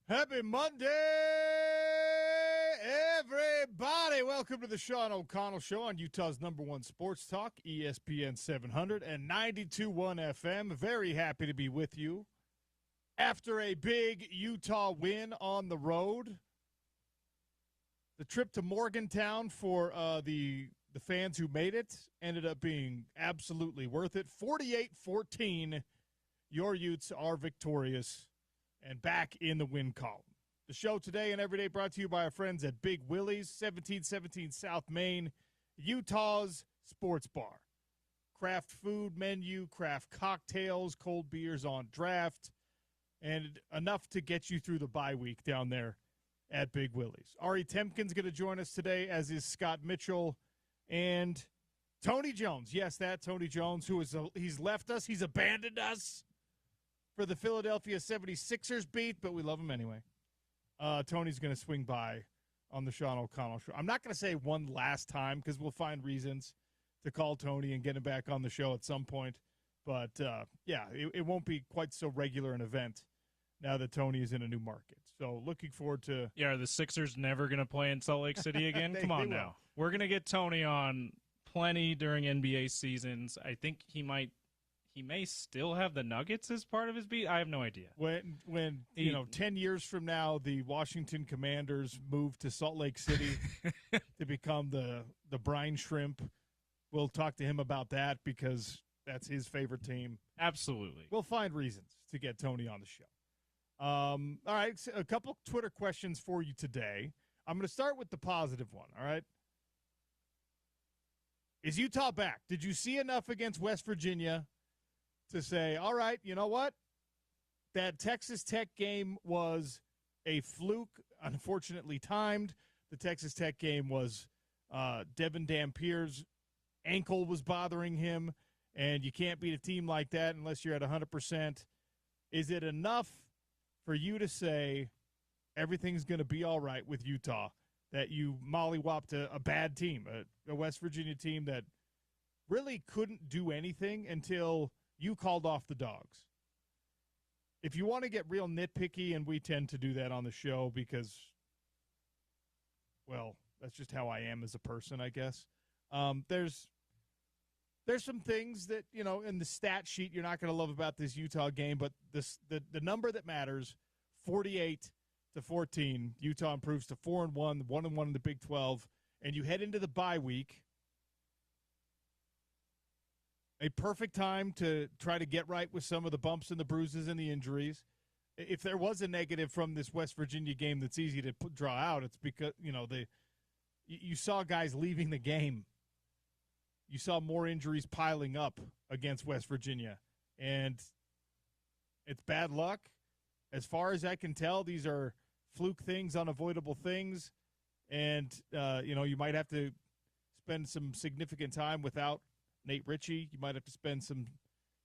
Happy Monday, everybody. Welcome to the Sean O'Connell Show on Utah's #1 sports talk, ESPN 700 and 92.1 FM. Very happy to be with you after a big Utah win on the road. The trip to Morgantown for the fans who made it ended up being absolutely worth it. 48-14, your Utes are victorious and back in the win column. The show today and every day brought to you by our friends at Big Willie's, 1717 South Main, Utah's sports bar. Craft food menu, craft cocktails, cold beers on draft, and enough to get you through the bye week down there at Big Willie's. Ari Temkin's going to join us today, as is Scott Mitchell and Tony Jones. Yes, that Tony Jones, he's left us. He's abandoned us for the Philadelphia 76ers beat, but we love him anyway. Tony's going to swing by on the Sean O'Connell Show. I'm not going to say one last time because we'll find reasons to call Tony and get him back on the show at some point. But, it won't be quite so regular an event now that Tony is in a new market. So looking forward to – Yeah, are the Sixers never going to play in Salt Lake City again? Come on now. We're going to get Tony on plenty during NBA seasons. I think he may still have the Nuggets as part of his beat. I have no idea. When 10 years from now, the Washington Commanders move to Salt Lake City to become the brine shrimp, we'll talk to him about that because that's his favorite team. Absolutely. We'll find reasons to get Tony on the show. All right, a couple Twitter questions for you today. I'm going to start with the positive one, all right? Is Utah back? Did you see enough against West Virginia to say, all right, you know what? That Texas Tech game was a fluke, unfortunately timed. The Texas Tech game was Devin Dampier's ankle was bothering him, and you can't beat a team like that unless you're at 100%. Is it enough for you to say everything's going to be all right with Utah, that you mollywopped a bad team, a West Virginia team that really couldn't do anything until you called off the dogs? If you want to get real nitpicky, and we tend to do that on the show because, well, that's just how I am as a person, I guess. There's some things that, in the stat sheet you're not going to love about this Utah game, but the number that matters, 48-14, Utah improves to 4-1, 1-1 in the Big 12, and you head into the bye week. A perfect time to try to get right with some of the bumps and the bruises and the injuries. If there was a negative from this West Virginia game that's easy to draw out, it's because, you saw guys leaving the game. You saw more injuries piling up against West Virginia. And it's bad luck. As far as I can tell, these are fluke things, unavoidable things. And, you might have to spend some significant time without Nate Ritchie. You might have to spend some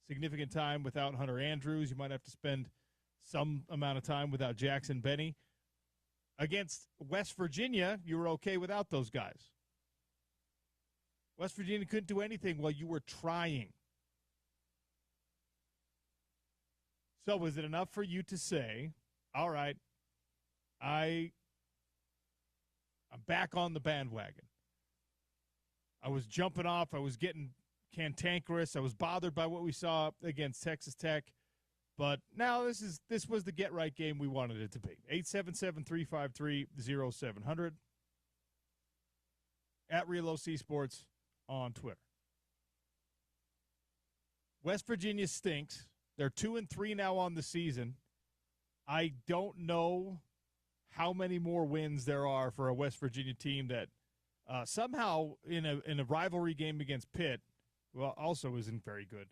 significant time without Hunter Andrews. You might have to spend some amount of time without Jackson Benny. Against West Virginia, you were okay without those guys. West Virginia couldn't do anything while you were trying. So was it enough for you to say, all right, I'm back on the bandwagon? I was jumping off. I was getting cantankerous. I was bothered by what we saw against Texas Tech. But now this was the get-right game we wanted it to be. 877-353-0700 at Real OC Sports on Twitter. West Virginia stinks. They're 2-3 now on the season. I don't know how many more wins there are for a West Virginia team that somehow in a rivalry game against Pitt, well, also isn't very good.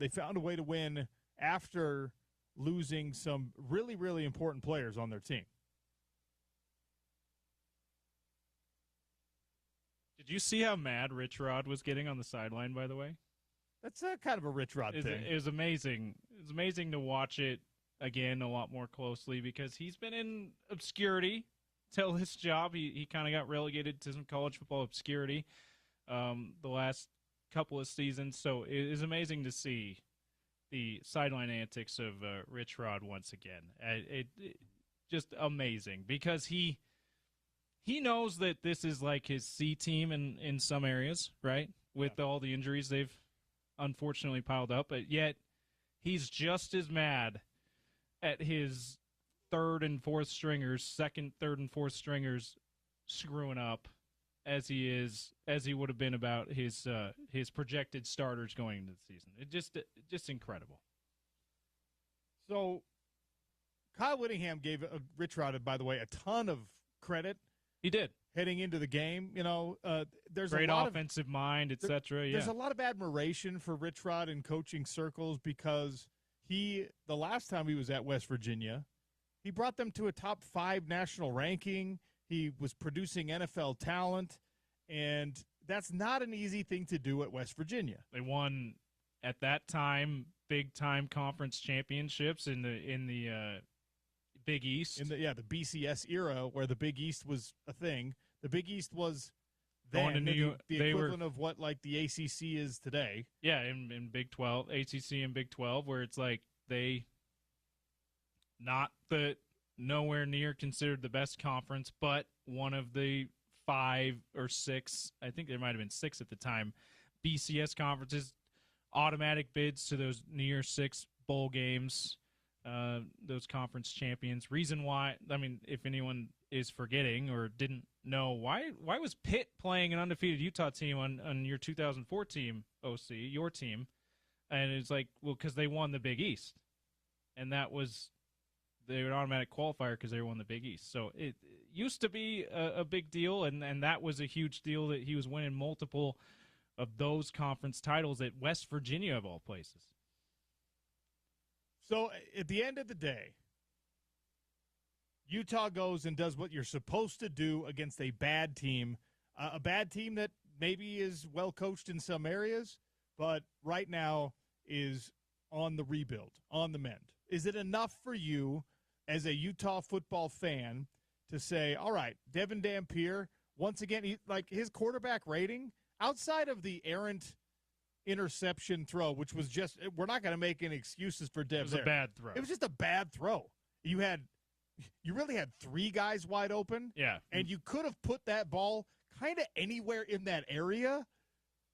They found a way to win after losing some really, really important players on their team. Did you see how mad Rich Rod was getting on the sideline, by the way? That's kind of a Rich Rod thing. It was amazing. It was amazing to watch it again a lot more closely because he's been in obscurity till this job. He kind of got relegated to some college football obscurity the last couple of seasons. So it is amazing to see the sideline antics of Rich Rod once again. just amazing because he knows that this is like his C team in some areas, right? With all the injuries they've unfortunately piled up, but yet he's just as mad at his second, third, and fourth stringers screwing up as he would have been about his projected starters going into the season. It just incredible. So Kyle Whittingham gave Rich Rod, by the way, a ton of credit. He did. Heading into the game, there's great a lot offensive mind, etc. There's a lot of admiration for Rich Rod in coaching circles because the last time he was at West Virginia, he brought them to a top 5 national ranking. He was producing NFL talent, and that's not an easy thing to do at West Virginia. They won at that time big-time conference championships in the Big East. In the BCS era where the Big East was a thing. The Big East was then the equivalent of what like the ACC is today. Yeah, in Big 12, ACC and Big 12, where it's like they nowhere near considered the best conference, but one of the 5 or 6, I think there might have been 6 at the time, BCS conferences, automatic bids to those near 6 bowl games. Those conference champions. Reason why, I mean, if anyone is forgetting or didn't know, why was Pitt playing an undefeated Utah team on your 2004 team, OC, your team? And it's like, well, because they won the Big East. And they were an automatic qualifier because they won the Big East. So it used to be a big deal, and that was a huge deal that he was winning multiple of those conference titles at West Virginia, of all places. So at the end of the day, Utah goes and does what you're supposed to do against a bad team that maybe is well coached in some areas, but right now is on the rebuild, on the mend. Is it enough for you as a Utah football fan to say, all right, Devin Dampier, once again, his quarterback rating, outside of the errant interception throw, which was just, we're not going to make any excuses for Dev. It was a bad throw. It was just a bad throw. You really had 3 guys wide open. Yeah. And you could have put that ball kind of anywhere in that area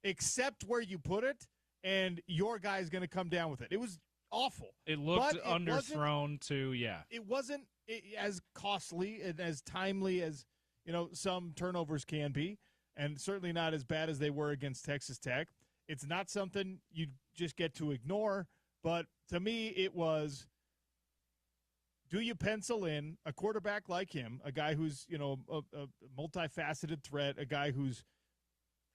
except where you put it, and your guy's going to come down with it. It was awful. It looked underthrown too, yeah. It wasn't as costly and as timely as, some turnovers can be, and certainly not as bad as they were against Texas Tech. It's not something you just get to ignore, but to me it was, do you pencil in a quarterback like him, a guy who's, a multifaceted threat, a guy who's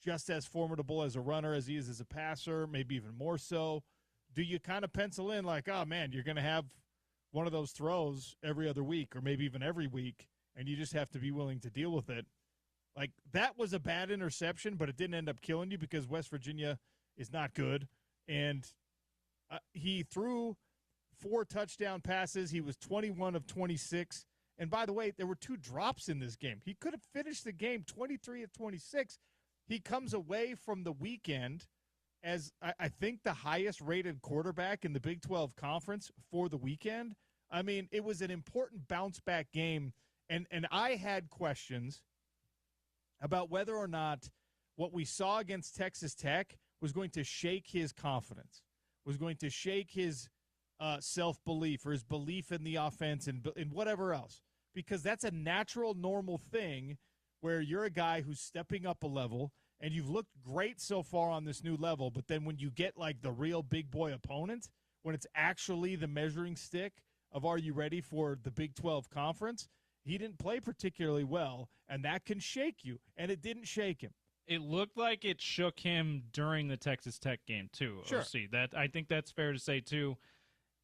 just as formidable as a runner as he is as a passer, maybe even more so? Do you kind of pencil in like, oh, man, you're going to have one of those throws every other week or maybe even every week, and you just have to be willing to deal with it? Like, that was a bad interception, but it didn't end up killing you because West Virginia is not good. And he threw 4 touchdown passes. He was 21 of 26. And by the way, there were 2 drops in this game. He could have finished the game 23 of 26. He comes away from the weekend as, I think, the highest-rated quarterback in the Big 12 Conference for the weekend. I mean, it was an important bounce-back game. And I had questions about whether or not what we saw against Texas Tech was going to shake his confidence, was going to shake his self-belief or his belief in the offense and whatever else. Because that's a natural, normal thing where you're a guy who's stepping up a level and you've looked great so far on this new level, but then when you get like the real big boy opponent, when it's actually the measuring stick of are you ready for the Big 12 Conference, he didn't play particularly well, and that can shake you, and it didn't shake him. It looked like it shook him during the Texas Tech game, too. Sure. OC. I think that's fair to say, too.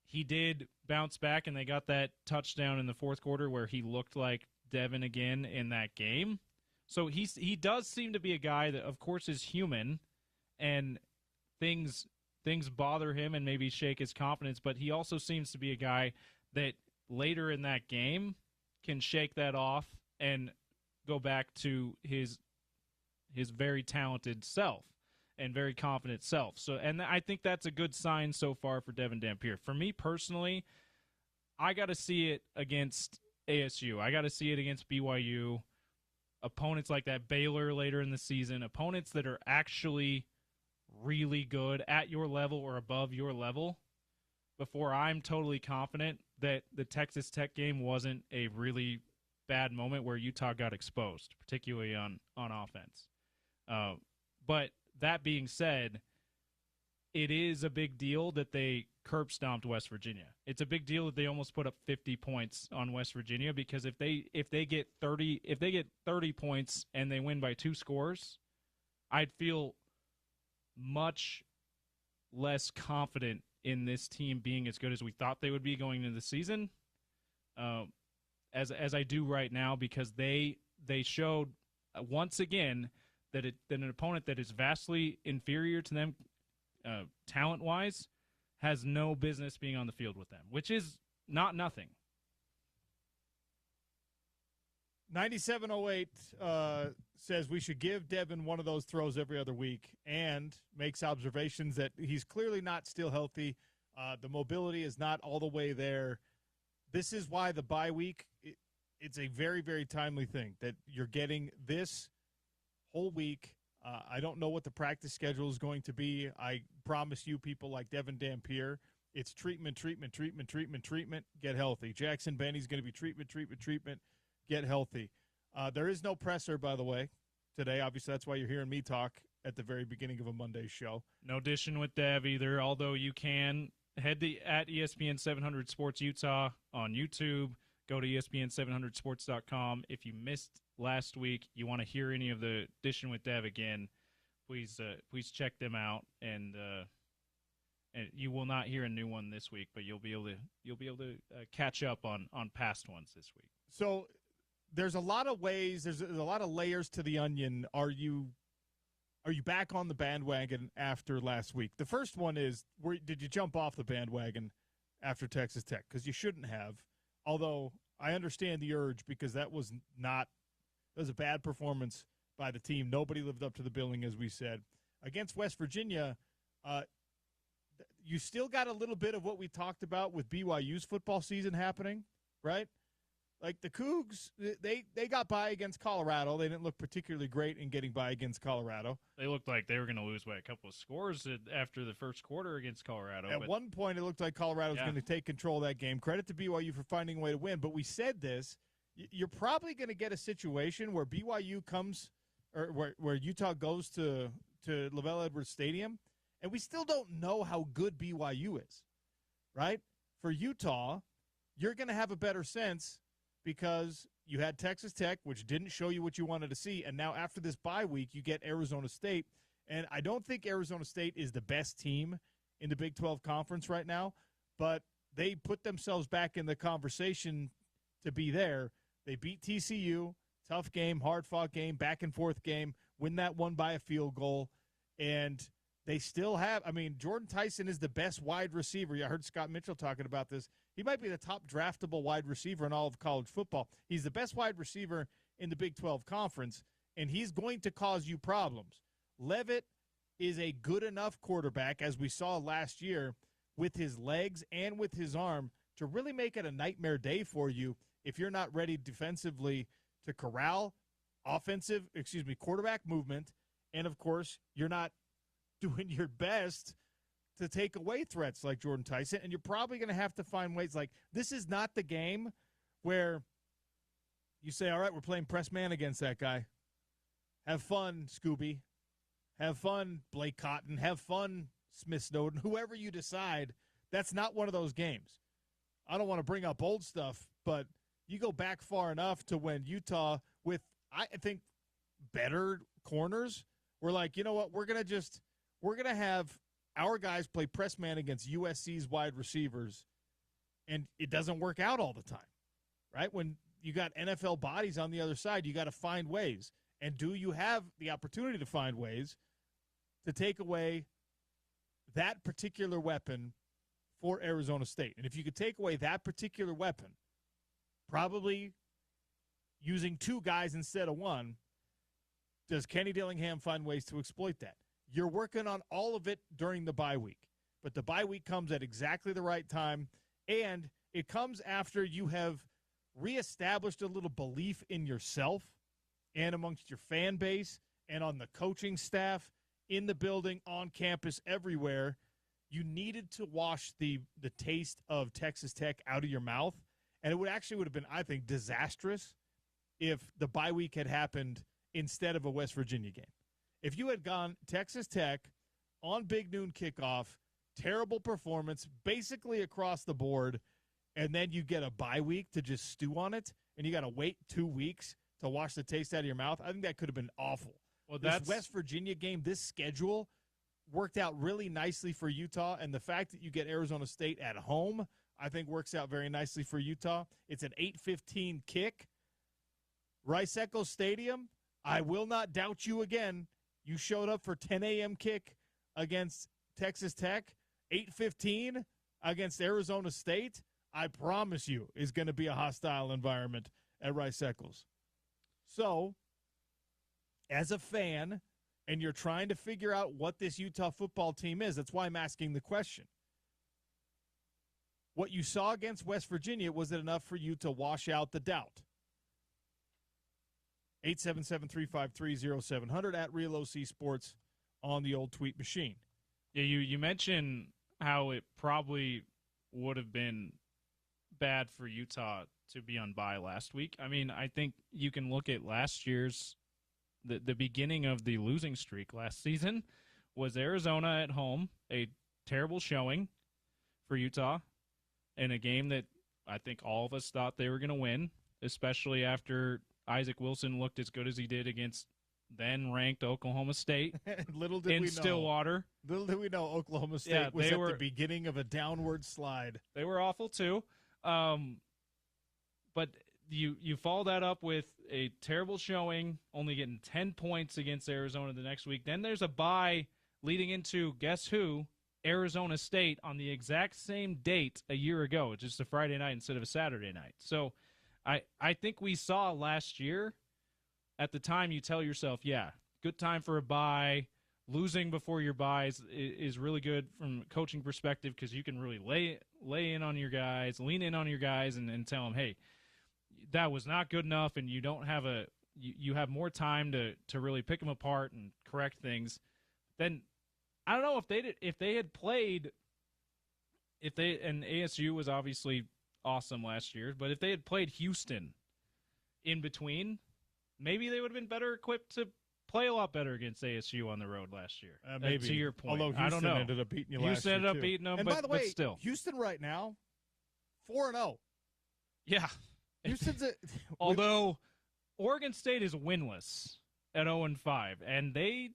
He did bounce back, and they got that touchdown in the fourth quarter where he looked like Devin again in that game. So he does seem to be a guy that, of course, is human, and things bother him and maybe shake his confidence, but he also seems to be a guy that later in that game can shake that off and go back to his very talented self and very confident self. So, and I think that's a good sign so far for Devin Dampier. For me personally, I got to see it against ASU. I got to see it against BYU. Opponents like that, Baylor later in the season, opponents that are actually really good at your level or above your level, before I'm totally confident that the Texas Tech game wasn't a really bad moment where Utah got exposed, particularly on offense. But that being said, it is a big deal that they curb stomped West Virginia. It's a big deal that they almost put up 50 points on West Virginia, because if they get 30 points and they win by 2 scores, I'd feel much less confident in this team being as good as we thought they would be going into the season, as I do right now, because they showed once again that an opponent that is vastly inferior to them talent-wise has no business being on the field with them, which is not nothing. 9708 says we should give Devin one of those throws every other week, and makes observations that he's clearly not still healthy. The mobility is not all the way there. This is why the bye week, it's a very, very timely thing that you're getting this whole week. I don't know what the practice schedule is going to be. I promise you, people like Devin Dampier, it's treatment, get healthy. Jackson Benny's going to be treatment, get healthy. There is no presser, by the way, today. Obviously, that's why you're hearing me talk at the very beginning of a Monday show. No dishing with Dev either, although you can head to at ESPN 700 Sports Utah on YouTube. Go to ESPN700sports.com. If you missed last week, you want to hear any of the Dishing with Dev again, please check them out, and you will not hear a new one this week, but you'll be able to catch up on past ones this week. So there's a lot of ways, there's a lot of layers to the onion. Are you back on the bandwagon after last week? The first one is, did you jump off the bandwagon after Texas Tech? Because you shouldn't have. Although I understand the urge, because that was a bad performance by the team. Nobody lived up to the billing, as we said. Against West Virginia, you still got a little bit of what we talked about with BYU's football season happening, right? Like the Cougs, they got by against Colorado. They didn't look particularly great in getting by against Colorado. They looked like they were going to lose by a couple of scores after the first quarter against Colorado. At one point, it looked like Colorado was going to take control of that game. Credit to BYU for finding a way to win. But we said this, you're probably going to get a situation where BYU comes, or where Utah goes to LaVell Edwards Stadium, and we still don't know how good BYU is, right? For Utah, you're going to have a better sense, because you had Texas Tech, which didn't show you what you wanted to see, and now after this bye week, you get Arizona State. And I don't think Arizona State is the best team in the Big 12 Conference right now, but they put themselves back in the conversation to be there. They beat TCU, tough game, hard-fought game, back-and-forth game, win that one by a field goal, and they still have – I mean, Jordan Tyson is the best wide receiver. I heard Scott Mitchell talking about this. He might be the top draftable wide receiver in all of college football. He's the best wide receiver in the Big 12 Conference, and he's going to cause you problems. Leavitt is a good enough quarterback, as we saw last year, with his legs and with his arm, to really make it a nightmare day for you if you're not ready defensively to corral quarterback movement, and, of course, you're not doing your best to take away threats like Jordan Tyson, and you're probably going to have to find ways. Like, this is not the game where you say, all right, we're playing press man against that guy. Have fun, Scooby. Have fun, Blake Cotton. Have fun, Smith Snowden. Whoever you decide, that's not one of those games. I don't want to bring up old stuff, but you go back far enough to when Utah, with, I think, better corners, we're like, you know what, we're going to have our guys play press man against USC's wide receivers, and it doesn't work out all the time, right? When you got NFL bodies on the other side, you got to find ways. And do you have the opportunity to find ways to take away that particular weapon for Arizona State? And if you could take away that particular weapon, probably using 2 guys instead of 1, does Kenny Dillingham find ways to exploit that? You're working on all of it during the bye week, but the bye week comes at exactly the right time, and it comes after you have reestablished a little belief in yourself and amongst your fan base and on the coaching staff, in the building, on campus, everywhere. You needed to wash the taste of Texas Tech out of your mouth, and it would have been, I think, disastrous if the bye week had happened instead of a West Virginia game. If you had gone Texas Tech on Big Noon kickoff, terrible performance, basically across the board, and then you get a bye week to just stew on it, and you got to wait 2 weeks to wash the taste out of your mouth, I think that could have been awful. Well, this West Virginia game, this schedule worked out really nicely for Utah, and the fact that you get Arizona State at home, I think works out very nicely for Utah. It's an 8:15 kick. Rice-Eccles Stadium, I will not doubt you again. You showed up for 10 a.m. kick against Texas Tech, 8:15 against Arizona State. I promise you is going to be a hostile environment at Rice-Eccles. So, as a fan, and you're trying to figure out what this Utah football team is, that's why I'm asking the question. What you saw against West Virginia, was it enough for you to wash out the doubt? 877-353-0700 at Real OC Sports on the old tweet machine. Yeah, you mentioned how it probably would have been bad for Utah to be on bye last week. I mean, I think you can look at last year's the beginning of the losing streak last season was Arizona at home, a terrible showing for Utah in a game that I think all of us thought they were going to win, especially after Isaac Wilson looked as good as he did against then-ranked Oklahoma State Little did we know. Stillwater. Little did we know Oklahoma State was at the beginning of a downward slide. They were awful too. But you follow that up with a terrible showing, only getting 10 points against Arizona the next week. Then there's a bye leading into, guess who? Arizona State on the exact same date a year ago, just a Friday night instead of a Saturday night. So I think we saw last year, at the time you tell yourself, yeah, good time for a bye. Losing before your bye is really good from a coaching perspective because you can really lay in on your guys, lean in on your guys, and tell them, hey, that was not good enough, and you don't have you have more time to really pick them apart and correct things. Then I don't know if they had played, and ASU was obviously awesome last year, but if they had played Houston in between, maybe they would have been better equipped to play a lot better against ASU on the road last year. Maybe. To your point. Although Houston I don't know. ended up beating you Houston last year, ended up too. beating them, and but, by the way, but still. Houston right now, 4-0. Yeah. Houston's although Oregon State is winless at 0-5, and they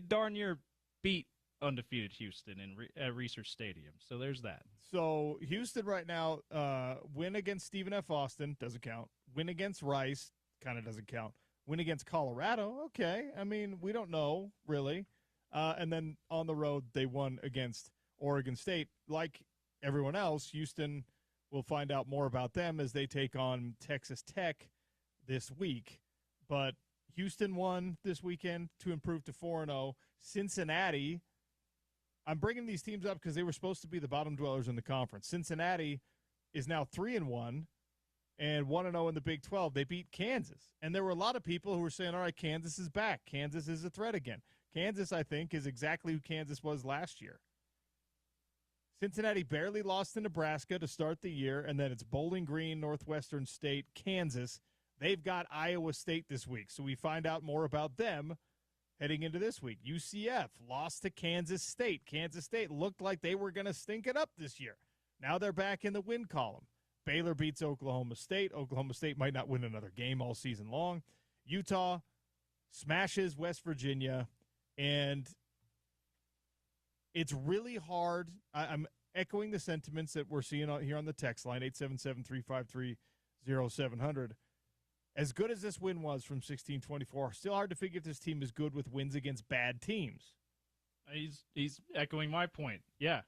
darn near beat undefeated Houston at Research Stadium. So there's that. So Houston right now, win against Stephen F. Austin, doesn't count. Win against Rice, kind of doesn't count. Win against Colorado, okay. I mean, we don't know, really. And then on the road, they won against Oregon State. Like everyone else, Houston, we'll find out more about them as they take on Texas Tech this week. But Houston won this weekend to improve to 4-0. Cincinnati, I'm bringing these teams up because they were supposed to be the bottom dwellers in the conference. Cincinnati is now 3-1 and 1-0 in the Big 12. They beat Kansas. And there were a lot of people who were saying, all right, Kansas is back. Kansas is a threat again. Kansas, I think, is exactly who Kansas was last year. Cincinnati barely lost to Nebraska to start the year, and then it's Bowling Green, Northwestern State, Kansas. They've got Iowa State this week, so we find out more about them heading into this week. UCF lost to Kansas State. Kansas State looked like they were going to stink it up this year. Now they're back in the win column. Baylor beats Oklahoma State. Oklahoma State might not win another game all season long. Utah smashes West Virginia, and it's really hard. I'm echoing the sentiments that we're seeing here on the text line, 877-353-0700. As good as this win was from 16-24, still hard to figure if this team is good with wins against bad teams. He's echoing my point. Yeah,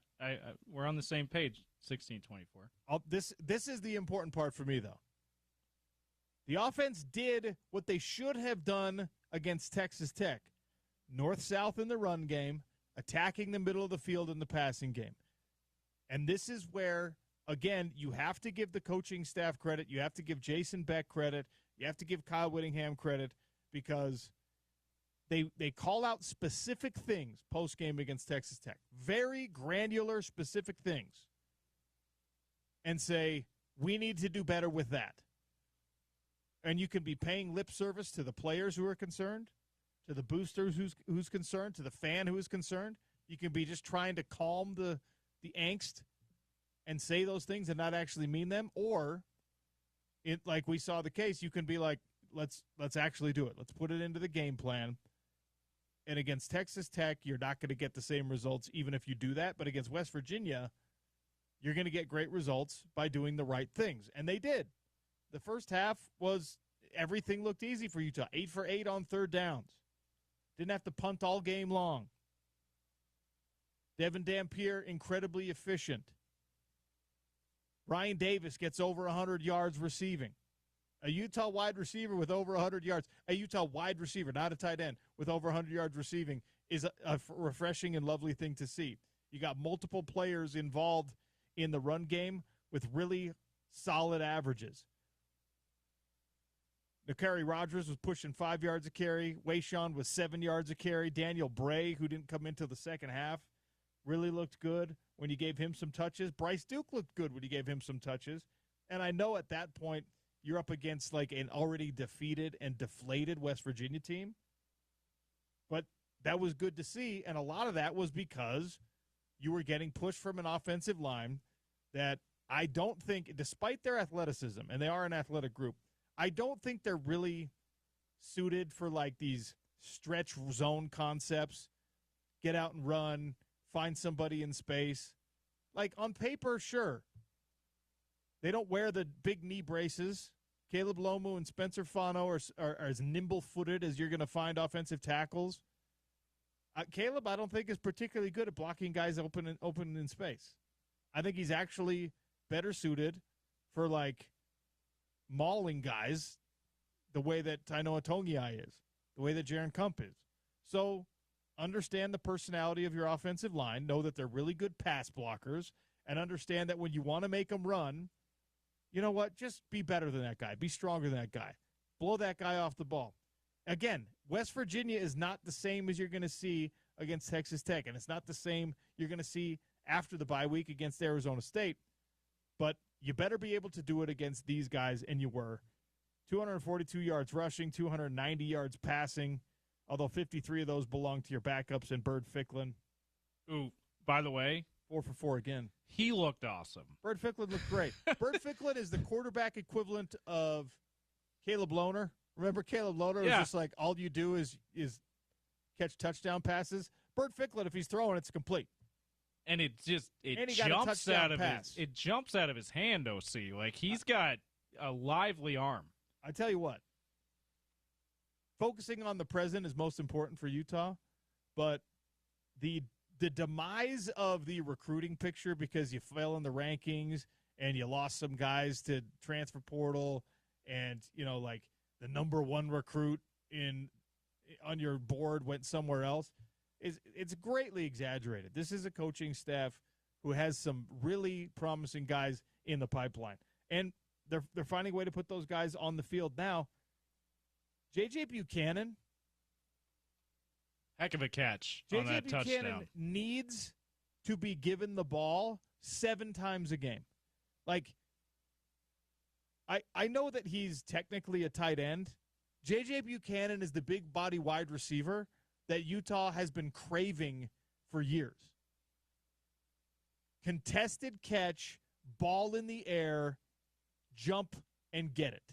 we're on the same page, 16-24. This is the important part for me, though. The offense did what they should have done against Texas Tech. North-south in the run game, attacking the middle of the field in the passing game. And this is where again, you have to give the coaching staff credit. You have to give Jason Beck credit. You have to give Kyle Whittingham credit because they call out specific things post-game against Texas Tech, very granular, specific things, and say, we need to do better with that. And you can be paying lip service to the players who are concerned, to the boosters who's concerned, to the fan who is concerned. You can be just trying to calm the angst and say those things and not actually mean them. Or, like we saw the case, you can be like, let's actually do it. Let's put it into the game plan. And against Texas Tech, you're not going to get the same results even if you do that. But against West Virginia, you're going to get great results by doing the right things. And they did. The first half was everything looked easy for Utah. 8 for 8 on third downs. Didn't have to punt all game long. Devin Dampier, incredibly efficient. Ryan Davis gets over 100 yards receiving. A Utah wide receiver with over 100 yards. A Utah wide receiver, not a tight end, with over 100 yards receiving is a refreshing and lovely thing to see. You got multiple players involved in the run game with really solid averages. Nakari Rogers was pushing 5 yards a carry. Wayshawn was 7 yards a carry. Daniel Bray, who didn't come into the second half, really looked good when you gave him some touches. Bryce Duke looked good when you gave him some touches. And I know at that point you're up against like an already defeated and deflated West Virginia team. But that was good to see, and a lot of that was because you were getting pushed from an offensive line that I don't think, despite their athleticism, and they are an athletic group, I don't think they're really suited for like these stretch zone concepts. Get out and run, find somebody in space. Like on paper, sure. They don't wear the big knee braces. Caleb Lomu and Spencer Fano are as nimble-footed as you're going to find offensive tackles. Caleb, I don't think, is particularly good at blocking guys open in space. I think he's actually better suited for like mauling guys the way that Tainoa Tongiai is, the way that Jaron Kump is. So understand the personality of your offensive line, know that they're really good pass blockers, and understand that when you want to make them run, you know what, just be better than that guy. Be stronger than that guy. Blow that guy off the ball. Again, West Virginia is not the same as you're going to see against Texas Tech, and it's not the same you're going to see after the bye week against Arizona State. But you better be able to do it against these guys, and you were. 242 yards rushing, 290 yards passing, although 53 of those belong to your backups and Bird Ficklin. Ooh, by the way, 4 for 4 again. He looked awesome. Bird Ficklin looked great. Bird Ficklin is the quarterback equivalent of Caleb Lohner. Remember Caleb Lohner was just like, all you do is catch touchdown passes? Bird Ficklin, if he's throwing, it's complete. And it jumps out of his hand, OC. Like he's got a lively arm. I tell you what, focusing on the present is most important for Utah, but the demise of the recruiting picture because you fell in the rankings and you lost some guys to transfer portal and, you know, like the number one recruit on your board went somewhere else, it's greatly exaggerated. This is a coaching staff who has some really promising guys in the pipeline. And they're finding a way to put those guys on the field now. J.J. Buchanan. Heck of a catch on that touchdown. J.J. Buchanan needs to be given the ball 7 times a game. Like, I know that he's technically a tight end. J.J. Buchanan is the big body wide receiver that Utah has been craving for years. Contested catch, ball in the air, jump and get it.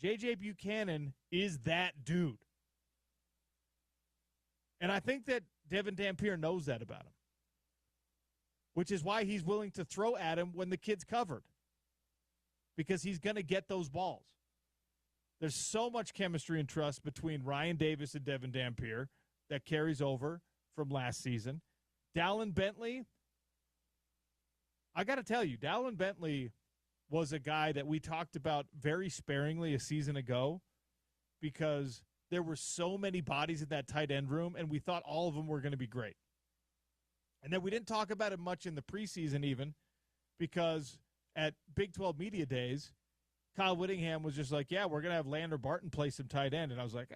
J.J. Buchanan is that dude. And I think that Devin Dampier knows that about him, which is why he's willing to throw at him when the kid's covered, because he's going to get those balls. There's so much chemistry and trust between Ryan Davis and Devin Dampier that carries over from last season. Dallin Bentley, I got to tell you, Dallin Bentley was a guy that we talked about very sparingly a season ago because there were so many bodies in that tight end room, and we thought all of them were going to be great. And then we didn't talk about it much in the preseason even because at Big 12 Media Days, Kyle Whittingham was just like, yeah, we're going to have Lander Barton play some tight end. And I was like,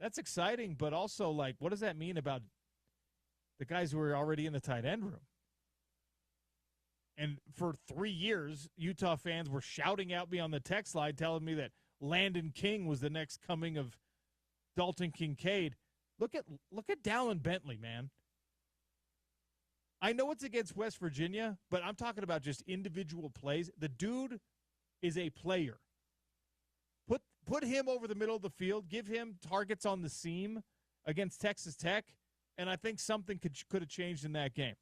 that's exciting, but also, like, what does that mean about the guys who are already in the tight end room? And for 3 years, Utah fans were shouting at me on the text line telling me that Landon King was the next coming of Dalton Kincaid. Look at Dallin Bentley, man. I know it's against West Virginia, but I'm talking about just individual plays. The dude is a player. Put him over the middle of the field, give him targets on the seam against Texas Tech, and I think something could have changed in that game.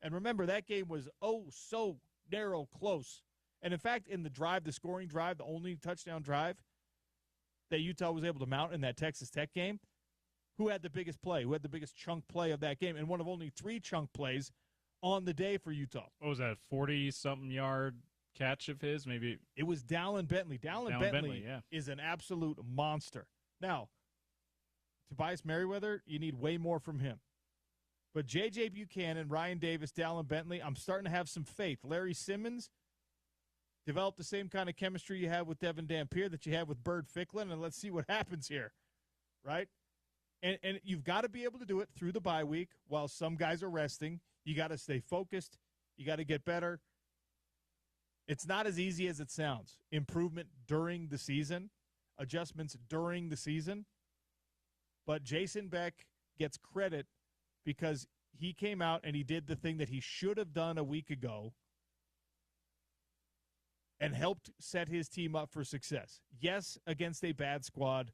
And remember, that game was so narrow close. And in fact, in the drive, the scoring drive, the only touchdown drive that Utah was able to mount in that Texas Tech game, who had the biggest play, who had the biggest chunk play of that game, and one of only 3 chunk plays on the day for Utah. What was that, 40-something yard catch of his? Maybe it was Dallin Bentley. Dallin Bentley is an absolute monster. Now, Tobias Merriweather, you need way more from him. But J.J. Buchanan, Ryan Davis, Dallin Bentley, I'm starting to have some faith. Larry Simmons developed the same kind of chemistry you have with Devin Dampier that you have with Bird Ficklin, and let's see what happens here, right? And you've got to be able to do it through the bye week while some guys are resting. You got to stay focused. You got to get better. It's not as easy as it sounds. Improvement during the season, adjustments during the season. But Jason Beck gets credit because he came out and he did the thing that he should have done a week ago and helped set his team up for success. Yes, against a bad squad,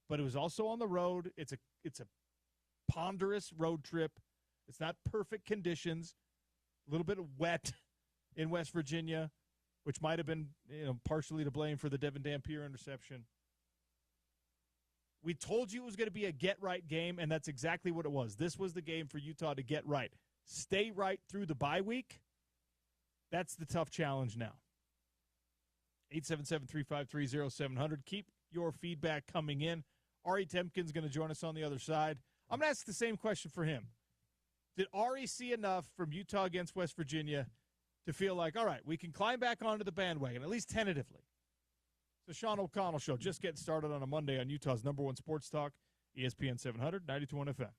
but it was also on the road. It's a ponderous road trip. It's not perfect conditions. A little bit of wet in West Virginia, which might have been partially to blame for the Devin Dampier interception. We told you it was going to be a get-right game, and that's exactly what it was. This was the game for Utah to get right. Stay right through the bye week. That's the tough challenge now. 877-353-0700. Keep your feedback coming in. Ari Temkin's going to join us on the other side. I'm going to ask the same question for him. Did Ari see enough from Utah against West Virginia to feel like, all right, we can climb back onto the bandwagon, at least tentatively? The Sean O'Connell Show, just getting started on a Monday on Utah's number one sports talk, ESPN 700, 92.1 FM.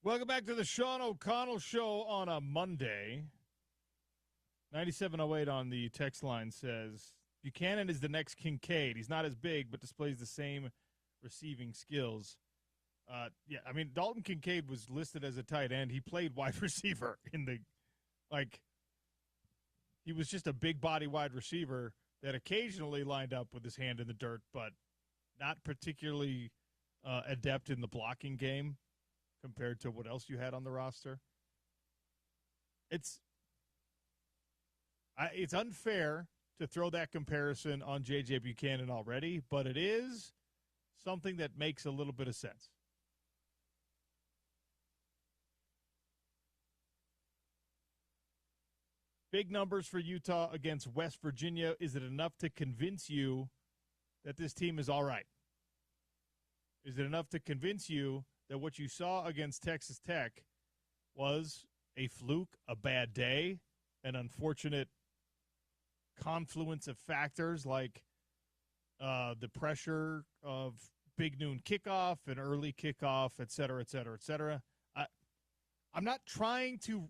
Welcome back to the Sean O'Connell Show on a Monday. 9708 on the text line says, Buchanan is the next Kincaid. He's not as big, but displays the same receiving skills. Yeah, I mean, Dalton Kincaid was listed as a tight end. He played wide receiver he was just a big body wide receiver that occasionally lined up with his hand in the dirt, but not particularly adept in the blocking game compared to what else you had on the roster. It's unfair to throw that comparison on J.J. Buchanan already, but it is something that makes a little bit of sense. Big numbers for Utah against West Virginia. Is it enough to convince you that this team is all right? Is it enough to convince you that what you saw against Texas Tech was a fluke, a bad day, an unfortunate confluence of factors like the pressure of big noon kickoff and early kickoff, et cetera, et cetera, et cetera? I'm not trying to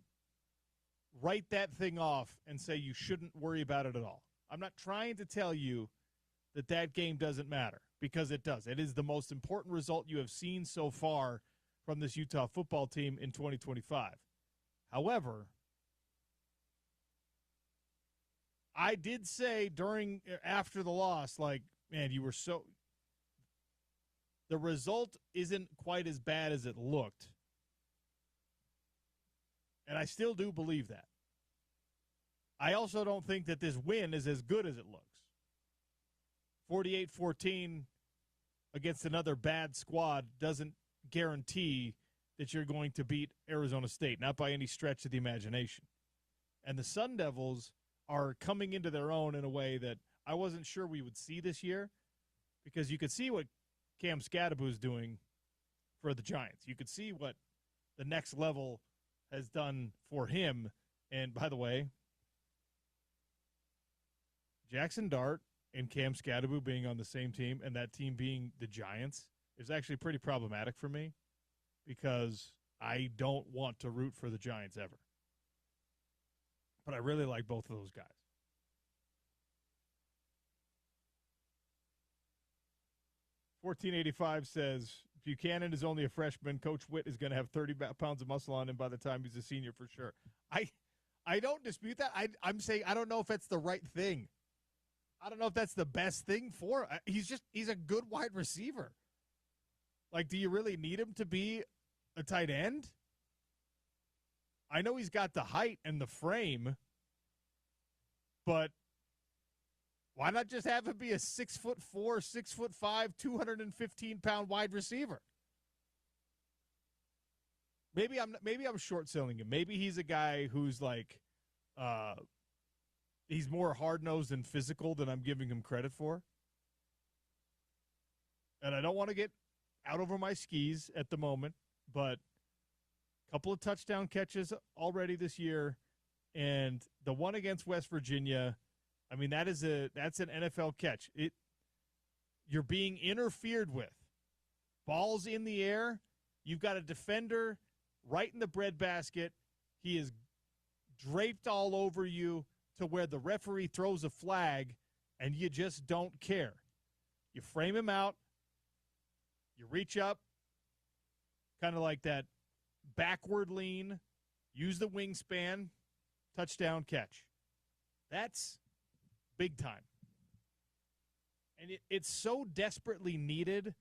write that thing off and say you shouldn't worry about it at all. I'm not trying to tell you that that game doesn't matter, because it does. It is the most important result you have seen so far from this Utah football team in 2025. However, I did say after the loss, man, the result isn't quite as bad as it looked. And I still do believe that. I also don't think that this win is as good as it looks. 48-14 against another bad squad doesn't guarantee that you're going to beat Arizona State, not by any stretch of the imagination. And the Sun Devils are coming into their own in a way that I wasn't sure we would see this year, because you could see what Cam Scadaboo is doing for the Giants. You could see what the next level has done for him. And by the way, Jackson Dart and Cam Scadaboo being on the same team and that team being the Giants is actually pretty problematic for me, because I don't want to root for the Giants ever. But I really like both of those guys. $14.85 says, Buchanan is only a freshman. Coach Witt is going to have 30 pounds of muscle on him by the time he's a senior for sure. I don't dispute that. I'm saying I don't know if that's the right thing. I don't know if that's the best thing for him. He's a good wide receiver. Do you really need him to be a tight end? I know he's got the height and the frame, but why not just have him be a 6'4", 6'5", 215-pound wide receiver? Maybe I'm short selling him. Maybe he's a guy who's he's more hard-nosed and physical than I'm giving him credit for. And I don't want to get out over my skis at the moment, but a couple of touchdown catches already this year, and the one against West Virginia, I mean, that's an NFL catch. You're being interfered with. Ball's in the air. You've got a defender right in the breadbasket. He is draped all over you to where the referee throws a flag, and you just don't care. You frame him out. You reach up, kind of like that backward lean, use the wingspan, touchdown catch. That's big time. And it's so desperately needed,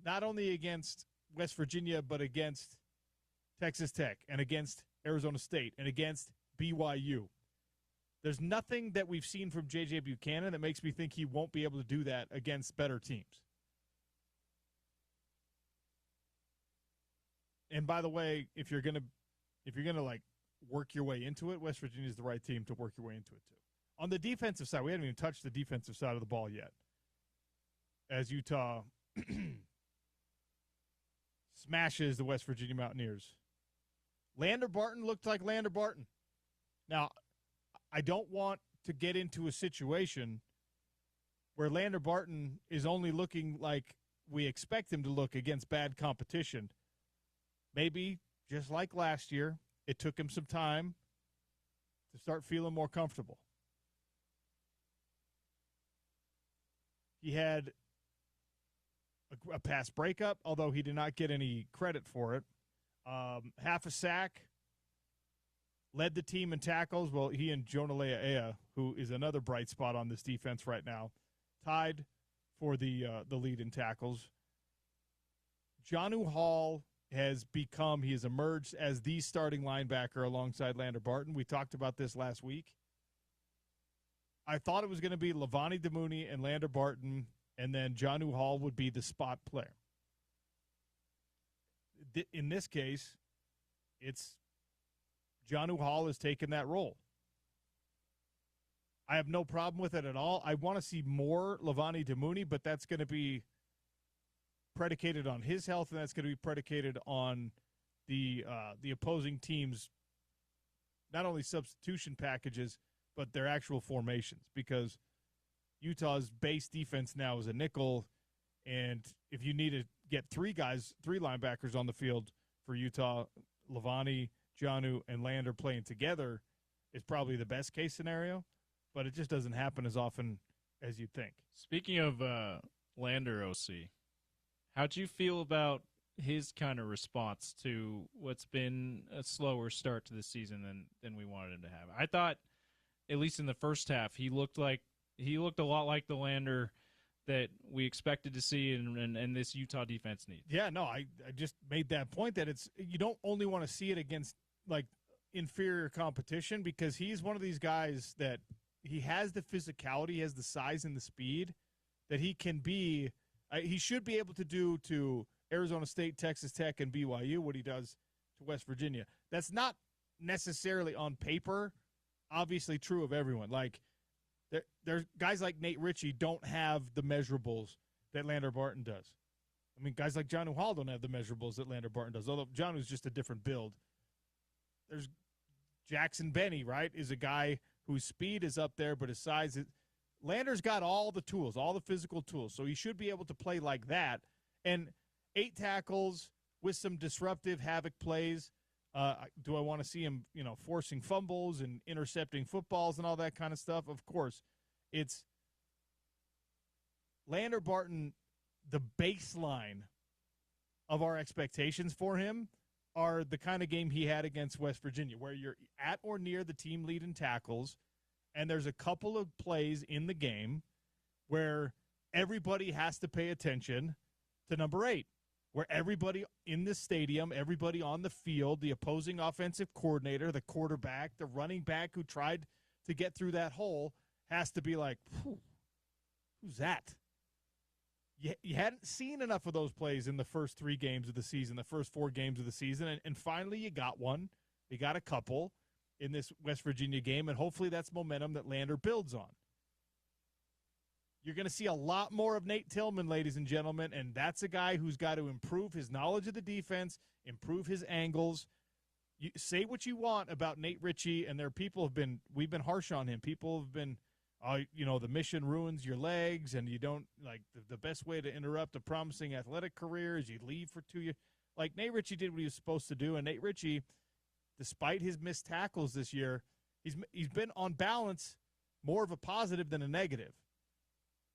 not only against West Virginia, but against Texas Tech and against Arizona State and against BYU. There's nothing that we've seen from J.J. Buchanan that makes me think he won't be able to do that against better teams. And by the way, if you're gonna work your way into it, West Virginia is the right team to work your way into it too. On the defensive side, we haven't even touched the defensive side of the ball yet, as Utah smashes the West Virginia Mountaineers. Lander Barton looked like Lander Barton. Now, I don't want to get into a situation where Lander Barton is only looking like we expect him to look against bad competition. Maybe just like last year, it took him some time to start feeling more comfortable. He had a pass breakup, although he did not get any credit for it. Half a sack, led the team in tackles. Well, he and Jonalea Ea, who is another bright spot on this defense right now, tied for the lead in tackles. Jonnu Hall he has emerged as the starting linebacker alongside Lander Barton. We talked about this last week. I thought it was going to be Levani Damuni and Lander Barton, and then Jonnu Hall would be the spot player. In this case, it's Jonnu Hall has taken that role. I have no problem with it at all. I want to see more Levani Damuni, but that's going to be predicated on his health, and that's going to be predicated on the opposing team's not only substitution packages, but their actual formations, because Utah's base defense now is a nickel, and if you need to get three linebackers on the field for Utah, Levani, Jonnu, and Lander playing together is probably the best case scenario, but it just doesn't happen as often as you'd think. Speaking of Lander, OC, how'd you feel about his kind of response to what's been a slower start to the season than we wanted him to have? I thought, at least in the first half, he looked a lot like the Lander that we expected to see and this Utah defense needs. Yeah, no, I just made that point that you don't only want to see it against like inferior competition, because he's one of these guys that he has the physicality, he has the size and the speed that he can be. He should be able to do to Arizona State, Texas Tech, and BYU what he does to West Virginia. That's not necessarily on paper obviously true of everyone. Like there's guys like Nate Ritchie don't have the measurables that Lander Barton does. I mean, guys like Jonnu Hall don't have the measurables that Lander Barton does, although Jonnu's just a different build. There's Jackson Benny, right, is a guy whose speed is up there, but his size is – Lander's got all the tools, all the physical tools, so he should be able to play like that. And 8 tackles with some disruptive havoc plays. Do I want to see him, forcing fumbles and intercepting footballs and all that kind of stuff? Of course. It's Lander Barton, the baseline of our expectations for him are the kind of game he had against West Virginia, where you're at or near the team lead in tackles, and there's a couple of plays in the game where everybody has to pay attention to number 8, where everybody in the stadium, everybody on the field, the opposing offensive coordinator, the quarterback, the running back who tried to get through that hole has to be like, who's that? You hadn't seen enough of those plays in the first 3 games of the season, the first 4 games of the season, and finally you got one. You got a couple in this West Virginia game, and hopefully that's momentum that Lander builds on. You're going to see a lot more of Nate Tillman, ladies and gentlemen, and that's a guy who's got to improve his knowledge of the defense, improve his angles. You say what you want about Nate Ritchie, and we've been harsh on him. People have been, the mission ruins your legs, and you don't, like, the best way to interrupt a promising athletic career is you leave for 2 years. Like, Nate Ritchie did what he was supposed to do, and Nate Ritchie, despite his missed tackles this year, he's been on balance more of a positive than a negative.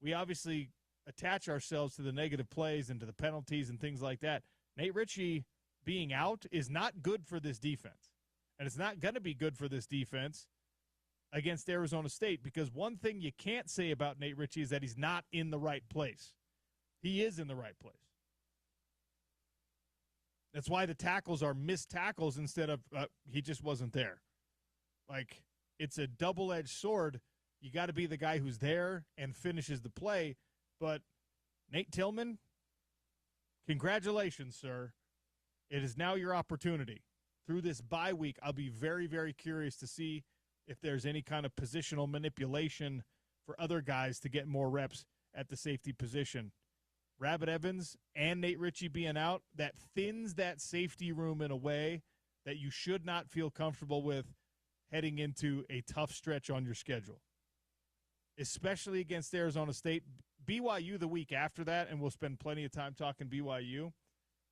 We obviously attach ourselves to the negative plays and to the penalties and things like that. Nate Ritchie being out is not good for this defense. And it's not going to be good for this defense against Arizona State, because one thing you can't say about Nate Ritchie is that he's not in the right place. He is in the right place. That's why the tackles are missed tackles instead of he just wasn't there. Like, it's a double-edged sword. You got to be the guy who's there and finishes the play. But Nate Tillman, congratulations, sir. It is now your opportunity. Through this bye week, I'll be very, very curious to see if there's any kind of positional manipulation for other guys to get more reps at the safety position. Rabbit Evans and Nate Ritchie being out, that thins that safety room in a way that you should not feel comfortable with heading into a tough stretch on your schedule, especially against Arizona State. BYU the week after that, and we'll spend plenty of time talking BYU.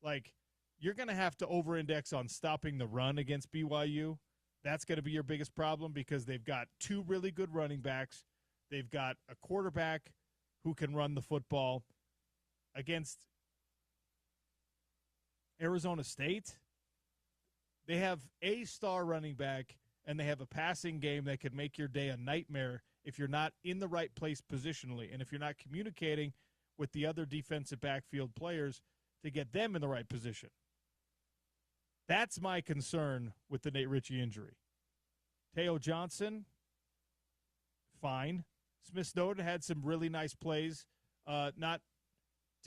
Like, you're going to have to over-index on stopping the run against BYU. That's going to be your biggest problem because they've got two really good running backs. They've got a quarterback who can run the football. Against Arizona State, they have a star running back, and they have a passing game that could make your day a nightmare if you're not in the right place positionally and if you're not communicating with the other defensive backfield players to get them in the right position. That's my concern with the Nate Ritchie injury. Teo Johnson, fine. Smith Snowden had some really nice plays, not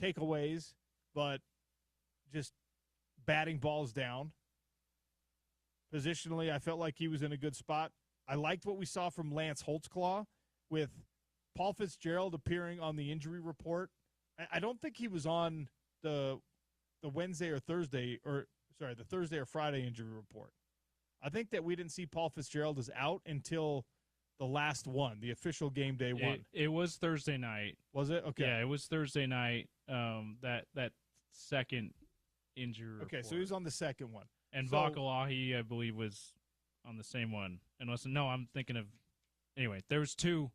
takeaways, but just batting balls down. Positionally, I felt like he was in a good spot. I liked what we saw from Lance Holtzclaw with Paul Fitzgerald appearing on the injury report. I don't think he was on the Wednesday or Thursday, the Thursday or Friday injury report. I think that we didn't see Paul Fitzgerald as out until the last one, the official game day one. It was Thursday night. Was it? Okay. Yeah, it was Thursday night. That second injury report. Okay, so he was on the second one. And Vakalahi, I believe, was on the same one. I'm thinking of – anyway, there was two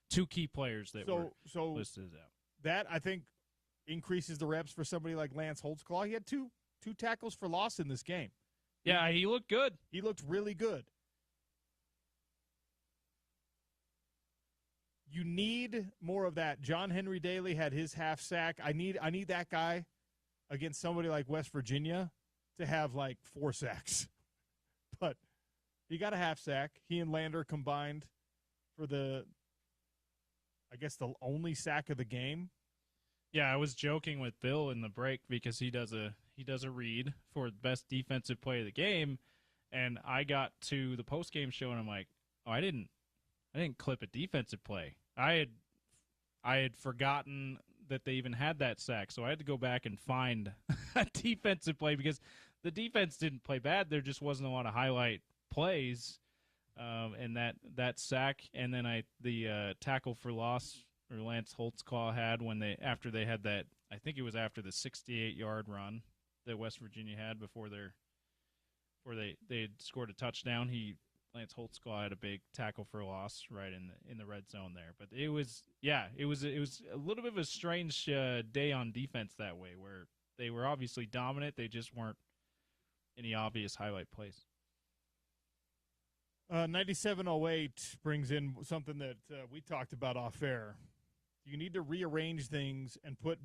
key players that were listed as out. That, I think, increases the reps for somebody like Lance Holtzclaw. He had two tackles for loss in this game. Yeah, he looked good. He looked really good. You need more of that. John Henry Daly had his half sack. I need that guy against somebody like West Virginia to have like 4 sacks. But he got a half sack. He and Lander combined for the only sack of the game. Yeah, I was joking with Bill in the break because he does a read for the best defensive play of the game, and I got to the post game show and I'm like, oh, I didn't clip a defensive play. I had forgotten that they even had that sack, so I had to go back and find a defensive play because the defense didn't play bad. There just wasn't a lot of highlight plays, and that sack, and then the tackle for loss or Lance Holtzclaw had after they had that. I think it was after the 68-yard run that West Virginia had before they had scored a touchdown. Lance Holtzclaw had a big tackle for loss right in the red zone there. But it was a little bit of a strange day on defense that way, where they were obviously dominant. They just weren't any obvious highlight plays. 9708 brings in something that we talked about off air. You need to rearrange things and put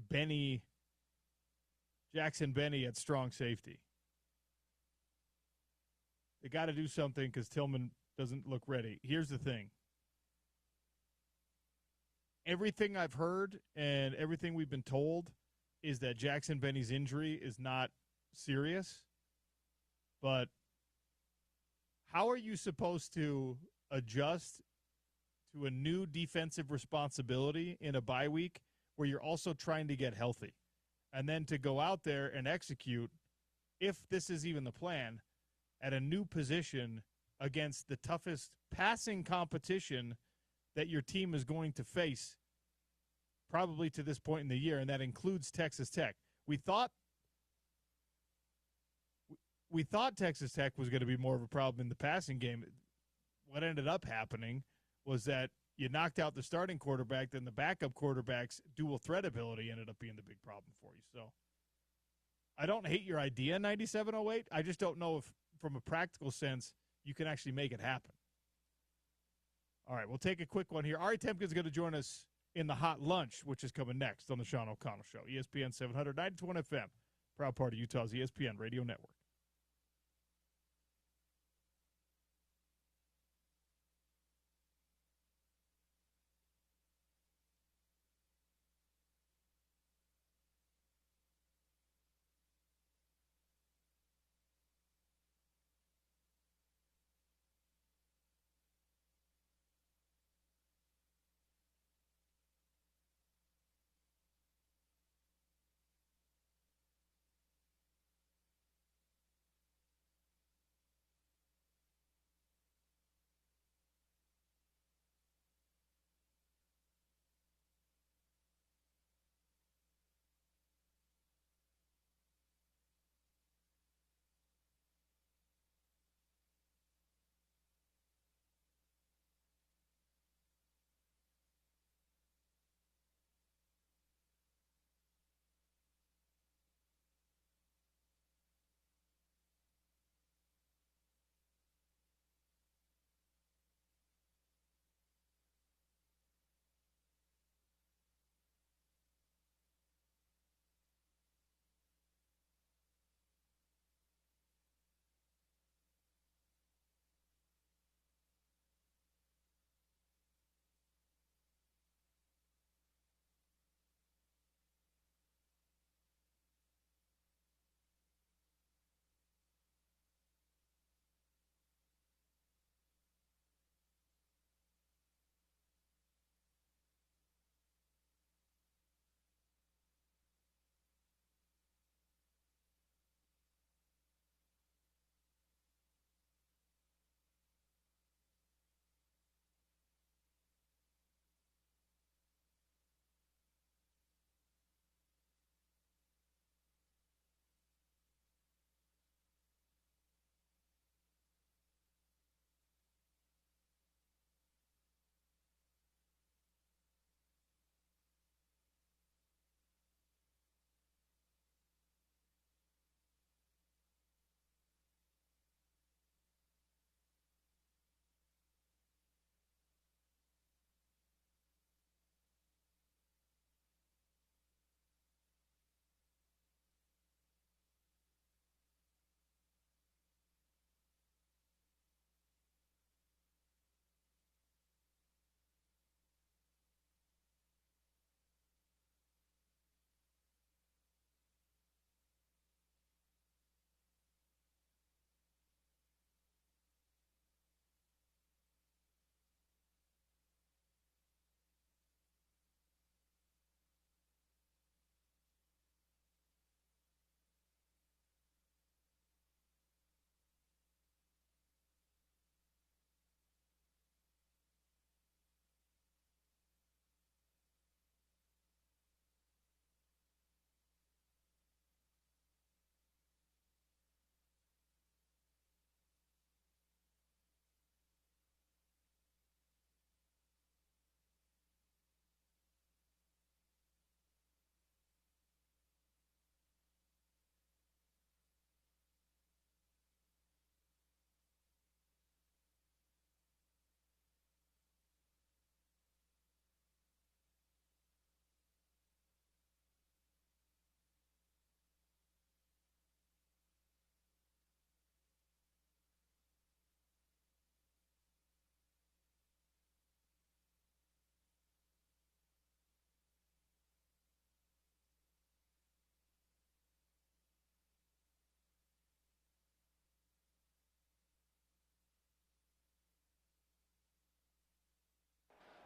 Jackson Benny at strong safety. They got to do something because Tillman doesn't look ready. Here's the thing. Everything I've heard and everything we've been told is that Jackson Benny's injury is not serious. But how are you supposed to adjust to a new defensive responsibility in a bye week where you're also trying to get healthy? And then to go out there and execute, if this is even the plan, at a new position against the toughest passing competition that your team is going to face probably to this point in the year, and that includes Texas Tech. We thought Texas Tech was going to be more of a problem in the passing game. What ended up happening was that you knocked out the starting quarterback, then the backup quarterback's dual threat ability ended up being the big problem for you. So I don't hate your idea, 9708. I just don't know if, from a practical sense, you can actually make it happen. All right, we'll take a quick one here. Ari Temkin's going to join us in the Hot Lunch, which is coming next on the Sean O'Connell Show. ESPN 700, 92.1 FM, proud part of Utah's ESPN Radio Network.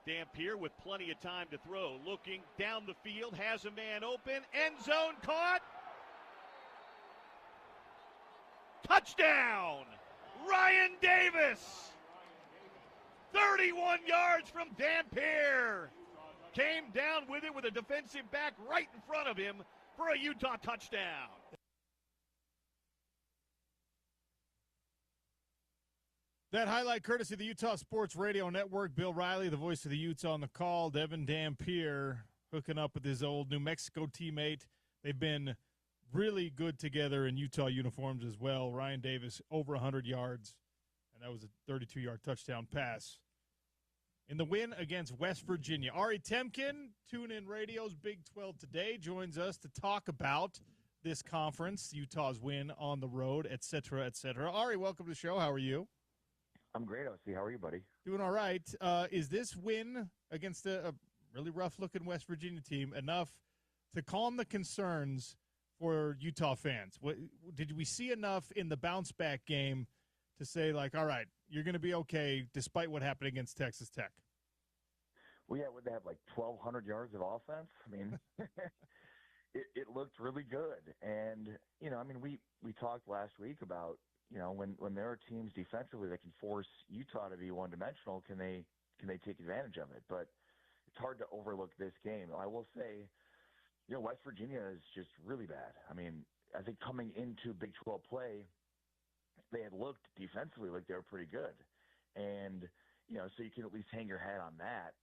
Dampier with plenty of time to throw. Looking down the field, has a man open. End zone caught. Touchdown! Ryan Davis! 31 yards from Dampier. Came down with it with a defensive back right in front of him for a Utah touchdown. That highlight courtesy of the Utah Sports Radio Network. Bill Riley, the voice of the Utah on the call. Devin Dampier hooking up with his old New Mexico teammate. They've been really good together in Utah uniforms as well. Ryan Davis, over 100 yards, and that was a 32-yard touchdown pass. In the win against West Virginia, Ari Temkin, TuneIn Radio's Big 12 Today, joins us to talk about this conference, Utah's win on the road, et cetera, et cetera. Ari, welcome to the show. How are you? I'm great, O.C. How are you, buddy? Doing all right. Is this win against a really rough-looking West Virginia team enough to calm the concerns for Utah fans? Did we see enough in the bounce-back game to say, like, all right, you're going to be okay despite what happened against Texas Tech? Well, yeah, would they have like 1,200 yards of offense? I mean, it looked really good. And, we talked last week about, when there are teams defensively that can force Utah to be one-dimensional, can they take advantage of it? But it's hard to overlook this game. I will say, West Virginia is just really bad. I mean, I think coming into Big 12 play, they had looked defensively like they were pretty good. And, so you can at least hang your hat on that.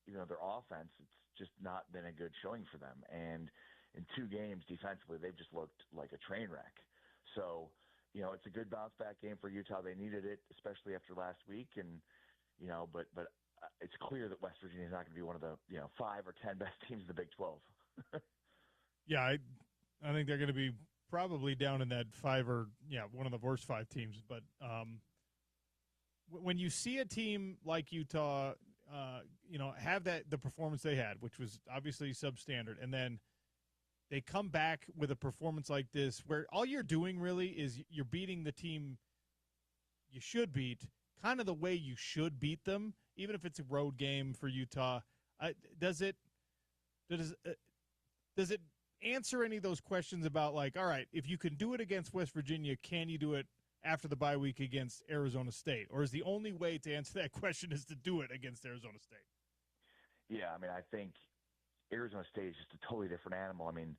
Their offense, it's just not been a good showing for them. And in 2 games defensively, they've just looked like a train wreck. So, it's a good bounce-back game for Utah. They needed it, especially after last week. And, but it's clear that West Virginia is not going to be one of the, 5 or 10 best teams in the Big 12. Yeah, I think they're going to be probably down in that 5 or, one of the worst 5 teams. But when you see a team like Utah, have the performance they had, which was obviously substandard, and then they come back with a performance like this where all you're doing really is you're beating the team you should beat, kind of the way you should beat them, even if it's a road game for Utah. Does it answer any of those questions about, like, all right, if you can do it against West Virginia, can you do it after the bye week against Arizona State? Or is the only way to answer that question is to do it against Arizona State? Yeah, I think Arizona State is just a totally different animal. I mean,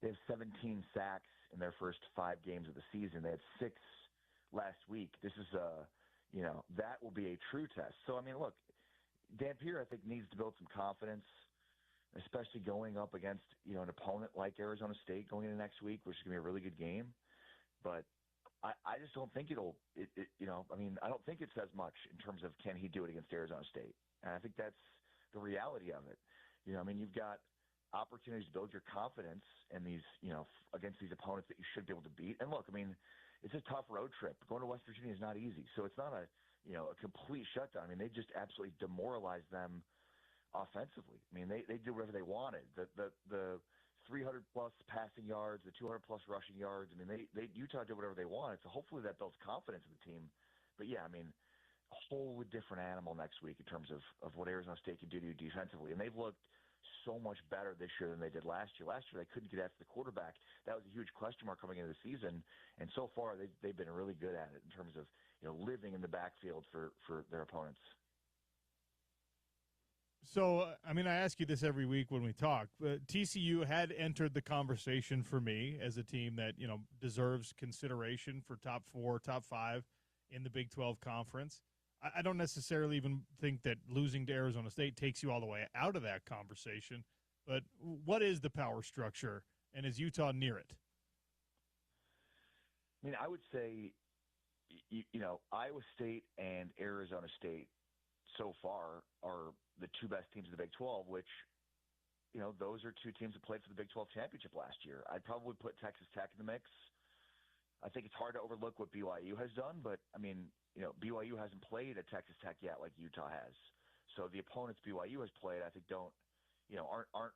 they have 17 sacks in their first 5 games of the season. They had 6 last week. This is that will be a true test. So, look, Dampier, I think, needs to build some confidence, especially going up against, an opponent like Arizona State going into next week, which is going to be a really good game. But I just don't think I don't think it says much in terms of can he do it against Arizona State. And I think that's the reality of it. You've got opportunities to build your confidence in these, against these opponents that you should be able to beat. And look, it's a tough road trip. Going to West Virginia is not easy. So it's not a complete shutdown. They just absolutely demoralized them offensively. They did whatever they wanted. The 300-plus passing yards, the 200-plus rushing yards. Utah did whatever they wanted. So hopefully that builds confidence in the team. But, yeah, a whole different animal next week in terms of what Arizona State can do to you defensively. And they've looked so much better this year than they did last year. Last year they couldn't get after the quarterback. That was a huge question mark coming into the season. And so far they've been really good at it in terms of living in the backfield for their opponents. So, I ask you this every week when we talk, but TCU had entered the conversation for me as a team that, deserves consideration for top 4, top 5 in the Big 12 conference. I don't necessarily even think that losing to Arizona State takes you all the way out of that conversation, but what is the power structure, and is Utah near it? I would say, Iowa State and Arizona State so far are the 2 best teams in the Big 12, which, those are 2 teams that played for the Big 12 championship last year. I'd probably put Texas Tech in the mix. I think it's hard to overlook what BYU has done, but, BYU hasn't played at Texas Tech yet like Utah has. So the opponents BYU has played, I think, aren't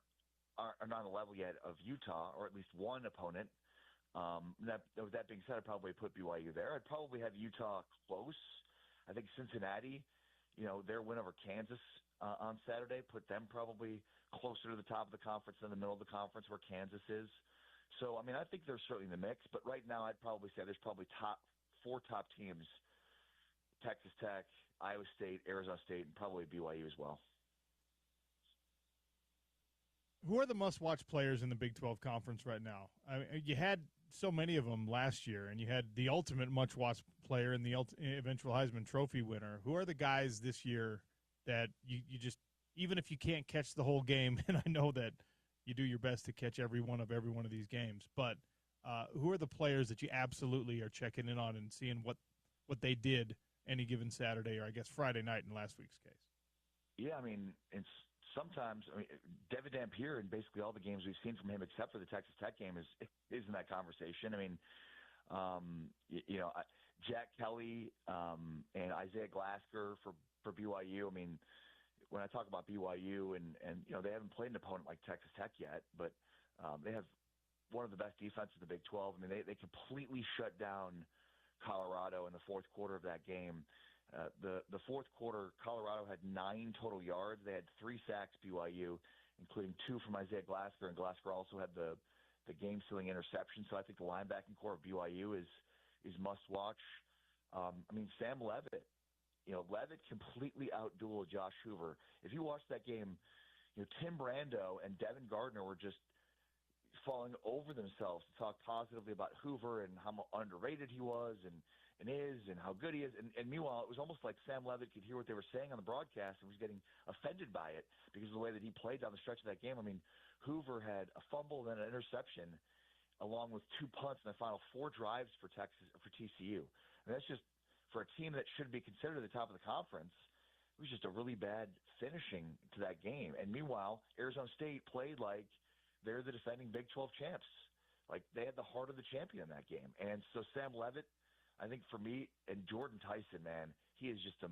not on the level yet of Utah, or at least one opponent. With that being said, I'd probably put BYU there. I'd probably have Utah close. I think Cincinnati, their win over Kansas on Saturday, put them probably closer to the top of the conference than the middle of the conference where Kansas is. So, I mean, I think they're certainly in the mix, but right now I'd probably say there's probably four top teams, Texas Tech, Iowa State, Arizona State, and probably BYU as well. Who are the must-watch players in the Big 12 Conference right now? I mean, you had so many of them last year, and you had the ultimate much-watched player and the eventual Heisman Trophy winner. Who are the guys this year that you just, even if you can't catch the whole game, and I know that you do your best to catch every one of these games, but who are the players that you absolutely are checking in on and seeing what they did any given Saturday or I guess Friday night in last week's case? Yeah, I mean, it's sometimes, Devin Dampier in basically all the games we've seen from him, except for the Texas Tech game, is in that conversation. I mean, Jack Kelly and Isaiah Glasker for BYU. I mean, when I talk about BYU and they haven't played an opponent like Texas Tech yet, but they have one of the best defenses in the Big 12. I mean, they completely shut down Colorado in the fourth quarter of that game. The fourth quarter, Colorado had 9 total yards. They had 3 sacks, BYU, including 2 from Isaiah Glasker, and Glasker also had the game-sealing interception. So I think the linebacking core of BYU is must-watch. I mean, Sam Leavitt. Leavitt completely outdueled Josh Hoover. If you watch that game, Tim Brando and Devin Gardner were just falling over themselves to talk positively about Hoover and how underrated he was and how good he is. And meanwhile, it was almost like Sam Leavitt could hear what they were saying on the broadcast and was getting offended by it because of the way that he played down the stretch of that game. I mean, Hoover had a fumble and an interception along with 2 punts in the final 4 drives for TCU. And that's just, for a team that should be considered at the top of the conference, it was just a really bad finishing to that game. And meanwhile, Arizona State played like they're the defending Big 12 champs. Like, they had the heart of the champion in that game. And so Sam Leavitt, I think for me, and Jordan Tyson, man, he is just a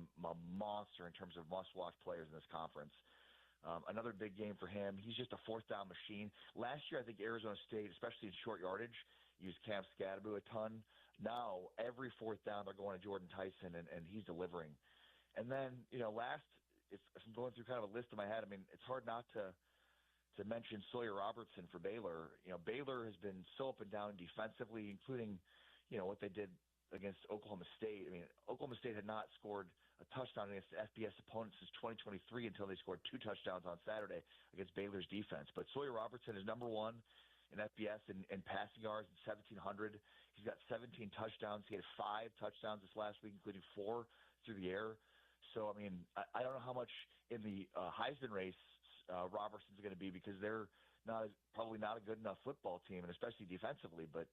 monster in terms of must-watch players in this conference. Another big game for him. He's just a fourth-down machine. Last year, I think Arizona State, especially in short yardage, used Cam Scadaboo a ton. Now, every fourth down, they're going to Jordan Tyson, and he's delivering. And then, last, if I'm going through kind of a list in my head, I mean, it's hard not to mention Sawyer Robertson for Baylor. Baylor has been so up and down defensively, including, what they did against Oklahoma State. I mean, Oklahoma State had not scored a touchdown against FBS opponents since 2023 until they scored 2 touchdowns on Saturday against Baylor's defense. But Sawyer Robertson is number 1 in FBS in passing yards at 1,700. He's got 17 touchdowns. He had 5 touchdowns this last week, including 4 through the air. So, I mean, I don't know how much in the Heisman race Robertson's going to be because they're probably not a good enough football team, and especially defensively. But,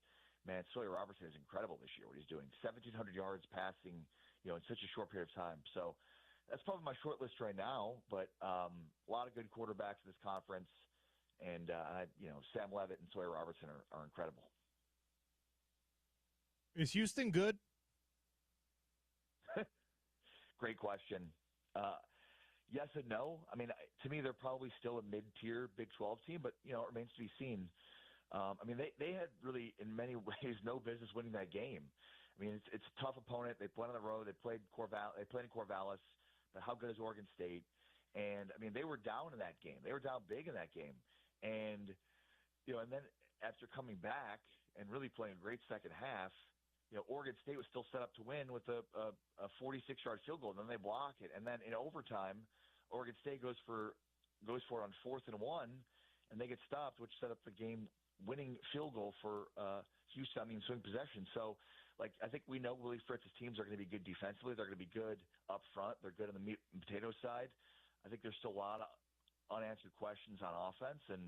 man, Sawyer Robertson is incredible this year, what he's doing. 1,700 yards passing, in such a short period of time. So that's probably my short list right now, but a lot of good quarterbacks in this conference. And, Sam Leavitt and Sawyer Robertson are incredible. Is Houston good? Great question. Yes and no. I mean, to me, they're probably still a mid-tier Big 12 team, but, it remains to be seen. I mean, they had really, in many ways, no business winning that game. I mean, it's a tough opponent. They played on the road. They played in Corvallis. But how good is Oregon State? And, I mean, they were down in that game. They were down big in that game. And, and then after coming back and really playing a great second half, Oregon State was still set up to win with a 46-yard field goal, and then they block it. And then in overtime, Oregon State goes for it on 4th and 1, and they get stopped, which set up the game-winning field goal for Houston. Swing possession. So, I think we know Willie Fritz's teams are going to be good defensively. They're going to be good up front. They're good on the meat and potato side. I think there's still a lot of unanswered questions on offense, and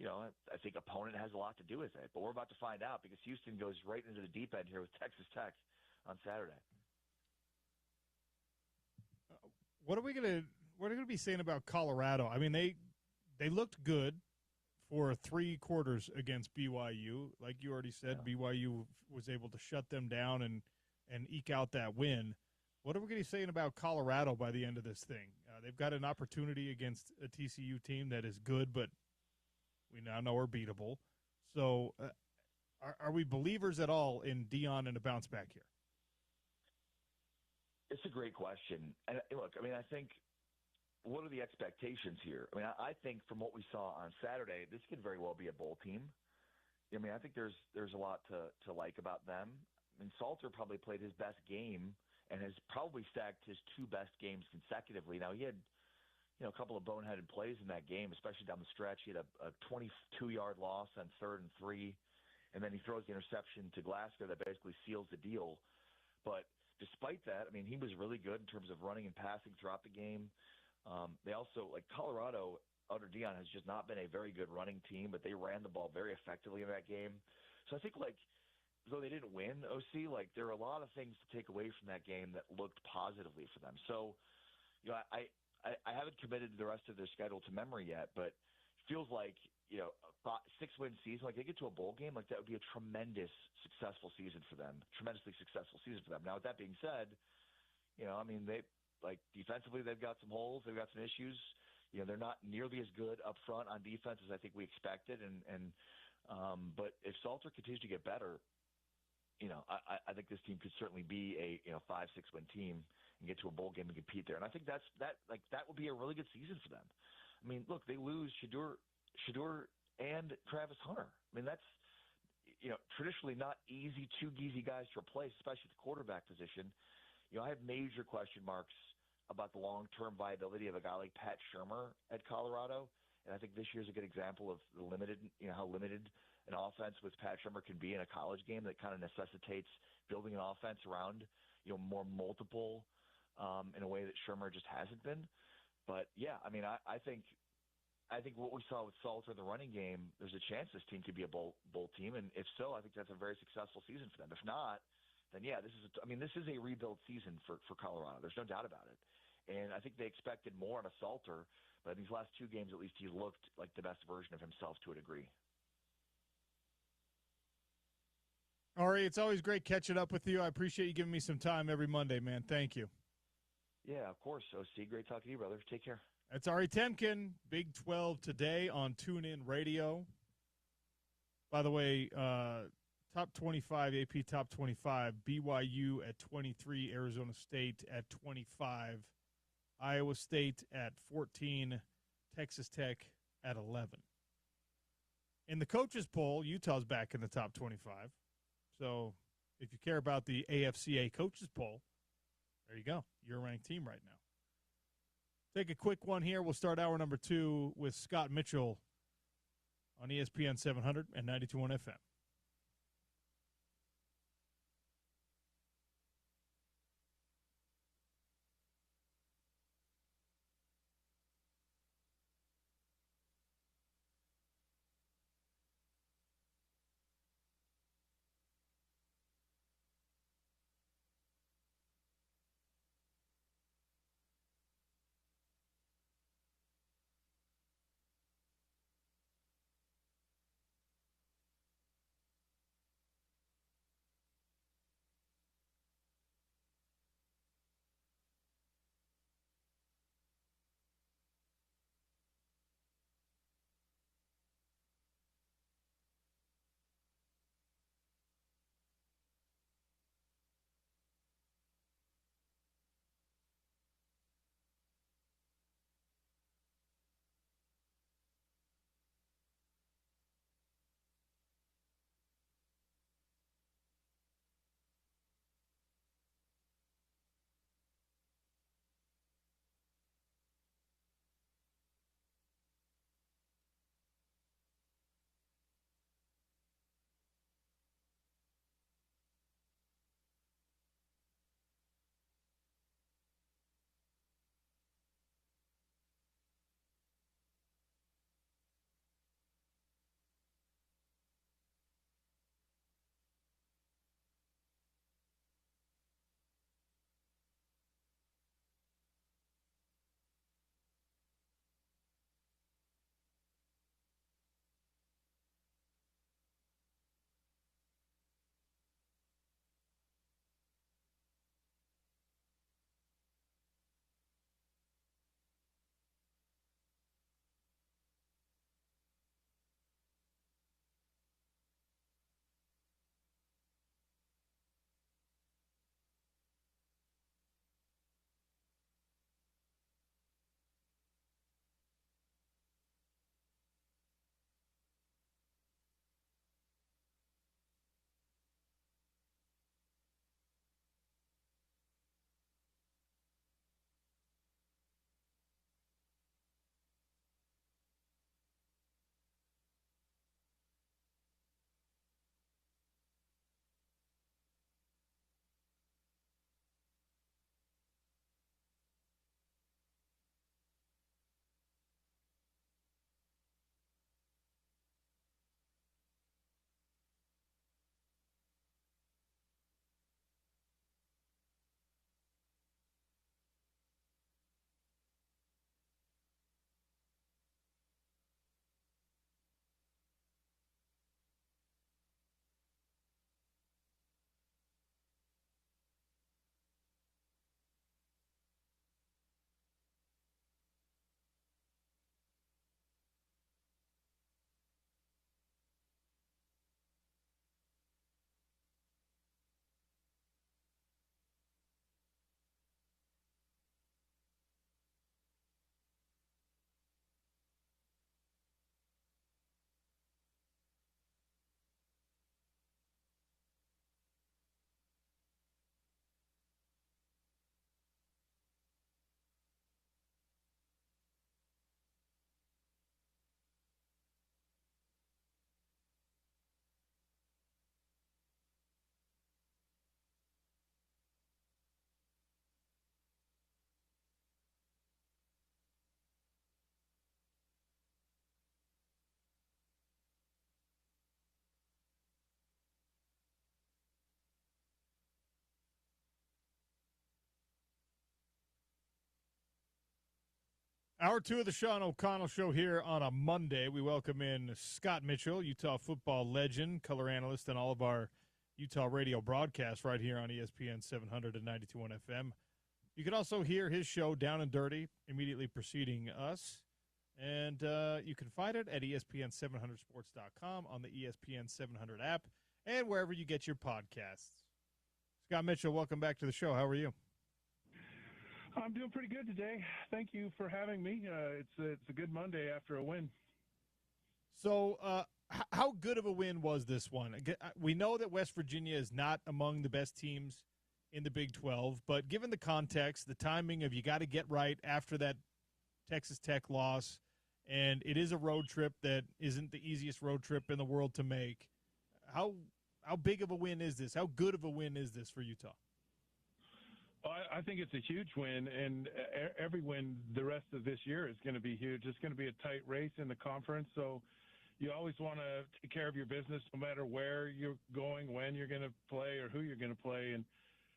I think opponent has a lot to do with it. But we're about to find out because Houston goes right into the deep end here with Texas Tech on Saturday. What are we gonna be saying about Colorado? I mean, they looked good for 3 quarters against BYU. Like you already said, yeah. BYU was able to shut them down and eke out that win. What are we going to be saying about Colorado by the end of this thing? They've got an opportunity against a TCU team that is good, but we now know are beatable. So are we believers at all in Dion and a bounce back here? It's a great question. And look, I mean, I think what are the expectations here? I mean, I think from what we saw on Saturday, this could very well be a bowl team. I mean, I think there's a lot to like about them. I mean, Salter probably played his best game and has probably stacked his two best games consecutively. Now, he had a couple of boneheaded plays in that game, especially down the stretch. He had a 22-yard loss on 3rd and 3, and then he throws the interception to Glasgow that basically seals the deal. But despite that, I mean, he was really good in terms of running and passing throughout the game. They also, like Colorado, under Dion has just not been a very good running team, but they ran the ball very effectively in that game. So I think, like, though they didn't win, OC, like, there are a lot of things to take away from that game that looked positively for them. So, I haven't committed the rest of their schedule to memory yet, but it feels like, a 6-win season, like they get to a bowl game, like that would be a tremendously successful season for them. Now, with that being said, I mean, they, like, defensively, they've got some holes. They've got some issues. They're not nearly as good up front on defense as I think we expected. But if Salter continues to get better, I think this team could certainly be a 5-6 win team and get to a bowl game and compete there. And I think that would be a really good season for them. I mean, look, they lose Shedeur and Travis Hunter. I mean, that's traditionally not two easy guys to replace, especially at the quarterback position. I have major question marks about the long-term viability of a guy like Pat Shurmur at Colorado, and I think this year's a good example of the how limited an offense with Pat Shurmur can be in a college game that kind of necessitates building an offense around more multiple in a way that Shurmur just hasn't been. But yeah, I mean, I think what we saw with Salter in the running game, there's a chance this team could be a bowl team, and if so, I think that's a very successful season for them. If not, then yeah, this is a rebuild season for Colorado. There's no doubt about it. And I think they expected more on a Salter, but in these last two games, at least he looked like the best version of himself to a degree. Ari, it's always great catching up with you. I appreciate you giving me some time every Monday, man. Thank you. Yeah, of course. OC, great talking to you, brother. Take care. That's Ari Temkin, Big 12 today on TuneIn Radio. By the way, Top 25, AP Top 25, BYU at 23, Arizona State at 25, Iowa State at 14, Texas Tech at 11. In the coaches poll, Utah's back in the top 25. So if you care about the AFCA coaches poll, there you go. You're a ranked team right now. Take a quick one here. We'll start hour number 2 with Scott Mitchell on ESPN 700 and 92.1 FM. Hour 2 of the Sean O'Connell Show here on a Monday. We welcome in Scott Mitchell, Utah football legend, color analyst, and all of our Utah radio broadcasts right here on ESPN 700 and 92.1 FM. You can also hear his show, Down and Dirty, immediately preceding us. And you can find it at ESPN700sports.com, on the ESPN 700 app, and wherever you get your podcasts. Scott Mitchell, welcome back to the show. How are you? I'm doing pretty good today. Thank you for having me. It's a good Monday after a win. So how good of a win was this one? We know that West Virginia is not among the best teams in the Big 12, but given the context, the timing of you got to get right after that Texas Tech loss, and it is a road trip that isn't the easiest road trip in the world to make, how big of a win is this? How good of a win is this for Utah? I think it's a huge win, and every win the rest of this year is going to be huge. It's going to be a tight race in the conference, so you always want to take care of your business no matter where you're going, when you're going to play, or who you're going to play. And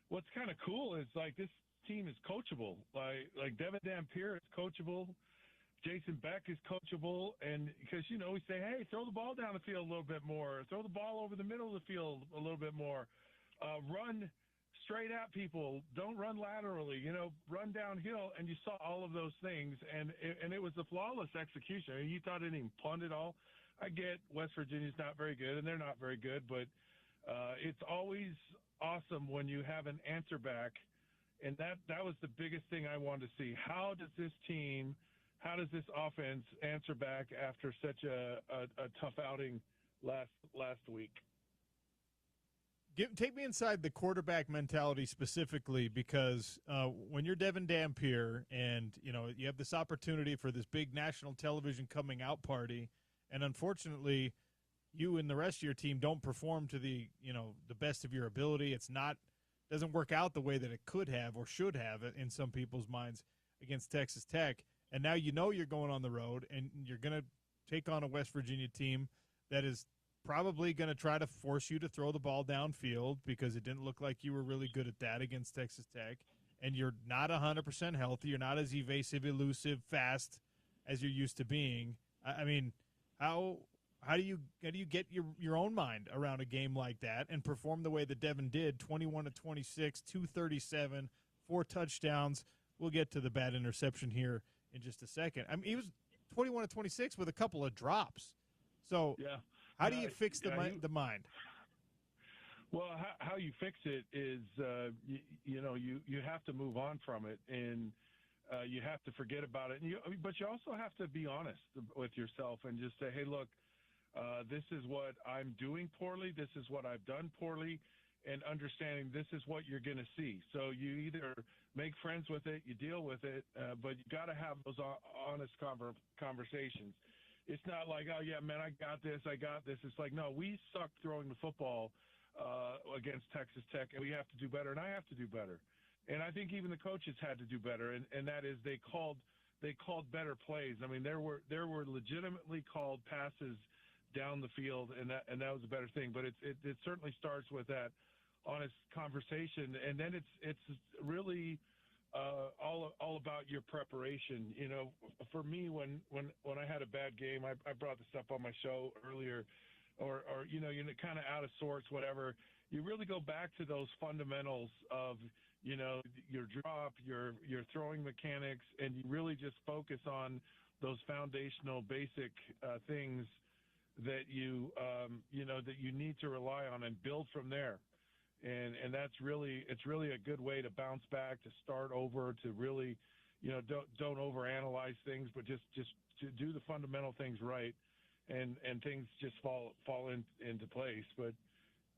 what's kind of cool is, like, this team is coachable. Like Devin Dampier is coachable. Jason Beck is coachable. And because, we say, hey, throw the ball down the field a little bit more. Throw the ball over the middle of the field a little bit more. Run straight at people. Don't run laterally, run downhill. And you saw all of those things. And it was a flawless execution. I mean, Utah didn't even punt at all. I get West Virginia's not very good, and they're not very good, but it's always awesome when you have an answer back. And that was the biggest thing I wanted to see. How does this offense answer back after such a tough outing last week? Take me inside the quarterback mentality specifically, because when you're Devin Dampier and, you have this opportunity for this big national television coming out party, and unfortunately you and the rest of your team don't perform to the best of your ability. Doesn't work out the way that it could have or should have in some people's minds against Texas Tech. And now you're going on the road and you're going to take on a West Virginia team that is probably going to try to force you to throw the ball downfield, because it didn't look like you were really good at that against Texas Tech. And you're not 100% healthy. You're not as evasive, elusive, fast as you're used to being. I mean, how do you get your own mind around a game like that and perform the way that Devin did, 21 to 26, 237, 4 touchdowns? We'll get to the bad interception here in just a second. I mean, he was 21 to 26 with a couple of drops. So yeah. How do you fix the mind? Well, how you fix it is, you have to move on from it, and you have to forget about it. But you also have to be honest with yourself and just say, hey, look, this is what I'm doing poorly. This is what I've done poorly, and understanding this is what you're going to see. So you either make friends with it, you deal with it, but you got to have those honest conversations. It's not like, oh, yeah, man, I got this. It's like, no, we suck throwing the football against Texas Tech, and we have to do better, and I have to do better. And I think even the coaches had to do better, and that is they called better plays. I mean, there were legitimately called passes down the field, and that was a better thing. But it certainly starts with that honest conversation, and then it's really all about your preparation. For me, when I had a bad game, I brought this up on my show earlier, or you're kind of out of sorts, whatever. You really go back to those fundamentals of your drop, your throwing mechanics, and you really just focus on those foundational basic things that you need to rely on and build from there. And it's really a good way to bounce back, to start over, to really, don't overanalyze things, but just to do the fundamental things right, and things just fall into place. But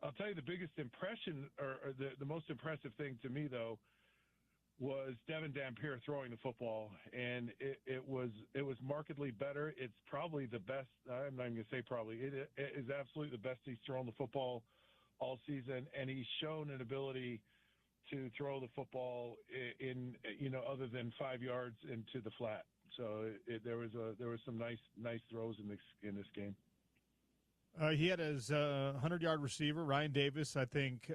I'll tell you, the biggest impression, or the most impressive thing to me, though, was Devin Dampier throwing the football, and it was markedly better. It's probably the best. I'm not even going to say probably. It is absolutely the best he's thrown the football all season, and he's shown an ability to throw the football in other than 5 yards into the flat. So there was some nice throws in this game. He had his 100-yard receiver, Ryan Davis, I think.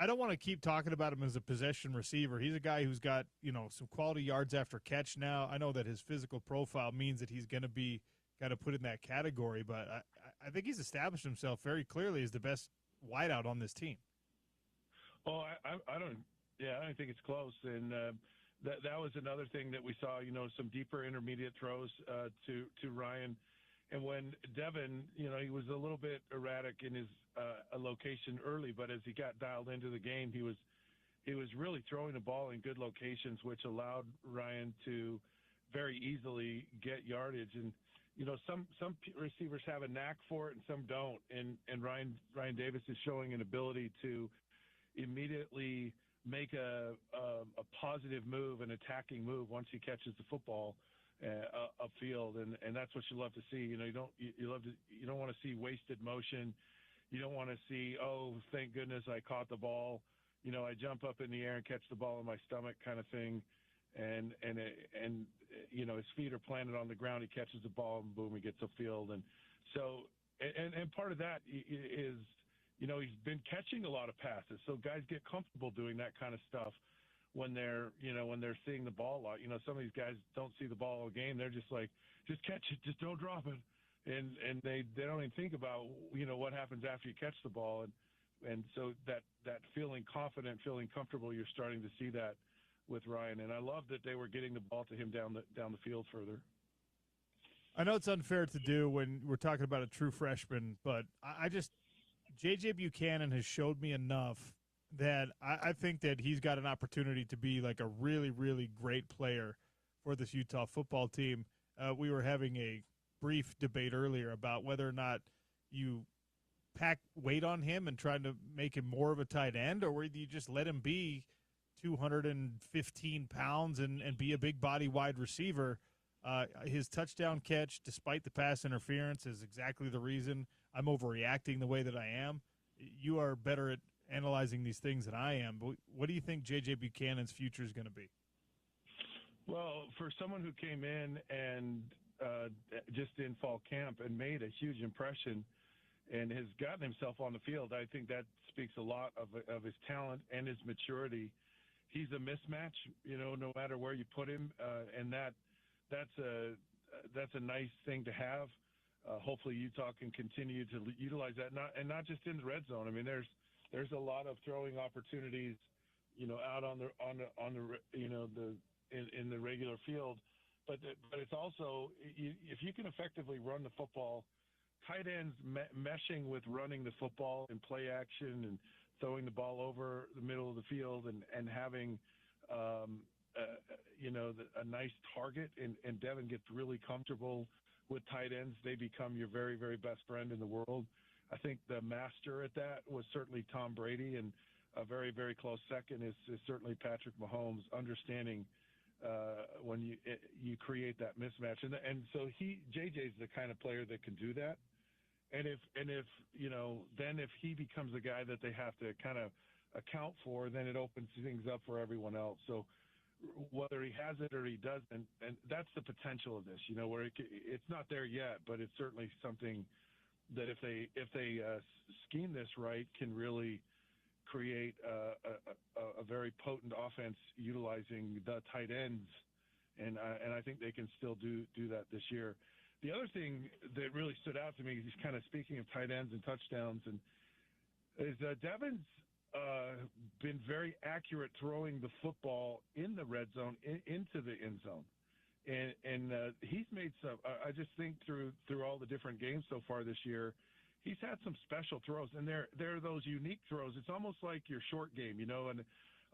I don't want to keep talking about him as a possession receiver. He's a guy who's got, some quality yards after catch now. I know that his physical profile means that he's going to be kind of put in that category, but I think he's established himself very clearly as the best wideout on this team. Oh, I don't think it's close. And that was another thing that we saw, some deeper intermediate throws to Ryan. And when Devin, he was a little bit erratic in his location early, but as he got dialed into the game, he was really throwing the ball in good locations, which allowed Ryan to very easily get yardage. And some receivers have a knack for it, and some don't. And Ryan Davis is showing an ability to immediately make a positive move, an attacking move once he catches the football upfield, and that's what you love to see. You don't want to see wasted motion. You don't want to see, oh, thank goodness I caught the ball. I jump up in the air and catch the ball in my stomach kind of thing. And his feet are planted on the ground. He catches the ball and boom, he gets upfield. And so, and part of that is, he's been catching a lot of passes. So guys get comfortable doing that kind of stuff when they're seeing the ball a lot. Some of these guys don't see the ball all game. They're just like, just catch it, just don't drop it. And they don't even think about, what happens after you catch the ball. And so that feeling confident, feeling comfortable, you're starting to see that with Ryan. And I love that they were getting the ball to him down the field further. I know it's unfair to do when we're talking about a true freshman, but J.J. Buchanan has showed me enough that I think that he's got an opportunity to be like a really, really great player for this Utah football team. We were having a brief debate earlier about whether or not you pack weight on him and try to make him more of a tight end, or whether you just let him be 215 pounds and be a big body wide receiver. His touchdown catch, despite the pass interference, is exactly the reason I'm overreacting the way that I am. You are better at analyzing these things than I am. But what do you think J.J. Buchanan's future is going to be? Well, for someone who came in and just in fall camp and made a huge impression and has gotten himself on the field, I think that speaks a lot of his talent and his maturity. He's a mismatch, no matter where you put him, and that's a nice thing to have. Hopefully, Utah can continue to utilize that, not just in the red zone. I mean, there's a lot of throwing opportunities, out on the in the regular field, but it's also if you can effectively run the football, tight ends meshing with running the football and play action and throwing the ball over the middle of the field and having a nice target, and Devin gets really comfortable with tight ends. They become your very, very best friend in the world. I think the master at that was certainly Tom Brady, and a very, very close second is certainly Patrick Mahomes, understanding when you create that mismatch. And so JJ's the kind of player that can do that. And if he becomes a guy that they have to kind of account for, then it opens things up for everyone else. So whether he has it or he doesn't, and that's the potential of this, where it's not there yet, but it's certainly something that if they scheme this right, can really create a very potent offense utilizing the tight ends, and I think they can still do that this year. The other thing that really stood out to me is kind of speaking of tight ends and touchdowns, is Devin's been very accurate throwing the football in the red zone into the end zone, and he's made some. I just think through all the different games so far this year, he's had some special throws, and they're those unique throws. It's almost like your short game, and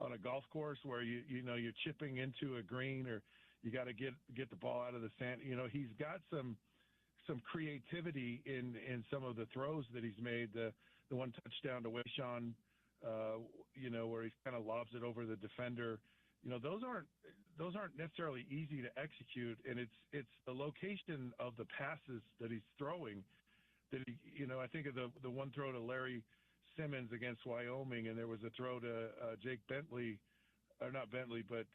on a golf course where you're chipping into a green, or you got to get the ball out of the sand. He's got some creativity in some of the throws that he's made. The one touchdown to Wayshawn, where he kind of lobs it over the defender. Those aren't necessarily easy to execute, and it's the location of the passes that he's throwing that I think of the one throw to Larry Simmons against Wyoming, and there was a throw to Jake Bentley, or not Bentley, but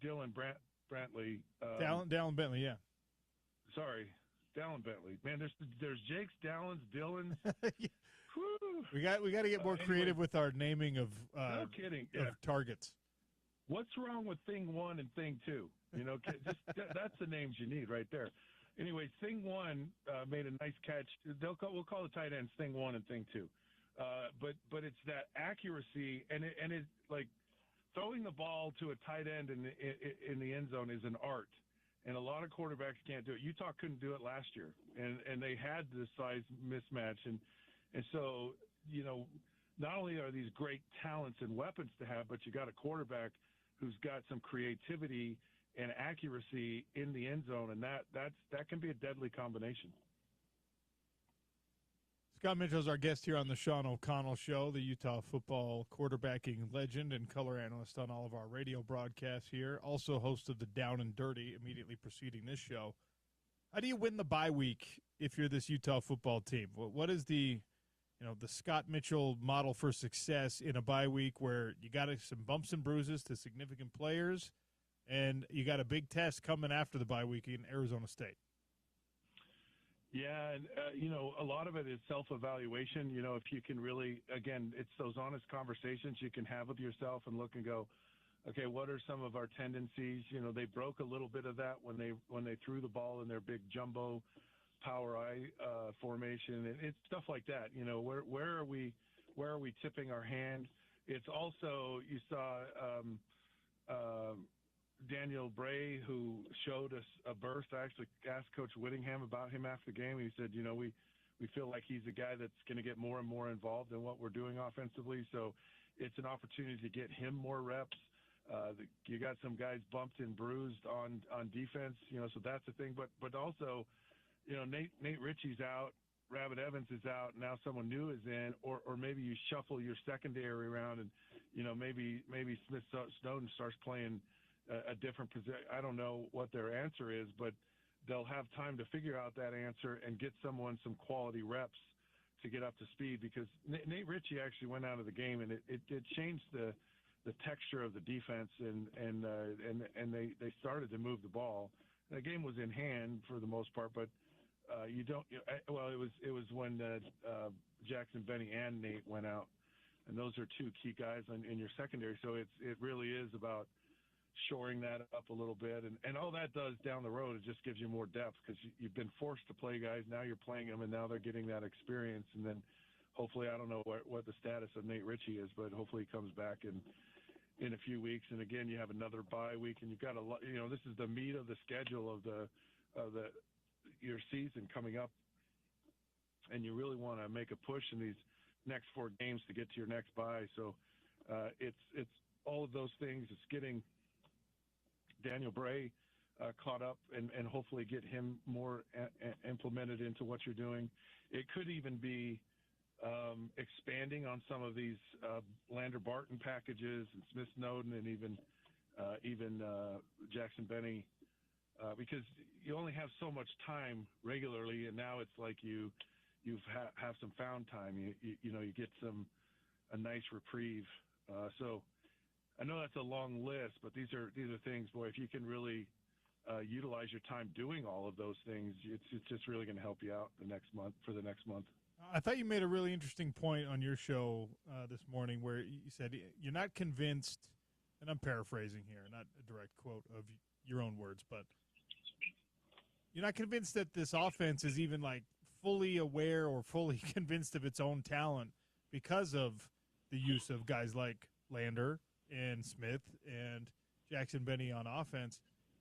Dylan Brantley. Dallin Bentley, yeah. Sorry. Dallin Bentley. Man, there's Jakes, Dallins, Dillons. Yeah. Whew. We got to get more creative with our naming of No kidding. Yeah. of targets. What's wrong with Thing 1 and Thing 2? You know, that's the names you need right there. Anyway, Thing 1 made a nice catch. We'll call the tight ends Thing 1 and Thing 2. But it's that accuracy, and it like throwing the ball to a tight end in the end zone is an art, and a lot of quarterbacks can't do it. Utah couldn't do it last year, and they had this size mismatch, and so, you know, not only are these great talents and weapons to have, but you got a quarterback who's got some creativity and accuracy in the end zone, and that can be a deadly combination. Scott Mitchell is our guest here on the Sean O'Connell Show, the Utah football quarterbacking legend and color analyst on all of our radio broadcasts here. Also host of the Down and Dirty immediately preceding this show. How do you win the bye week if you're this Utah football team? What is the Scott Mitchell model for success in a bye week where you got some bumps and bruises to significant players, and you got a big test coming after the bye week in Arizona State? Yeah, and, a lot of it is self-evaluation. You know, if you can really, again, it's those honest conversations you can have with yourself and look and go, okay, what are some of our tendencies? You know, they broke a little bit of that when they threw the ball in their big jumbo power eye formation, and it's stuff like that. You know, where are we tipping our hand? It's also, you saw Daniel Bray, who showed us a burst. I actually asked Coach Whittingham about him after the game. He said, you know, we feel like he's a guy that's going to get more and more involved in what we're doing offensively. So it's an opportunity to get him more reps. You got some guys bumped and bruised on defense, you know, so that's the thing. But also, you know, Nate Ritchie's out, Rabbit Evans is out, now someone new is in, or maybe you shuffle your secondary around and, you know, maybe Smith Snowden starts playing a different position. I don't know what their answer is, but they'll have time to figure out that answer and get someone some quality reps to get up to speed, because Nate Ritchie actually went out of the game, and it changed the texture of the defense, and they started to move the ball. The game was in hand for the most part, but it was when Jackson Benny and Nate went out, and those are two key guys in your secondary. So it really is about shoring that up a little bit, and all that does down the road, it just gives you more depth, because you've been forced to play guys. Now you're playing them, and now they're getting that experience. And then hopefully, I don't know what the status of Nate Ritchie is, but hopefully he comes back in a few weeks. And again, you have another bye week, and you've got this is the meat of the schedule of your season coming up, and you really want to make a push in these next 4 games to get to your next bye. So it's all of those things. It's getting Daniel Bray caught up and hopefully get him more implemented into what you're doing. It could even be expanding on some of these Lander Barton packages and Smith Snowden, and even Jackson Benny, because you only have so much time regularly, and now it's like you have some found time. You get a nice reprieve. So I know that's a long list, but these are things, boy, if you can really utilize your time doing all of those things, it's just really going to help you out the next month. I thought you made a really interesting point on your show this morning, where you said you're not convinced, and I'm paraphrasing here, not a direct quote of your own words, but you're not convinced that this offense is even like fully aware or fully convinced of its own talent because of the use of guys like Lander and Smith and Jackson Benny on offense.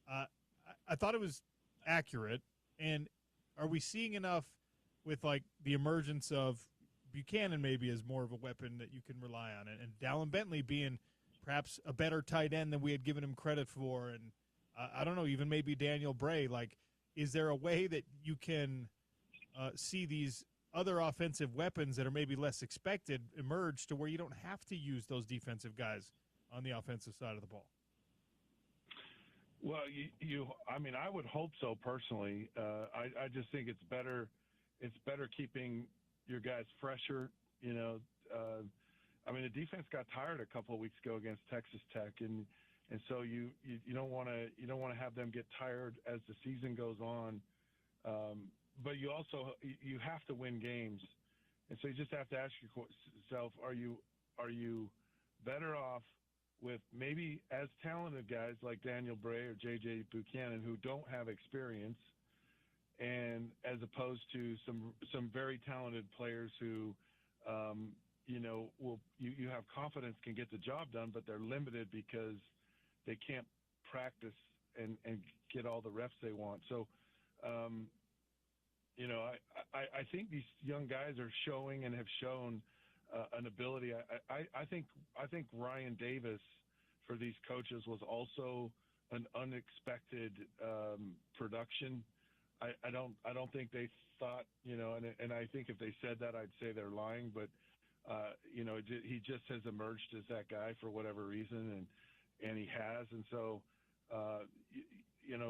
I thought it was accurate. And are we seeing enough with like the emergence of Buchanan maybe as more of a weapon that you can rely on, and Dallin Bentley being perhaps a better tight end than we had given him credit for, and I don't know, even maybe Daniel Bray? Like, is there a way that you can see these other offensive weapons that are maybe less expected emerge to where you don't have to use those defensive guys on the offensive side of the ball? Well, I would hope so personally. I just think it's better keeping your guys fresher. The defense got tired a couple of weeks ago against Texas Tech, and so you don't want to have them get tired as the season goes on. but you also you have to win games, and so you just have to ask yourself: Are you better off with maybe as talented guys like Daniel Bray or J.J. Buchanan who don't have experience, and as opposed to some very talented players who, you have confidence can get the job done, but they're limited because they can't practice and get all the reps they want. So, I think these young guys are showing and have shown an ability. I think Ryan Davis for these coaches was also an unexpected production. I don't think they thought, and I think if they said that, I'd say they're lying. But he just has emerged as that guy for whatever reason, and he has. And so,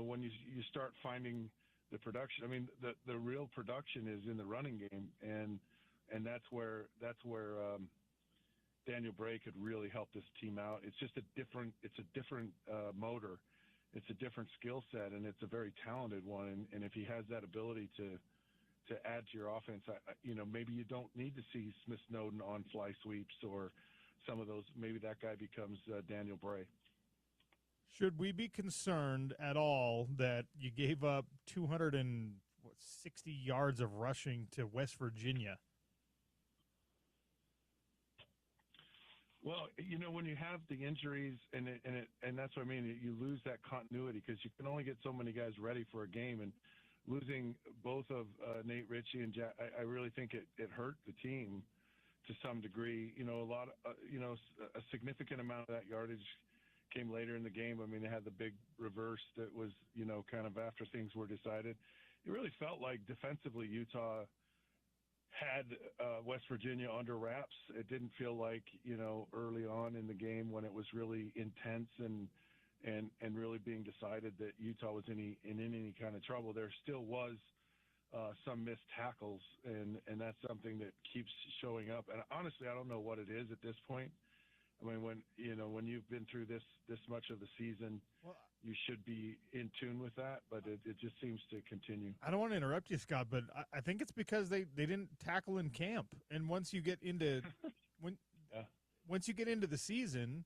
when you start finding the production, I mean, the real production is in the running game, and that's where Daniel Bray could really help this team out. It's just a different motor. It's a different skill set, and it's a very talented one. And if he has that ability to add to your offense, maybe you don't need to see Smith Snowden on fly sweeps or some of those. Maybe that guy becomes Daniel Bray. Should we be concerned at all that you gave up 260 yards of rushing to West Virginia? Well, when you have the injuries, and that's what I mean, you lose that continuity because you can only get so many guys ready for a game, and losing both of Nate Ritchie and Jack, I really think it hurt the team to some degree. A significant amount of that yardage came later in the game. I mean, they had the big reverse that was, kind of after things were decided. It really felt like defensively Utah had West Virginia under wraps. It didn't feel like, early on in the game when it was really intense and really being decided that Utah was in any kind of trouble. There still was some missed tackles, and that's something that keeps showing up. And honestly, I don't know what it is at this point. I mean, when you've been through this much of the season, you should be in tune with that, but it just seems to continue. I don't want to interrupt you, Scott, but I think it's because they didn't tackle in camp. And once you get into once you get into the season,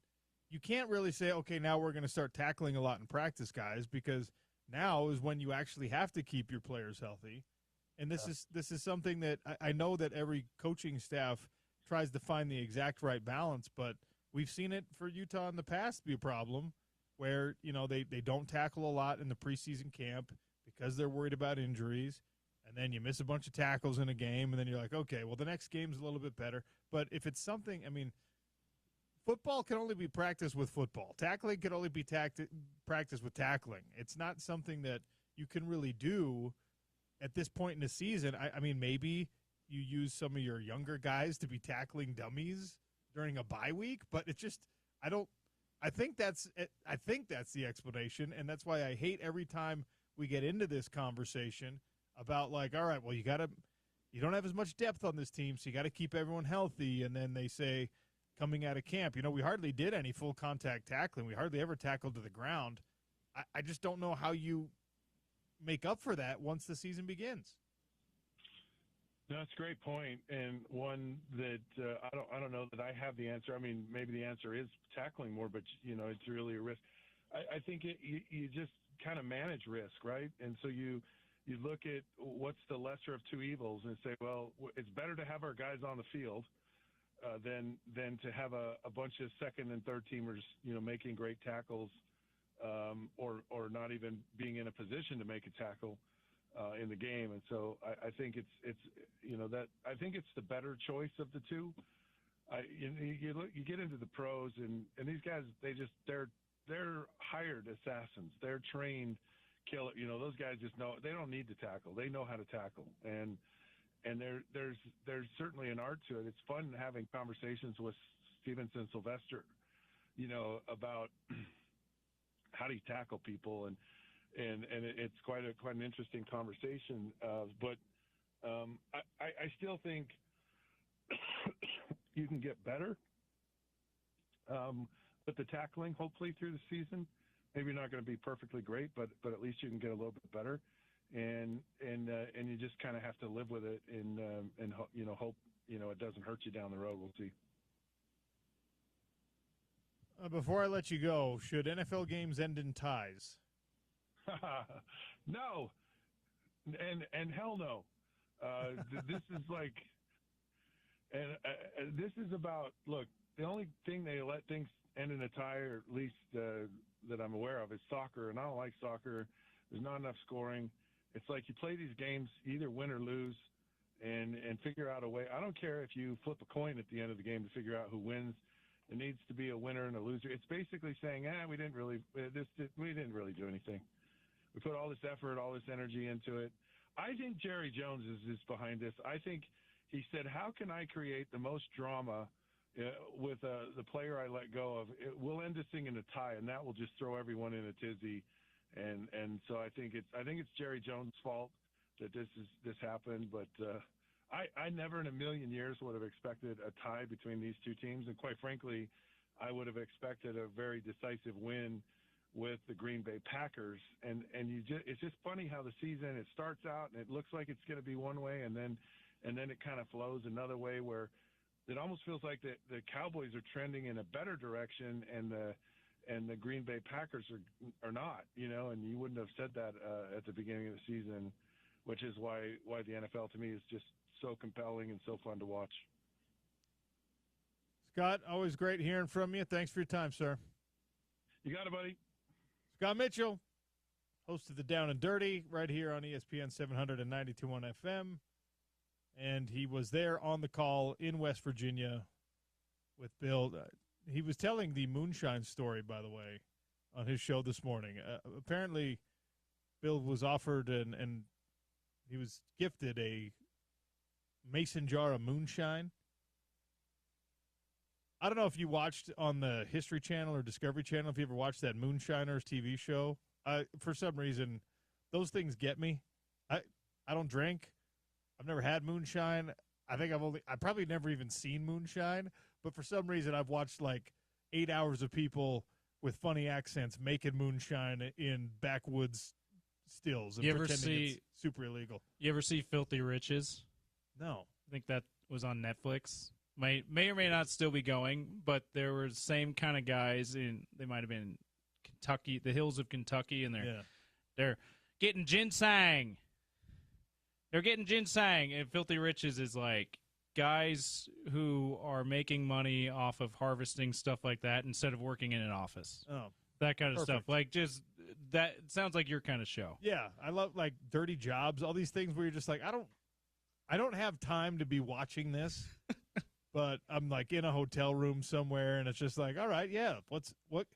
you can't really say, okay, now we're going to start tackling a lot in practice, guys, because now is when you actually have to keep your players healthy. And this is something that I know that every coaching staff tries to find the exact right balance, but we've seen it for Utah in the past be a problem where, they don't tackle a lot in the preseason camp because they're worried about injuries, and then you miss a bunch of tackles in a game, and then you're like, okay, well, the next game's a little bit better. But if it's something, I mean, football can only be practiced with football. Tackling can only be practiced with tackling. It's not something that you can really do at this point in the season. I mean, maybe you use some of your younger guys to be tackling dummies during a bye week, but it just I think that's the explanation, and that's why I hate every time we get into this conversation about like, all right, well, you don't have as much depth on this team, so you got to keep everyone healthy, and then they say coming out of camp, we hardly did any full contact tackling. We hardly ever tackled to the ground. I just don't know how you make up for that once the season begins. No, that's a great point, and one that I don't know that I have the answer. I mean, maybe the answer is tackling more, but it's really a risk. I think you just kind of manage risk, right? And so you look at what's the lesser of two evils and say, well, it's better to have our guys on the field than to have a bunch of second and third teamers, making great tackles or not even being in a position to make a tackle in the game. And so I think it's I think it's the better choice of the two. You get into the pros and these guys, they're hired assassins. They're trained killer. Those guys just know they don't need to tackle. They know how to tackle. And there's certainly an art to it. It's fun having conversations with Stevenson Sylvester, about how do you tackle people, and it's quite an interesting conversation. But I still think you can get better with the tackling, hopefully through the season. Maybe not going to be perfectly great, but at least you can get a little bit better. and you just kind of have to live with it and hope it doesn't hurt you down the road. We'll see. Before I let you go, should NFL games end in ties? No, and hell no. This is like, and this is about, look, the only thing they let things end in a tie, or at least that I'm aware of, is soccer, and I don't like soccer. There's not enough scoring. It's like you play these games, either win or lose, and figure out a way. I don't care if you flip a coin at the end of the game to figure out who wins. There needs to be a winner and a loser. It's basically saying, we didn't really do anything. We put all this effort, all this energy into it. I think Jerry Jones is behind this. I think he said, how can I create the most drama with the player I let go of? We'll end this thing in a tie, and that will just throw everyone in a tizzy. And so I think it's Jerry Jones' fault that this happened. But I never in a million years would have expected a tie between these two teams, and quite frankly, I would have expected a very decisive win with the Green Bay Packers. And it's just funny how the season, it starts out and it looks like it's going to be one way, and then it kind of flows another way, where it almost feels like the Cowboys are trending in a better direction, and the Green Bay Packers are not, and you wouldn't have said that at the beginning of the season, which is why the NFL to me is just so compelling and so fun to watch. Scott, always great hearing from you. Thanks for your time, sir. You got it, buddy. Scott Mitchell, host of the Down and Dirty, right here on ESPN 792.1 FM. And he was there on the call in West Virginia with Bill. He was telling the moonshine story, by the way, on his show this morning. Apparently, Bill was offered and he was gifted a mason jar of moonshine. I don't know if you watched on the History Channel or Discovery Channel, if you ever watched that Moonshiners TV show. For some reason, those things get me. I don't drink. I've never had moonshine. I've probably never even seen moonshine, but for some reason I've watched like 8 hours of people with funny accents making moonshine in backwoods stills and pretending it's super illegal. You ever see Filthy Riches? No. I think that was on Netflix. May or may not still be going, but there were the same kind of guys they might have been in Kentucky, the hills of Kentucky, and they're getting ginseng. They're getting ginseng, and Filthy Riches is like guys who are making money off of harvesting stuff like that instead of working in an office. Oh, that kind of perfect. stuff. Like, just that sounds like your kind of show. Yeah, I love like dirty jobs, all these things where you're just like, I don't have time to be watching this, but I'm like in a hotel room somewhere, and it's just like, all right, yeah, what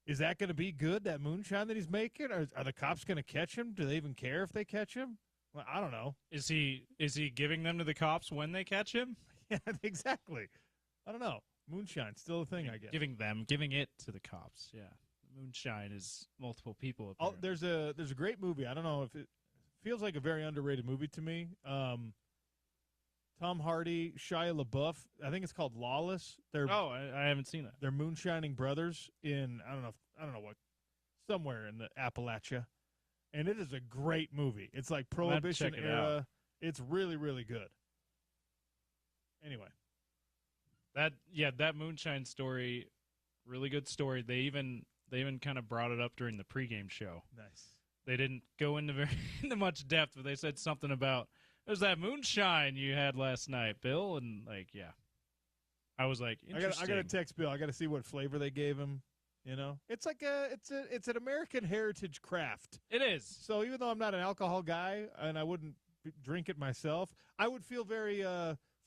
is that going to be good? That moonshine that he's making, or are the cops going to catch him? Do they even care if they catch him? Well, I don't know. Is he giving them to the cops when they catch him? Yeah, exactly. I don't know. Moonshine's still a thing, I guess. Giving it to the cops. Yeah, moonshine is multiple people. Oh, there's a great movie. I don't know if it feels like a very underrated movie to me. Tom Hardy, Shia LaBeouf. I think it's called Lawless. I haven't seen that. They're moonshining brothers in I don't know what, somewhere in the Appalachia, and it is a great movie. It's like Prohibition era. It's really, really good. Anyway, that moonshine story, really good story. They even kind of brought it up during the pregame show. Nice. They didn't go into much depth, but they said something about, there's that moonshine you had last night, Bill, and like, yeah. I was like, interesting. I got to text Bill. I got to see what flavor they gave him. It's like it's an American heritage craft. It is. So even though I'm not an alcohol guy and I wouldn't drink it myself, I would feel very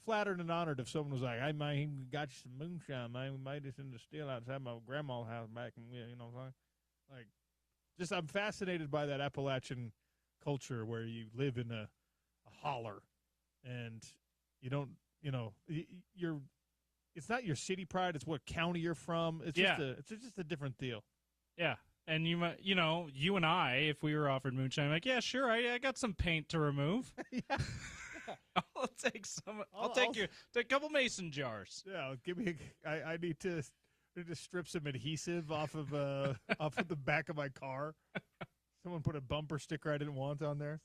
flattered and honored if someone was like, "I might got you some moonshine, man. We made this in the still outside my grandma's house back in, you know what I'm saying?" Like, just I'm fascinated by that Appalachian culture where you live in a holler and you don't, you're. It's not your city pride. It's what county you're from. It's just a different deal. Yeah, and you and I, if we were offered moonshine, like, yeah, sure, I got some paint to remove. Yeah. I'll take some. I'll take a couple mason jars. Yeah, give me. I need to strip some adhesive off of the back of my car. Someone put a bumper sticker I didn't want on there.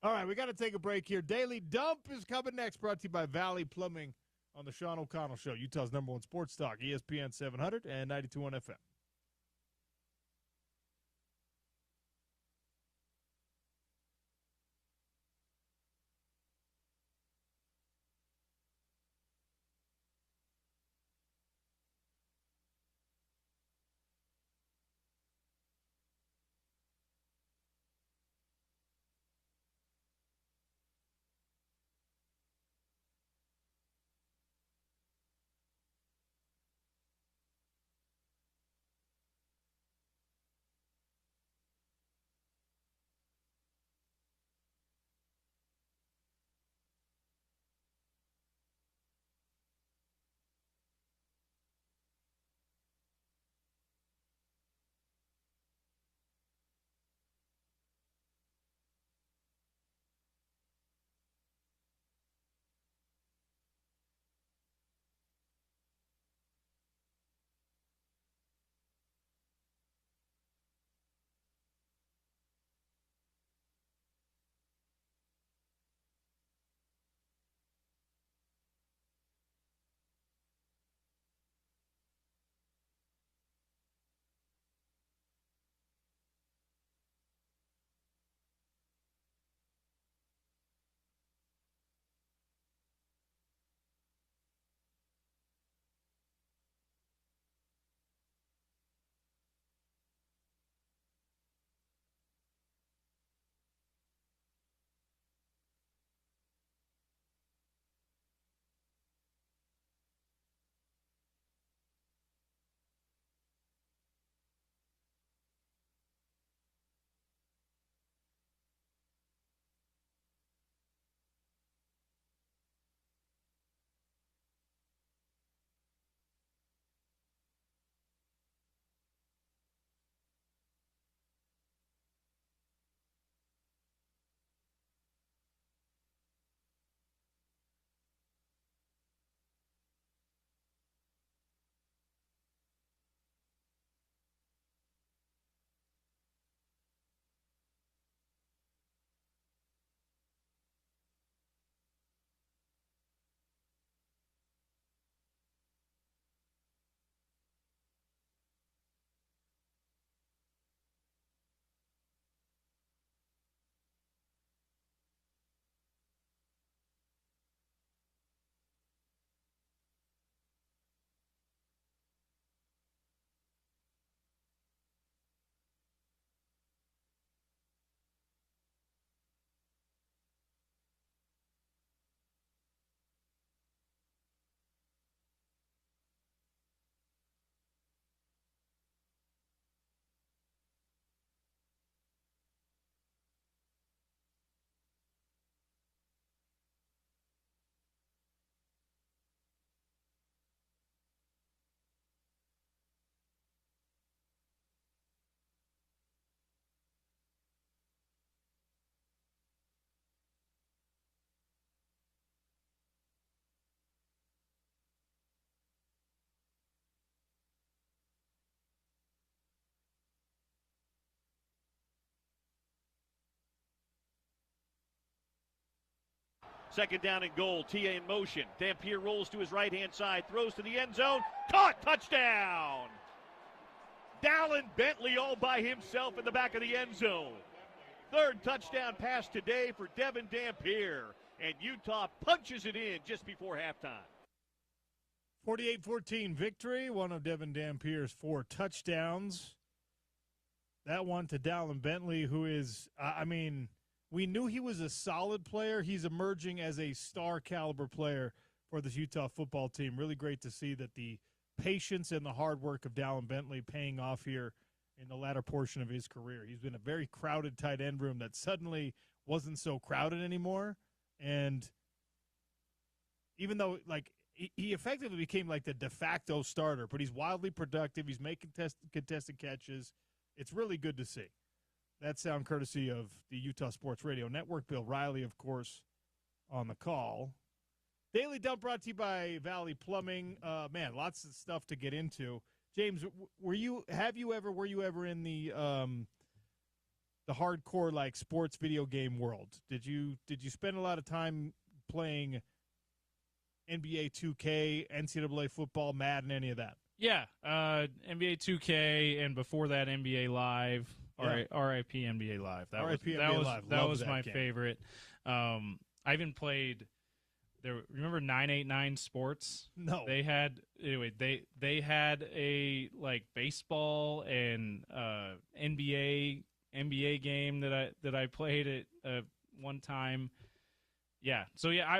All right, we got to take a break here. Daily Dump is coming next, brought to you by Valley Plumbing on the Sean O'Connell Show, Utah's number one sports talk, ESPN 700 and 92.1 FM. Second down and goal. TA in motion. Dampier rolls to his right-hand side, throws to the end zone. Caught! Touchdown! Dallin Bentley all by himself in the back of the end zone. Third touchdown pass today for Devin Dampier. And Utah punches it in just before halftime. 48-14 victory, one of Devin Dampier's 4 touchdowns. That one to Dallin Bentley, who is, we knew he was a solid player. He's emerging as a star caliber player for this Utah football team. Really great to see that the patience and the hard work of Dallin Bentley paying off here in the latter portion of his career. He's been a very crowded tight end room that suddenly wasn't so crowded anymore. And even though, he effectively became like the de facto starter, but he's wildly productive. He's making contested catches. It's really good to see. That sound courtesy of the Utah Sports Radio Network. Bill Riley, of course, on the call. Daily Dump brought to you by Valley Plumbing. Man, lots of stuff to get into. James, were you ever in the the hardcore like sports video game world. Did you spend a lot of time playing NBA 2K, NCAA football, Madden, any of that? Yeah, NBA 2K, and before that, NBA Live. Yeah. RIP NBA Live. That was my game. favorite. I even played. Remember 989 Sports? No. They had They had a like baseball and NBA game that I played at one time. Yeah. So yeah,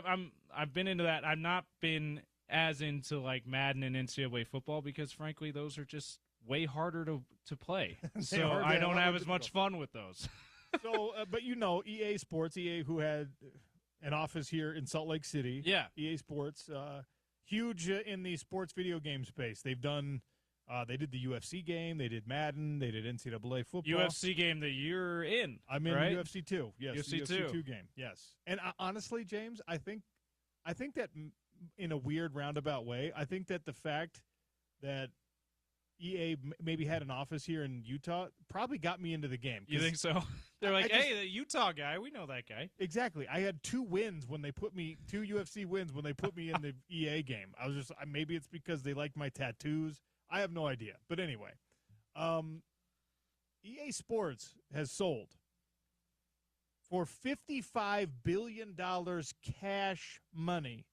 I've been into that. I've not been as into like Madden and NCAA football because frankly those are just way harder to play. So I don't have as much fun with those. So, but EA Sports, EA who had an office here in Salt Lake City. Yeah. EA Sports, huge in the sports video game space. They've done, they did the UFC game, they did Madden, they did NCAA football. UFC game that you're in. I'm in right? UFC 2. Yes, UFC 2 game. Yes. And honestly, James, I think that in a weird roundabout way, I think that the fact that EA maybe had an office here in Utah probably got me into the game. You think so? They're like, hey, the Utah guy, we know that guy. Exactly. I had two UFC wins when they put me in the EA game. I was just, maybe it's because they like my tattoos. I have no idea. But anyway, EA Sports has sold for $55 billion cash money.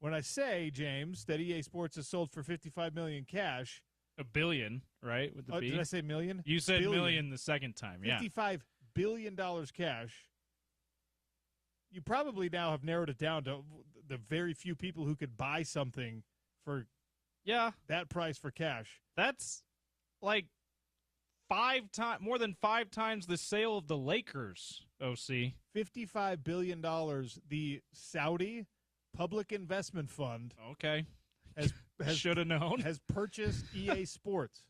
When I say, James, that EA Sports has sold for $55 million cash, $1 billion, right? With the B. Did I say million? You said million the second time. Yeah, $55 billion cash. You probably now have narrowed it down to the very few people who could buy something for that price for cash. That's like more than 5 times the sale of the Lakers. OC. $55 billion. The Saudi Public Investment Fund. Okay. Has should have known. Has purchased EA Sports.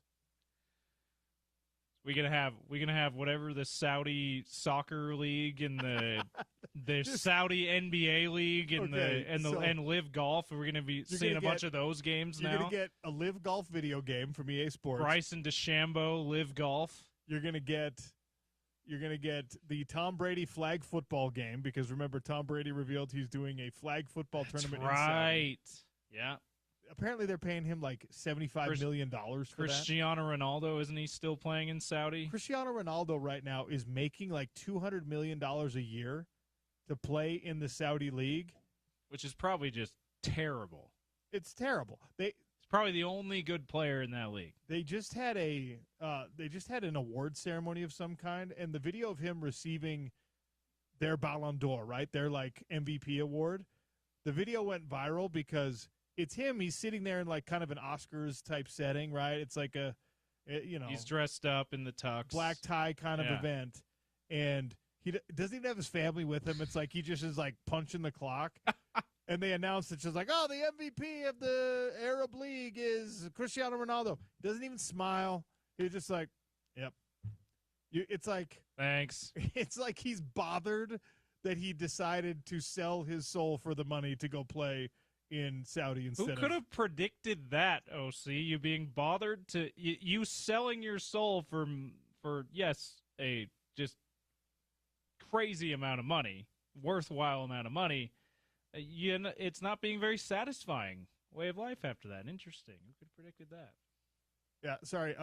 We're gonna have whatever the Saudi soccer league and the Saudi NBA league and Live Golf. We're gonna be seeing a bunch of those games now. You're gonna get a Live Golf video game from EA Sports. Bryson DeChambeau Live Golf. You're gonna get the Tom Brady flag football game because remember Tom Brady revealed he's doing a flag football tournament. That's right. Yeah. Apparently they're paying him like $75 million for Cristiano Ronaldo, isn't he still playing in Saudi? Cristiano Ronaldo right now is making like $200 million a year to play in the Saudi league. Which is probably just terrible. It's terrible. It's probably the only good player in that league. They just had an award ceremony of some kind, and the video of him receiving their Ballon d'Or, right? Their like MVP award. The video went viral because it's him. He's sitting there in like kind of an Oscars type setting, right? It's like he's dressed up in the tux, black tie kind of event, and he doesn't even have his family with him. It's like he just is like punching the clock, and they announced it's just like, oh, the MVP of the Arab League is Cristiano Ronaldo. He doesn't even smile. He's just like, yep. It's like thanks. It's like he's bothered that he decided to sell his soul for the money to go play in Saudi instead. Who could have predicted that, OC? You being bothered to you selling your soul for yes, a just crazy amount of money, worthwhile amount of money. It's not being very satisfying way of life after that. Interesting. Who could have predicted that? Yeah, sorry.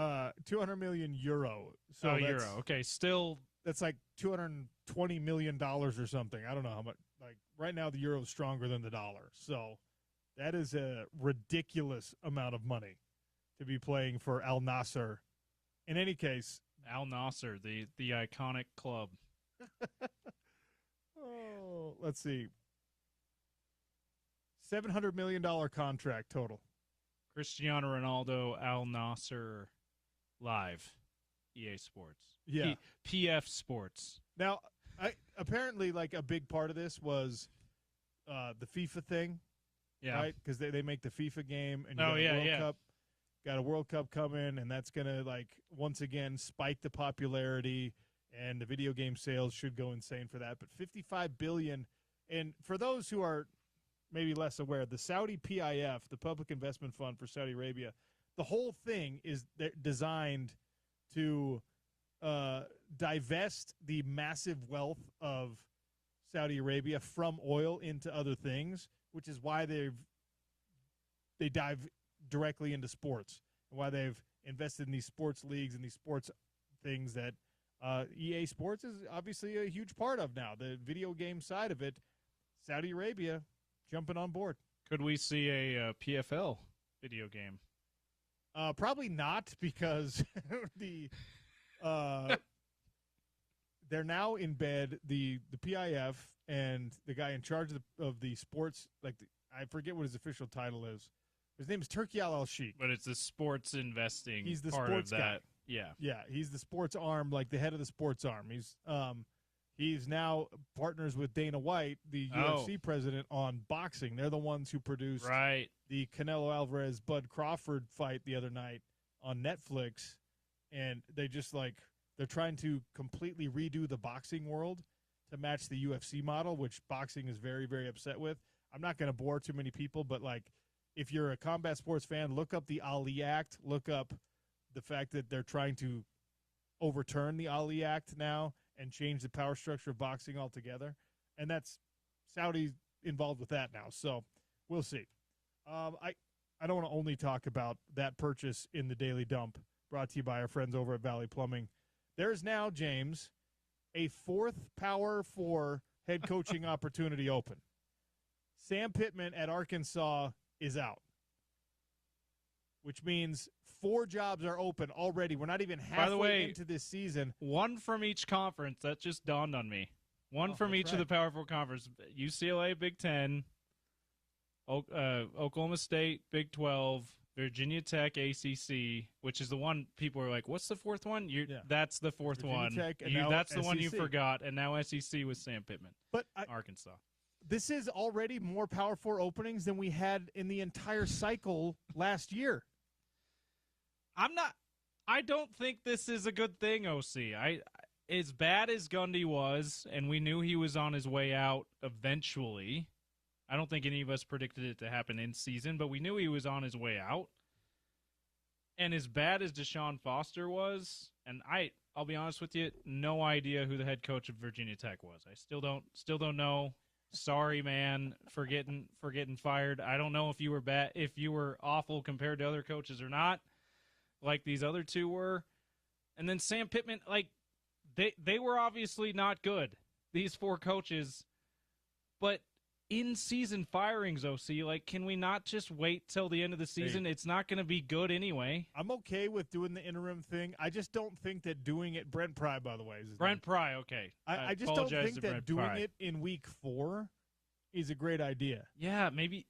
200 million euro. So euro. Okay, still that's like $220 million or something. I don't know how much. Like right now, the euro is stronger than the dollar. So that is a ridiculous amount of money to be playing for Al Nassr. In any case, Al Nassr, the iconic club. Oh, let's see. $700 million contract total. Cristiano Ronaldo, Al Nassr, live, EA Sports. Yeah. PF Sports. Now, apparently, like a big part of this was the FIFA thing. Yeah. Right? Because they make the FIFA game and Cup. Got a World Cup coming, and that's going to, like, once again spike the popularity, and the video game sales should go insane for that. But $55 billion, and for those who are maybe less aware, the Saudi PIF, the Public Investment Fund for Saudi Arabia, the whole thing is designed to divest the massive wealth of Saudi Arabia from oil into other things, which is why they dive directly into sports and why they've invested in these sports leagues and these sports things that EA Sports is obviously a huge part of now. The video game side of it, Saudi Arabia jumping on board. Could we see a PFL video game? Probably not, because they're now in bed. The PIF and the guy in charge of the sports, I forget what his official title is. His name is Turki Al-Sheikh. But it's the sports investing. He's the part sports of that. guy. Yeah, he's the sports arm, like the head of the sports arm. He's now partners with Dana White, the UFC president, on boxing. They're the ones who produced the Canelo Alvarez Bud Crawford fight the other night on Netflix, and they're trying to completely redo the boxing world to match the UFC model, which boxing is very, very upset with. I'm not going to bore too many people, but if you're a combat sports fan, look up the Ali Act. Look up the fact that they're trying to overturn the Ali Act now and change the power structure of boxing altogether. And that's Saudi involved with that now. So we'll see. I don't want to only talk about that purchase in the Daily Dump brought to you by our friends over at Valley Plumbing. There's now, James, a fourth Power 4 head coaching opportunity open. Sam Pittman at Arkansas is out, which means 4 jobs are open already. We're not even halfway into this season. One from each conference. That just dawned on me. One from each of the Power 4 conference. UCLA, Big 10. Oklahoma State, Big 12. Virginia Tech, ACC, which is the one people are like, what's the fourth one? That's the fourth Virginia one. Tech, and that's the SEC. one you forgot, and now SEC with Sam Pittman. But Arkansas. This is already more Power 4 openings than we had in the entire cycle last year. I don't think this is a good thing, OC. As bad as Gundy was, and we knew he was on his way out eventually, I don't think any of us predicted it to happen in season, but we knew he was on his way out. And as bad as Deshaun Foster was, and I'll be honest with you, no idea who the head coach of Virginia Tech was. I still don't know. Sorry, man, for getting fired. I don't know if you were bad, if you were awful compared to other coaches or not, like these other two were. And then Sam Pittman, they were obviously not good, these 4 coaches, but in-season firings, OC, can we not just wait till the end of the season? It's not going to be good anyway. I'm okay with doing the interim thing. I just don't think that doing it, Brent Pry, by the way. Brent Pry, okay. I just don't think that doing it in week 4 is a great idea. Yeah, maybe,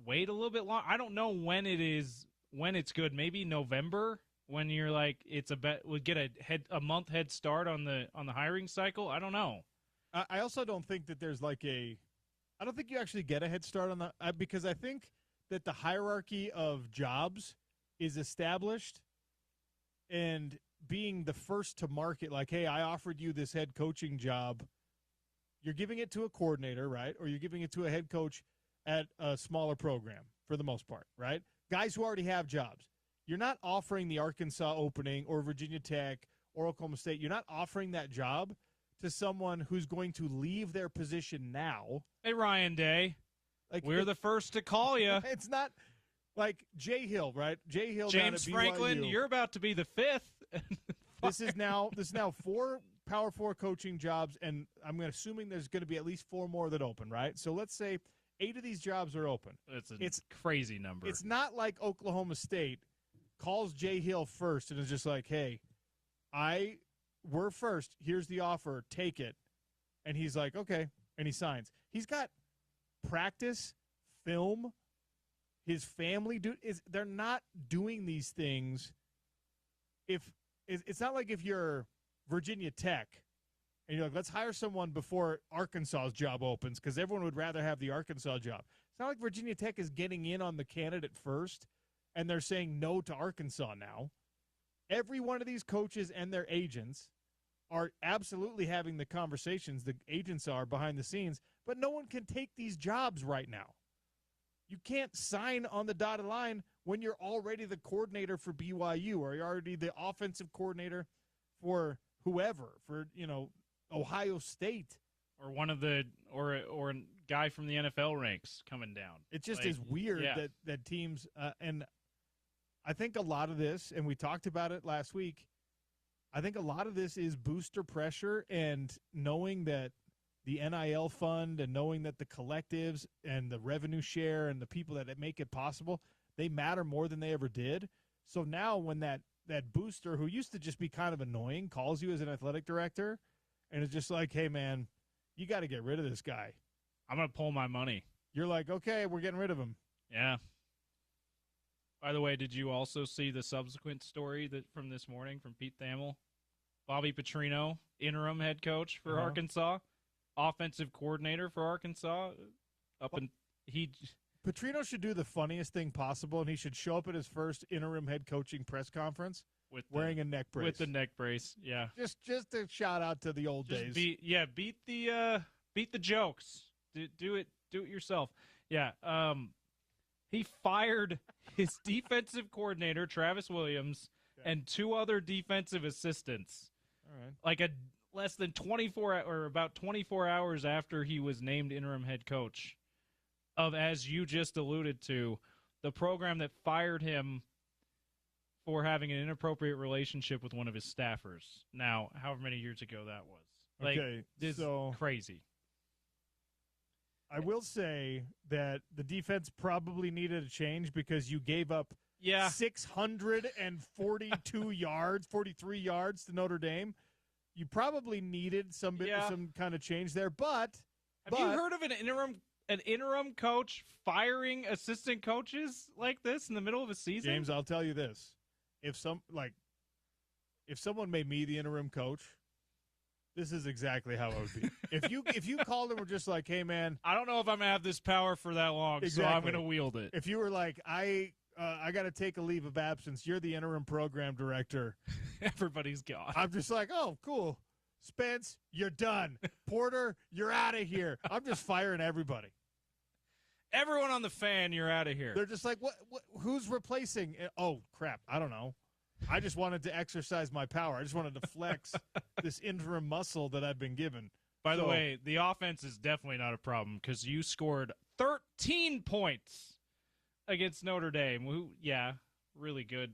wait a little bit long. I don't know when it's good. Maybe November, when you're we'll get a month head start on the hiring cycle. I don't know. I also don't think that there's I don't think you actually get a head start on that, because I think that the hierarchy of jobs is established, and being the first to market, hey, I offered you this head coaching job. You're giving it to a coordinator, right? Or you're giving it to a head coach at a smaller program for the most part, right? Guys who already have jobs. You're not offering the Arkansas opening or Virginia Tech or Oklahoma State. You're not offering that job to someone who's going to leave their position now. Hey, Ryan Day, we're the first to call you. It's not like Jay Hill, right? Jay Hill, James Franklin, you're about to be the 5th. This is now 4 Power 4 coaching jobs, and I'm assuming there's going to be at least 4 more that open, right? So let's say 8 of these jobs are open. It's a crazy number. It's not like Oklahoma State calls Jay Hill first and is just like, hey, we're first. Here's the offer. Take it. And he's like, okay. And he signs. He's got practice, film. His family they're not doing these things. It's not like if you're Virginia Tech and you're like, let's hire someone before Arkansas's job opens, because everyone would rather have the Arkansas job. It's not like Virginia Tech is getting in on the candidate first and they're saying no to Arkansas now. Every one of these coaches and their agents are absolutely having the conversations. The agents are behind the scenes, but no one can take these jobs right now. You can't sign on the dotted line when you're already the coordinator for BYU, or you're already the offensive coordinator for whoever, for, Ohio State. Or one of the or a guy from the NFL ranks coming down. It just is weird that teams and I think a lot of this, and we talked about it last week, I think a lot of this is booster pressure and knowing that the NIL fund and knowing that the collectives and the revenue share and the people that make it possible, they matter more than they ever did. So now when that booster, who used to just be kind of annoying, calls you as an athletic director and it's just like, hey, man, you got to get rid of this guy. I'm going to pull my money. You're like, okay, we're getting rid of him. Yeah. By the way, did you also see the subsequent story from this morning from Pete Thamel? Bobby Petrino, interim head coach for Arkansas, offensive coordinator for Arkansas. Petrino should do the funniest thing possible, and he should show up at his first interim head coaching press conference wearing a neck brace. With the neck brace, yeah. Just a shout out to the old days. Beat the jokes. Do it yourself. Yeah. He fired his defensive coordinator, Travis Williams, and 2 other defensive assistants. All right. Like less than 24 or about 24 hours after he was named interim head coach of, as you just alluded to, the program that fired him for having an inappropriate relationship with one of his staffers. Now, however many years ago that was. Okay, this is crazy. I will say that the defense probably needed a change because you gave up 642 yards, 43 yards to Notre Dame. You probably needed some kind of change there, but have you heard of an interim coach firing assistant coaches like this in the middle of a season? James, I'll tell you this. If someone made me the interim coach, this is exactly how it would be. If you called and were just like, hey, man, I don't know if I'm going to have this power for that long, so I'm going to wield it. If you were like, I got to take a leave of absence, you're the interim program director. Everybody's gone. I'm just like, oh, cool. Spence, you're done. Porter, you're out of here. I'm just firing everybody. Everyone on the fan, you're out of here. They're just like, what? Who's replacing? Oh, crap. I don't know. I just wanted to exercise my power. I just wanted to flex this interim muscle that I've been given. By the way, the offense is definitely not a problem because you scored 13 points against Notre Dame. Who, really good,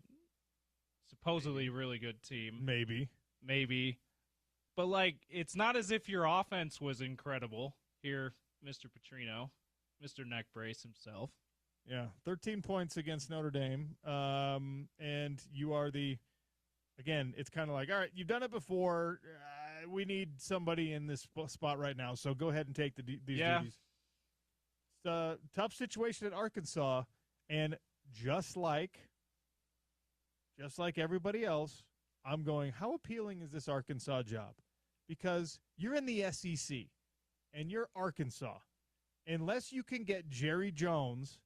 supposedly really good team. Maybe. But, it's not as if your offense was incredible here, Mr. Petrino, Mr. Neck Brace himself. Yeah, 13 points against Notre Dame. And you are again, it's kind of like, all right, you've done it before. We need somebody in this spot right now, so go ahead and take these duties. It's a tough situation at Arkansas, and just like everybody else, I'm going, how appealing is this Arkansas job? Because you're in the SEC, and you're Arkansas. Unless you can get Jerry Jones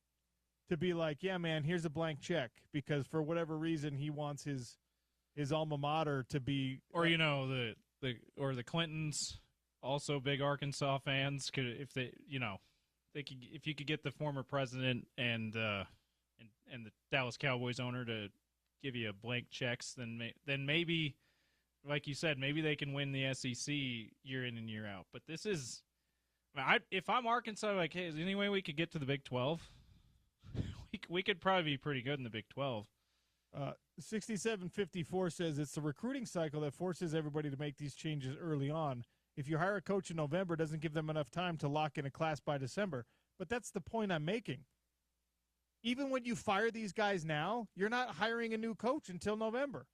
to be like, yeah, man, here's a blank check, because for whatever reason he wants his alma mater to be, or the Clintons, also big Arkansas fans, could if you could get the former president and the Dallas Cowboys owner to give you blank checks, then maybe, like you said, maybe they can win the SEC year in and year out. But this is, if I'm Arkansas, like, hey, is there any way we could get to the Big 12? We could probably be pretty good in the Big 12. 6754 says it's the recruiting cycle that forces everybody to make these changes early on. If you hire a coach in November, it doesn't give them enough time to lock in a class by December. But that's the point I'm making. Even when you fire these guys now, you're not hiring a new coach until November.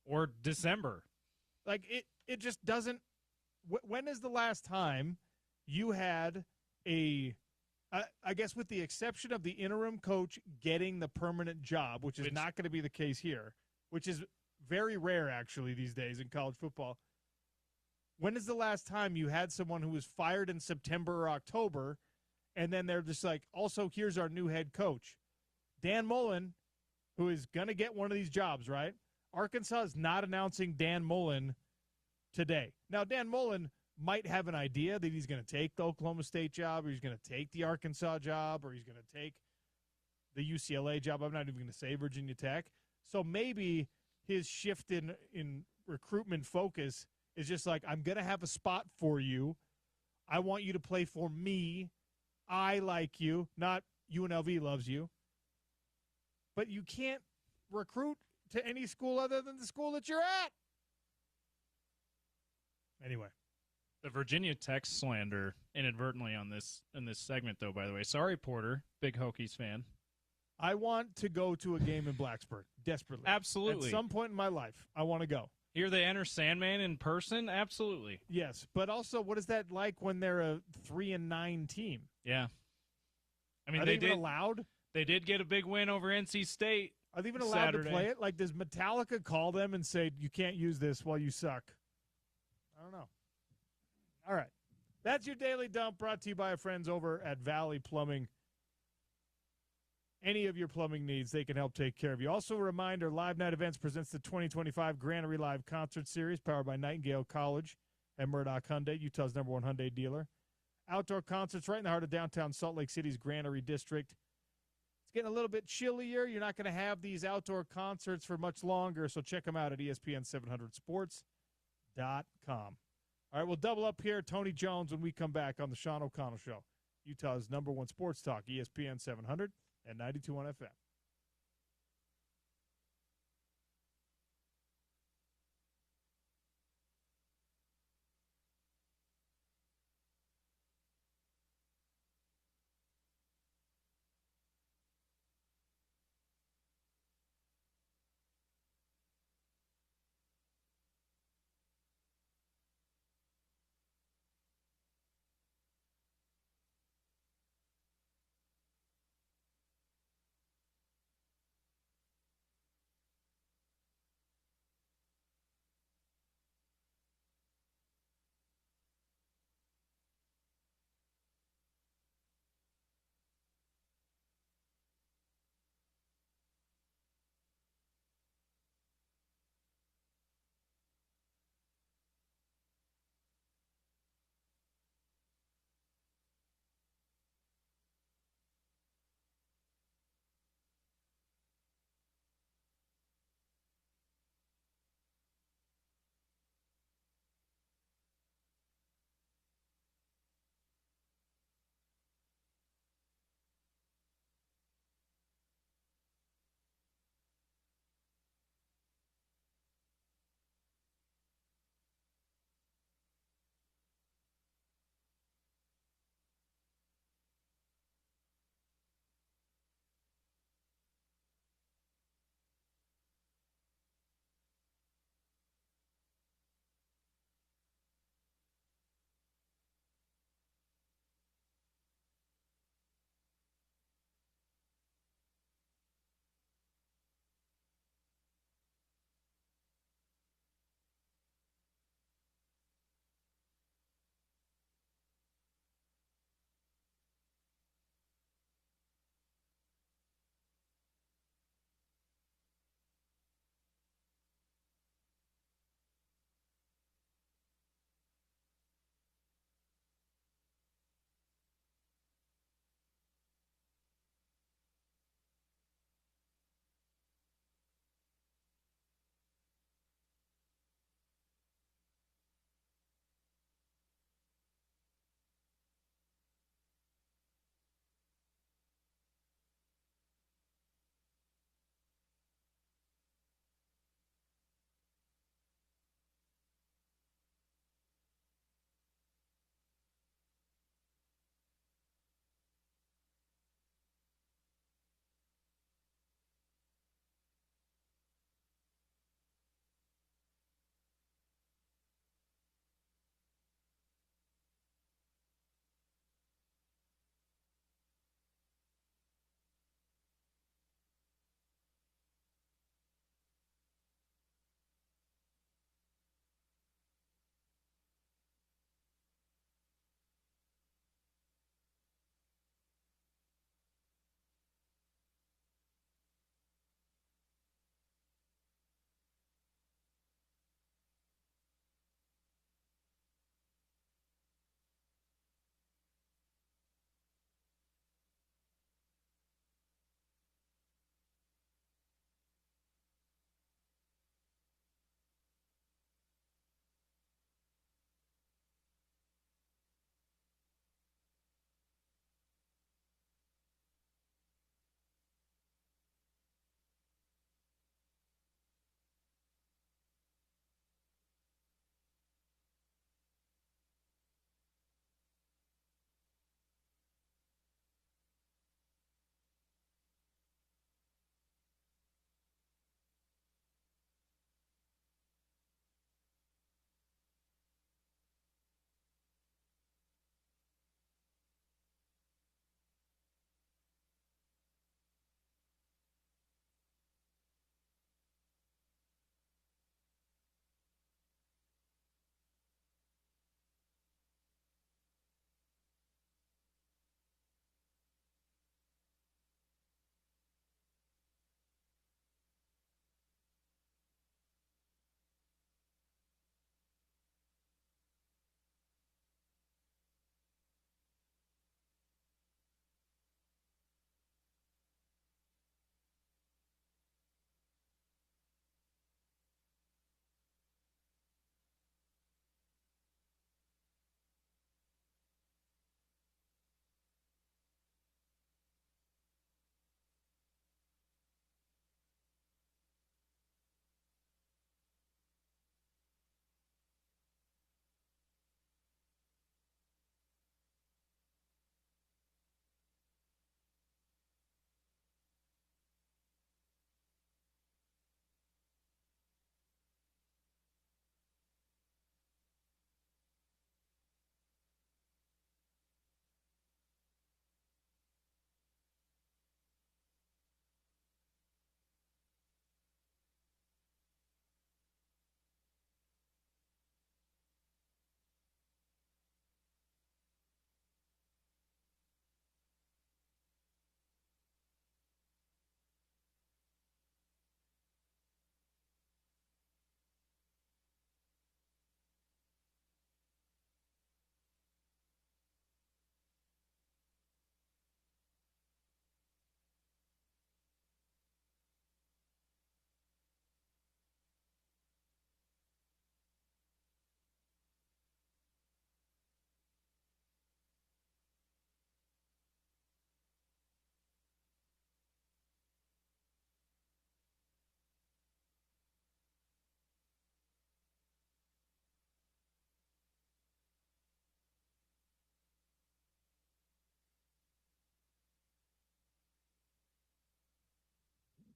Or December. Like, it just doesn't – when is the last time you had I guess with the exception of the interim coach getting the permanent job, which is not going to be the case here, which is very rare actually these days in college football. When is the last time you had someone who was fired in September or October, and then they're just like, also, here's our new head coach, Dan Mullen, who is going to get one of these jobs, right? Arkansas is not announcing Dan Mullen today. Now, Dan Mullen might have an idea that he's going to take the Oklahoma State job, or he's going to take the Arkansas job, or he's going to take the UCLA job. I'm not even going to say Virginia Tech. So maybe his shift in recruitment focus is just like, I'm going to have a spot for you. I want you to play for me. I like you, not UNLV loves you. But you can't recruit to any school other than the school that you're at. Anyway. The Virginia Tech slander inadvertently on this in this segment, though, by the way. Sorry, Porter, big Hokies fan. I want to go to a game in Blacksburg, desperately. Absolutely. At some point in my life, I want to go. Hear they enter Sandman in person? Absolutely. Yes, but also, what is that like when they're a 3-9 team? Yeah. I mean, Are they even allowed? They did get a big win over NC State. Are they even allowed Saturday. to play it? Like, does Metallica call them and say, you can't use this while you suck? I don't know. All right. That's your Daily Dump, brought to you by our friends over at Valley Plumbing. Any of your plumbing needs, they can help take care of you. Also, a reminder, Live Night Events presents the 2025 Granary Live Concert Series, powered by Nightingale College and Murdoch Hyundai, Utah's #1 Hyundai dealer. Outdoor concerts right in the heart of downtown Salt Lake City's Granary District. It's getting a little bit chillier. You're not going to have these outdoor concerts for much longer, so check them out at ESPN700sports.com. All right, we'll double up here. Tony Jones when we come back on the Sean O'Connell Show. Utah's #1 sports talk, ESPN 700 and 92.1 FM.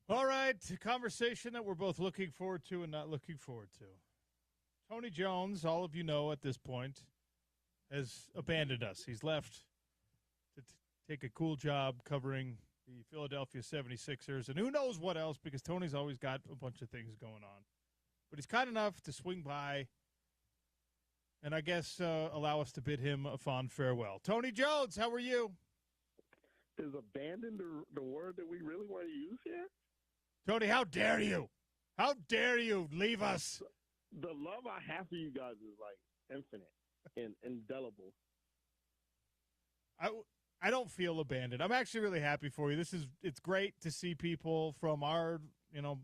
All right, conversation that we're both looking forward to and not looking forward to. Tony Jones, all of you know at this point, has abandoned us. He's left to take a cool job covering the Philadelphia 76ers and who knows what else, because Tony's always got a bunch of things going on. But he's kind enough to swing by and I guess allow us to bid him a fond farewell. Tony Jones, how are you? Is abandoned the word that we really want to use here? Tony, how dare you? How dare you leave us? The love I have for you guys is like infinite and indelible. I don't feel abandoned. I'm actually really happy for you. It's great to see people from our,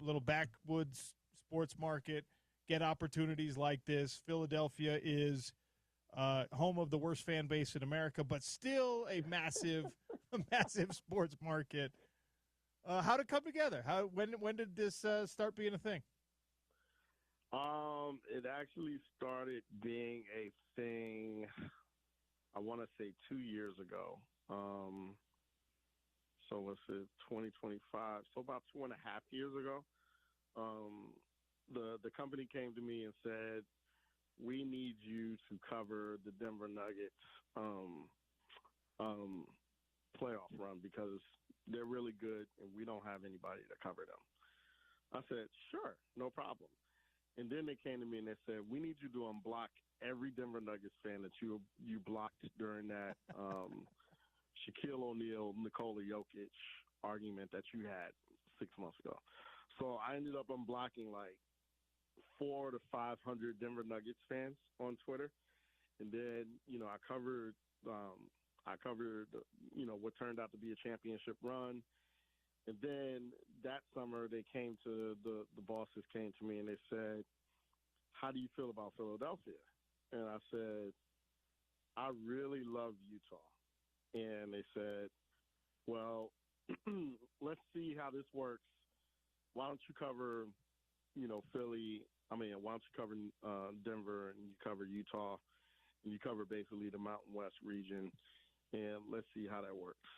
little backwoods sports market get opportunities like this. Philadelphia is home of the worst fan base in America, but still a massive sports market. How'd it come together? When did this start being a thing? It actually started being a thing, I want to say 2 years ago. So what's it, 2025? So about 2.5 years ago, the company came to me and said, we need you to cover the Denver Nuggets playoff run because they're really good and we don't have anybody to cover them. I said, sure, no problem. And then they came to me and they said, we need you to unblock every Denver Nuggets fan that you blocked during that Shaquille O'Neal, Nikola Jokic argument that you had 6 months ago. So I ended up unblocking like 400 to 500 Denver Nuggets fans on Twitter. And then, I covered what turned out to be a championship run. And then that summer they came to the bosses came to me and they said, how do you feel about Philadelphia? And I said, I really love Utah. And they said, well, let's see how this works. Why don't you cover, Philly? Why don't you cover Denver and you cover Utah and you cover basically the Mountain West region, and let's see how that works.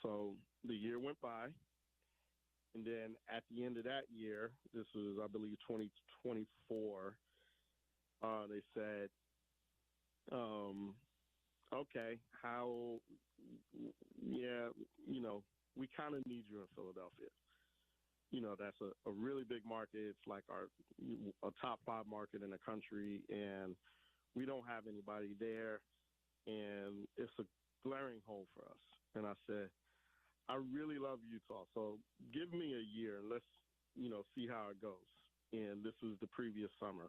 So the year went by, and then at the end of that year, this was, I believe, 2024, they said, okay, we kind of need you in Philadelphia. That's a really big market. It's like a top 5 market in the country, and we don't have anybody there, and it's a glaring hole for us. And I said, I really love Utah, so give me a year and let's, see how it goes. And this was the previous summer.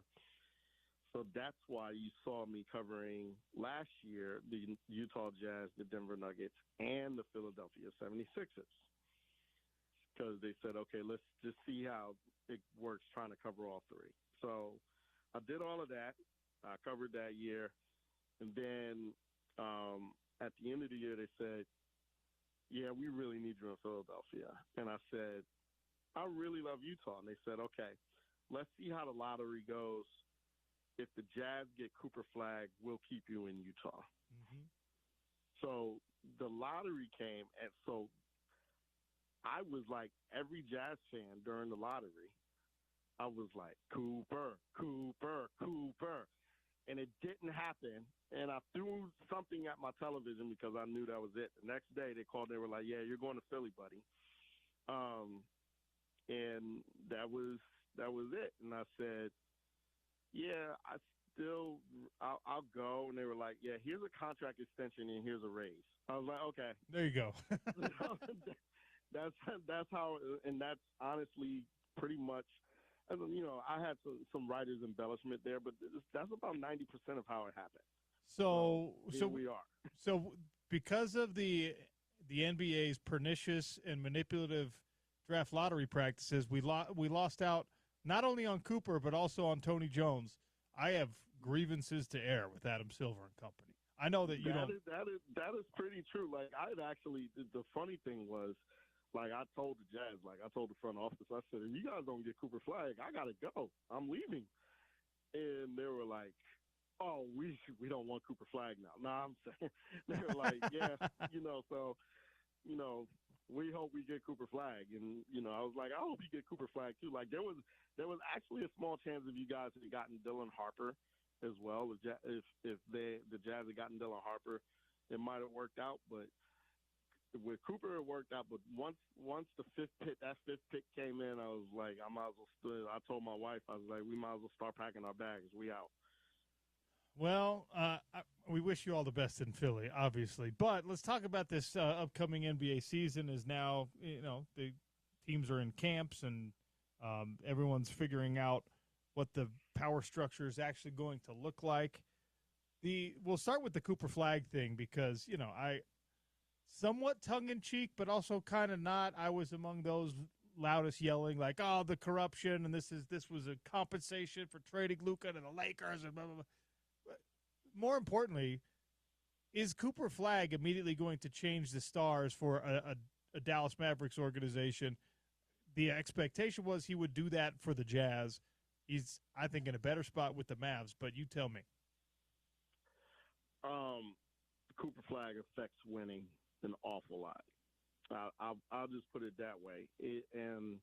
So that's why you saw me covering last year the Utah Jazz, the Denver Nuggets, and the Philadelphia 76ers. Because they said, okay, let's just see how it works trying to cover all three. So I did all of that. I covered that year. And then at the end of the year, they said, yeah, we really need you in Philadelphia. And I said, I really love Utah. And they said, okay, let's see how the lottery goes. If the Jazz get Cooper Flag, we'll keep you in Utah. Mm-hmm. So the lottery came, and so I was like every Jazz fan during the lottery. I was like, Cooper, Cooper, Cooper. And it didn't happen. And I threw something at my television because I knew that was it. The next day they called, they were like, yeah, you're going to Philly, buddy. And that was it. And I said, yeah, I'll go. And they were like, yeah, here's a contract extension and here's a raise. I was like, okay. There you go. That's how, and that's honestly pretty much, I had some writer's embellishment there, but that's about 90% of how it happened. So we are. So because of the NBA's pernicious and manipulative draft lottery practices, we lost out not only on Cooper but also on Tony Jones. I have grievances to air with Adam Silver and company. I know that you don't. That is pretty true. Like the funny thing was, like I told the Jazz, like I told the front office, I said, if you guys don't get Cooper Flag, I gotta go. I'm leaving. And they were like, oh, we don't want Cooper Flag now. No, I'm saying they were like, yeah, so we hope we get Cooper Flag. And, I was like, I hope you get Cooper Flag too. Like there was actually a small chance if you guys had gotten Dylan Harper as well. If the Jazz had gotten Dylan Harper, it might have worked out. But with Cooper, it worked out. But once that fifth pick came in, I was like, I might as well. I told my wife, I was like, we might as well start packing our bags. We out. Well, we wish you all the best in Philly, obviously. But let's talk about this upcoming NBA season. Is now, the teams are in camps and everyone's figuring out what the power structure is actually going to look like. We'll start with the Cooper Flag thing because, I somewhat tongue-in-cheek, but also kind of not. I was among those loudest yelling like, "Oh, the corruption," and this was a compensation for trading Luka to the Lakers and blah blah blah. More importantly, is Cooper Flag immediately going to change the stars for a Dallas Mavericks organization? The expectation was he would do that for the Jazz. He's, I think, in a better spot with the Mavs, but you tell me. Cooper Flag affects winning an awful lot. I'll just put it that way. And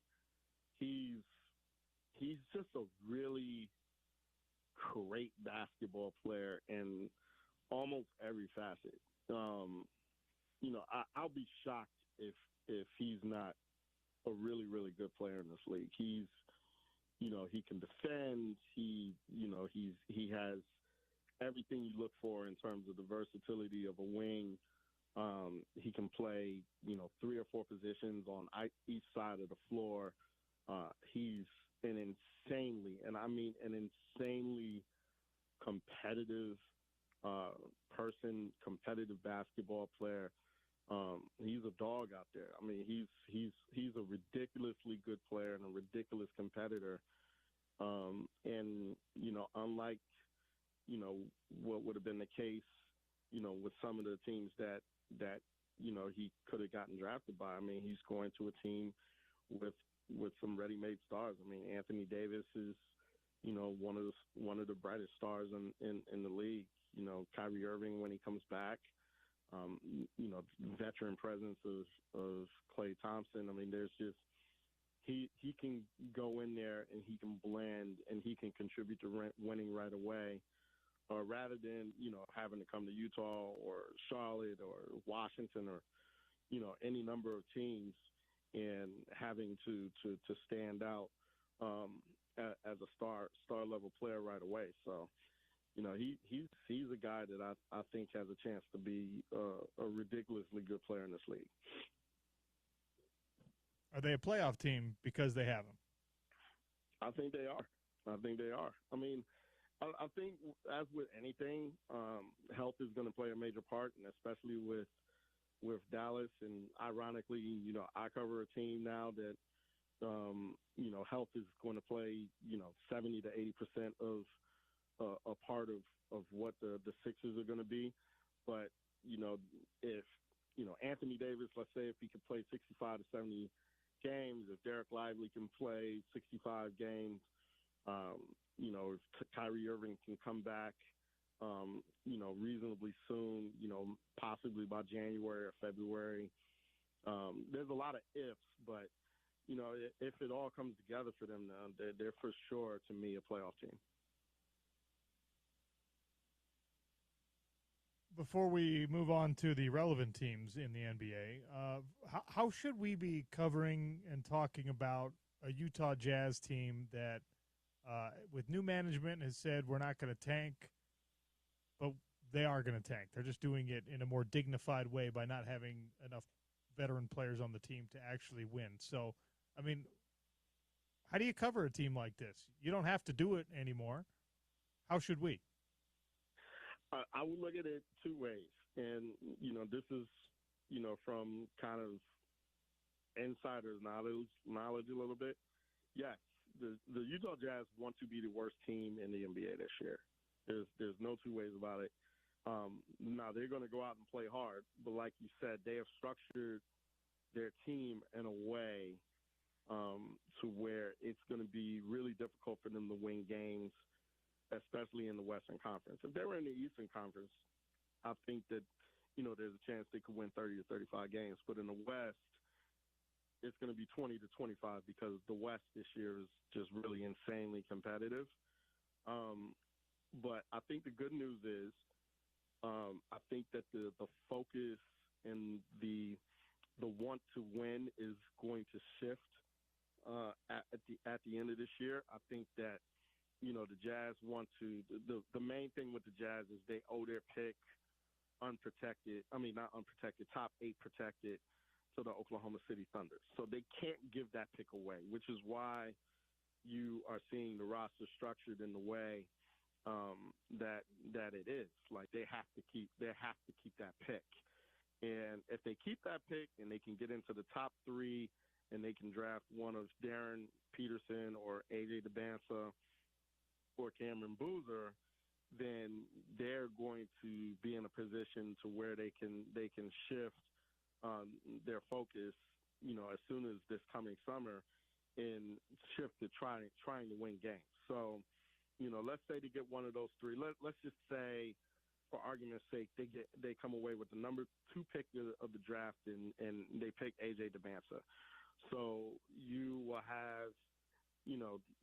he's just a really great basketball player in almost every facet. I'll be shocked if he's not a really, really good player in this league. He can defend. He has everything you look for in terms of the versatility of a wing. He can play, 3 or 4 positions on each side of the floor. He's an insanely competitive person, competitive basketball player. He's a dog out there. I mean, he's a ridiculously good player and a ridiculous competitor. Unlike, what would have been the case, with some of the teams that he could have gotten drafted by. I mean, he's going to a team with some ready-made stars. I mean, Anthony Davis is, one of the brightest stars in the league. Kyrie Irving when he comes back. Veteran presence of Klay Thompson. I mean, there's just he can go in there and he can blend and he can contribute to winning right away. Rather than, having to come to Utah or Charlotte or Washington or, any number of teams and having to stand out as a star level player right away. So, he's a guy that I think has a chance to be a ridiculously good player in this league. Are they a playoff team because they have him? I think they are. I mean, I think, as with anything, health is going to play a major part, and especially with Dallas. And ironically, I cover a team now that, health is going to play, 70 to 80% of a part of what the Sixers are going to be. But, if, Anthony Davis, let's say if he could play 65 to 70 games, if Derek Lively can play 65 games, if Kyrie Irving can come back, reasonably soon, possibly by January or February. There's a lot of ifs, but, if it all comes together for them now, they're for sure, to me, a playoff team. Before we move on to the relevant teams in the NBA, how should we be covering and talking about a Utah Jazz team that, with new management, has said we're not going to tank, but they are going to tank. They're just doing it in a more dignified way by not having enough veteran players on the team to actually win. So, I mean, how do you cover a team like this? You don't have to do it anymore. How should we? I would look at it 2 ways. And, this is, from kind of insider's knowledge a little bit. Yes, the Utah Jazz want to be the worst team in the NBA this year. There's no 2 ways about it. Now, they're going to go out and play hard. But like you said, they have structured their team in a way to where it's going to be really difficult for them to win games, especially in the Western Conference. If they were in the Eastern Conference, I think that, there's a chance they could win 30 to 35 games. But in the West, it's going to be 20 to 25 because the West this year is just really insanely competitive. But I think the good news is I think that the focus and the want to win is going to shift at the end of this year. I think that, the Jazz want to the main thing with the Jazz is they owe their pick unprotected. I mean, not unprotected, top 8 protected to the Oklahoma City Thunder. So they can't give that pick away, which is why you are seeing the roster structured in the way that it is. Like they have to keep that pick. And if they keep that pick and they can get into the top 3 and they can draft one of Darren Peterson or AJ DeBansa or Cameron Boozer, then they're going to be in a position to where they can shift their focus, as soon as this coming summer, and shift to trying to win games. So, let's say they get one of those 3. Let's just say, for argument's sake, they come away with the number 2 pick of the draft and they pick AJ DeBansa. So you will have,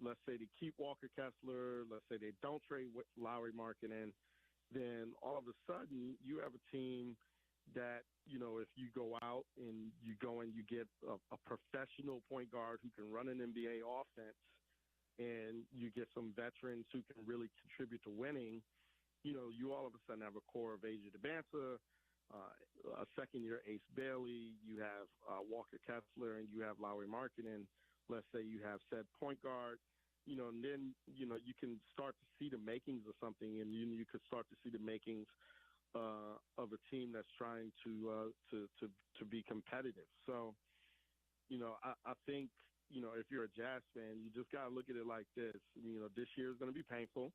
let's say they keep Walker Kessler, let's say they don't trade with Lauri Markkanen, then all of a sudden you have a team that, if you go out and you get a professional point guard who can run an NBA offense, and you get some veterans who can really contribute to winning, you all of a sudden have a core of AJ DeBansa, a second-year Ace Bailey, you have Walker Kessler, and you have Lauri Markkanen. Let's say you have said point guard, and then, you can start to see the makings of something, and you could start to see the makings of a team that's trying to be competitive. So, I think, if you're a Jazz fan, you just got to look at it like this. This year is going to be painful,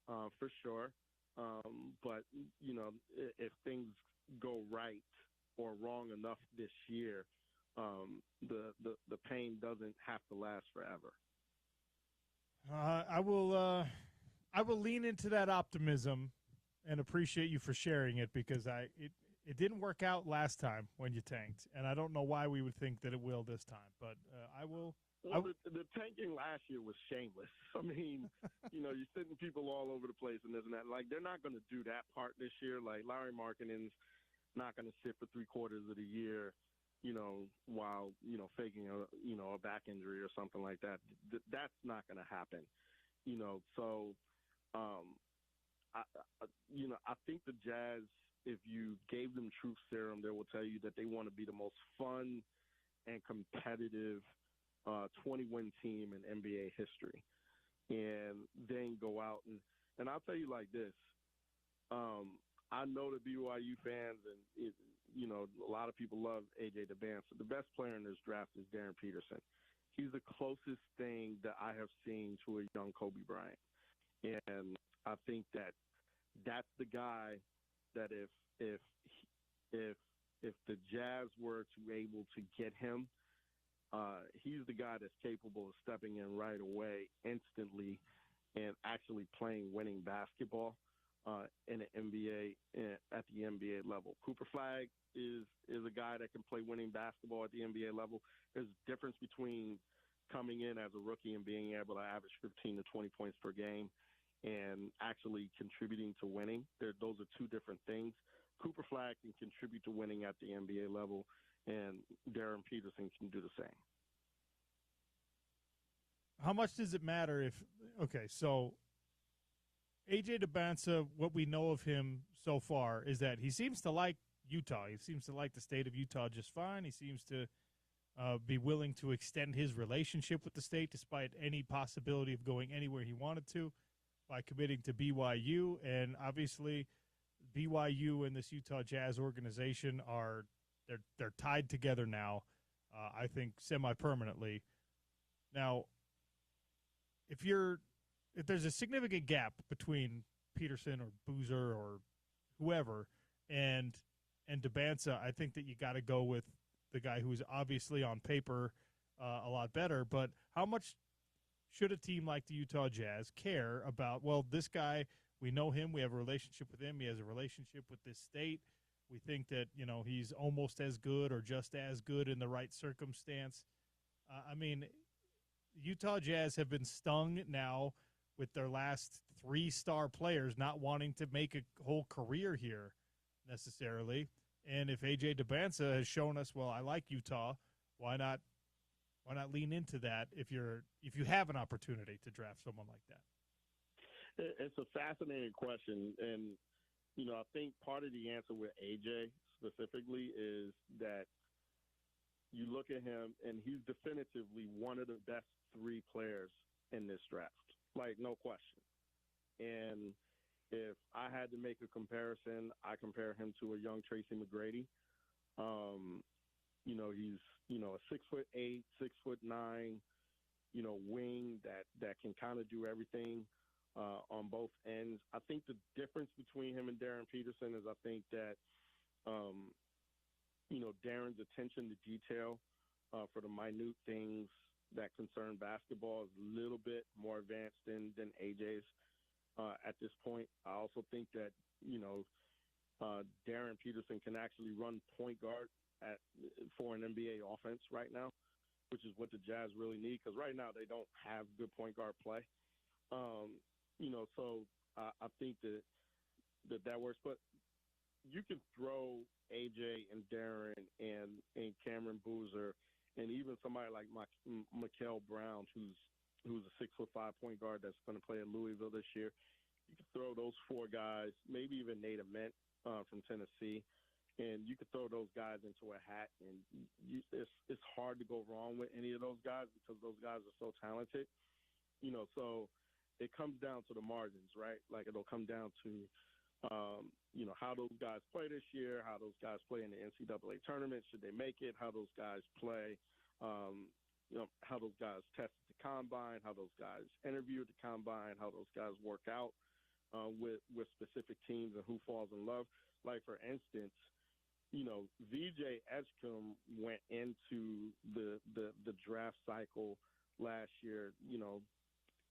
for sure. But, if things go right or wrong enough this year, the pain doesn't have to last forever. I will lean into that optimism and appreciate you for sharing it, because it didn't work out last time when you tanked, and I don't know why we would think that it will this time. But I will. Well, the tanking last year was shameless. I mean, you're sitting people all over the place and this and that. Like, they're not going to do that part this year. Like, Lauri Markkanen's not going to sit for 3/4 of the year, while, faking a back injury or something like that. That's not going to happen. So, I think the Jazz, if you gave them truth serum, they will tell you that they want to be the most fun and competitive 20-win team in NBA history, and then go out and I'll tell you like this. I know the BYU fans and a lot of people love AJ DeBansa. The best player in this draft is Darren Peterson. He's the closest thing that I have seen to a young Kobe Bryant, and I think that that's the guy that if the Jazz were to able to get him, he's the guy that's capable of stepping in right away, instantly, and actually playing winning basketball in the NBA at the NBA level. Cooper Flagg is a guy that can play winning basketball at the NBA level. There's a difference between coming in as a rookie and being able to average 15 to 20 points per game and actually contributing to winning. Those are two different things. Cooper Flagg can contribute to winning at the NBA level, and Darren Peterson can do the same. How much does it matter if – okay, so AJ DeBansa, what we know of him so far is that he seems to like Utah. He seems to like the state of Utah just fine. He seems to be willing to extend his relationship with the state despite any possibility of going anywhere he wanted to by committing to BYU. And obviously BYU and this Utah Jazz organization are they're tied together now, I think semi-permanently. Now, if there's a significant gap between Peterson or Boozer or whoever and DeBansa, I think that you got to go with the guy who's obviously on paper a lot better. But how much should a team like the Utah Jazz care about, well, this guy, we know him, we have a relationship with him, he has a relationship with this state, We think that, he's almost as good or just as good in the right circumstance. I mean, Utah Jazz have been stung now with their last 3-star players not wanting to make a whole career here necessarily. And if A.J. Debinsa has shown us, well, I like Utah, why not lean into that if you have an opportunity to draft someone like that? It's a fascinating question, and I think part of the answer with AJ specifically is that you look at him and he's definitively one of the best 3 players in this draft, like no question. And if I had to make a comparison, I compare him to a young Tracy McGrady. He's a 6'8", 6'9", wing that can kind of do everything on both ends. I think the difference between him and Darren Peterson is I think that Darren's attention to detail for the minute things that concern basketball is a little bit more advanced than AJ's at this point. I also think that Darren Peterson can actually run point guard for an NBA offense right now, which is what the Jazz really need, because right now they don't have good point guard play. So I think that works. But you can throw AJ and Darren and Cameron Boozer and even somebody like Mikael Brown, who's a 6'5" point guard that's going to play at Louisville this year. You can throw those 4 guys, maybe even Nate Ament from Tennessee, and you could throw those guys into a hat, and it's hard to go wrong with any of those guys because those guys are so talented. So it comes down to the margins, right? Like it'll come down to how those guys play this year, how those guys play in the NCAA tournament, should they make it, how those guys play, how those guys test at the combine, how those guys interview at the combine, how those guys work out with specific teams and who falls in love. Like, for instance, VJ Edgecombe went into the draft cycle last year,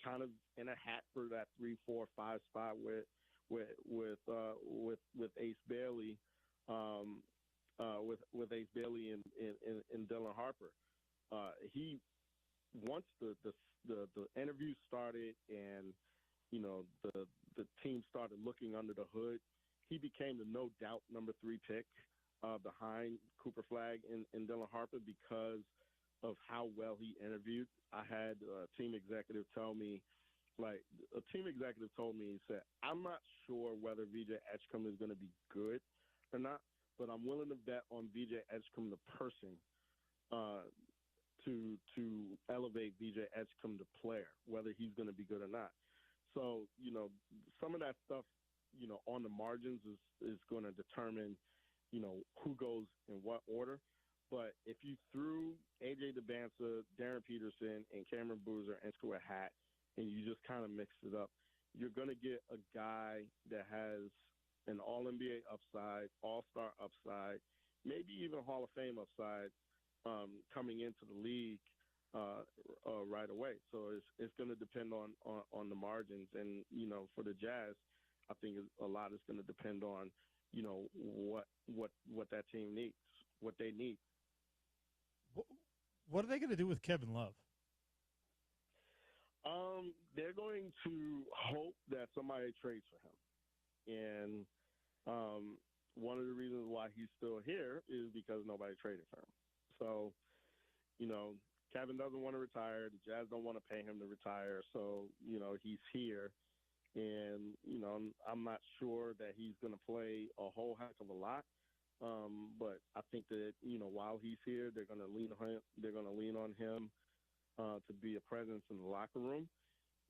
kind of in a hat for that 3, 4, 5 spot with Ace Bailey, with Ace Bailey and Dylan Harper. He once the interview started and the team started looking under the hood, he became the no doubt number 3 pick behind Cooper Flagg and Dylan Harper because of how well he interviewed. I had a team executive told me, he said, I'm not sure whether VJ Edgecombe is going to be good or not, but I'm willing to bet on VJ Edgecombe, the person, to elevate VJ Edgecombe, the player, whether he's going to be good or not. So, some of that stuff, on the margins is going to determine, who goes in what order. But if you threw A.J. Debinsa, Darren Peterson, and Cameron Boozer into a hat and you just kind of mixed it up, you're going to get a guy that has an All-NBA upside, All-Star upside, maybe even Hall of Fame upside coming into the league right away. So it's going to depend on the margins. And, for the Jazz, I think a lot is going to depend on, what that team needs, what they need. What are they going to do with Kevin Love? They're going to hope that somebody trades for him. And one of the reasons why he's still here is because nobody traded for him. So, Kevin doesn't want to retire. The Jazz don't want to pay him to retire. So, he's here. And, I'm not sure that he's going to play a whole heck of a lot. But I think that, while he's here, they're going to lean on him. They're going to lean on him to be a presence in the locker room.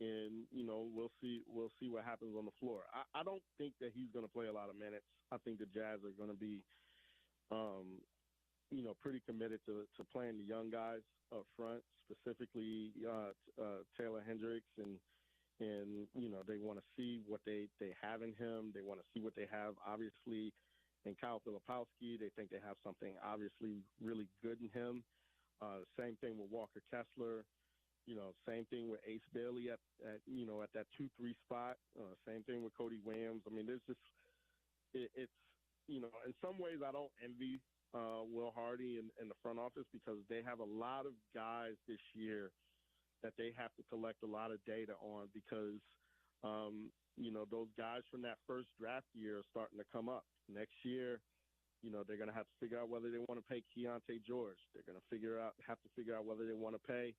And, we'll see what happens on the floor. I don't think that he's going to play a lot of minutes. I think the Jazz are going to be, pretty committed to playing the young guys up front, specifically Taylor Hendricks. And they want to see what they have in him. They want to see what they have, obviously, in Kyle Filipowski. They think they have something obviously really good in him. Same thing with Walker Kessler. Same thing with Ace Bailey at that 2-3 spot. Same thing with Cody Williams. I mean, there's just it's in some ways I don't envy Will Hardy in the front office because they have a lot of guys this year that they have to collect a lot of data on because, those guys from that first draft year are starting to come up. Next year, they're going to have to figure out whether they want to pay Keontae George. They're going to have to figure out whether they want to pay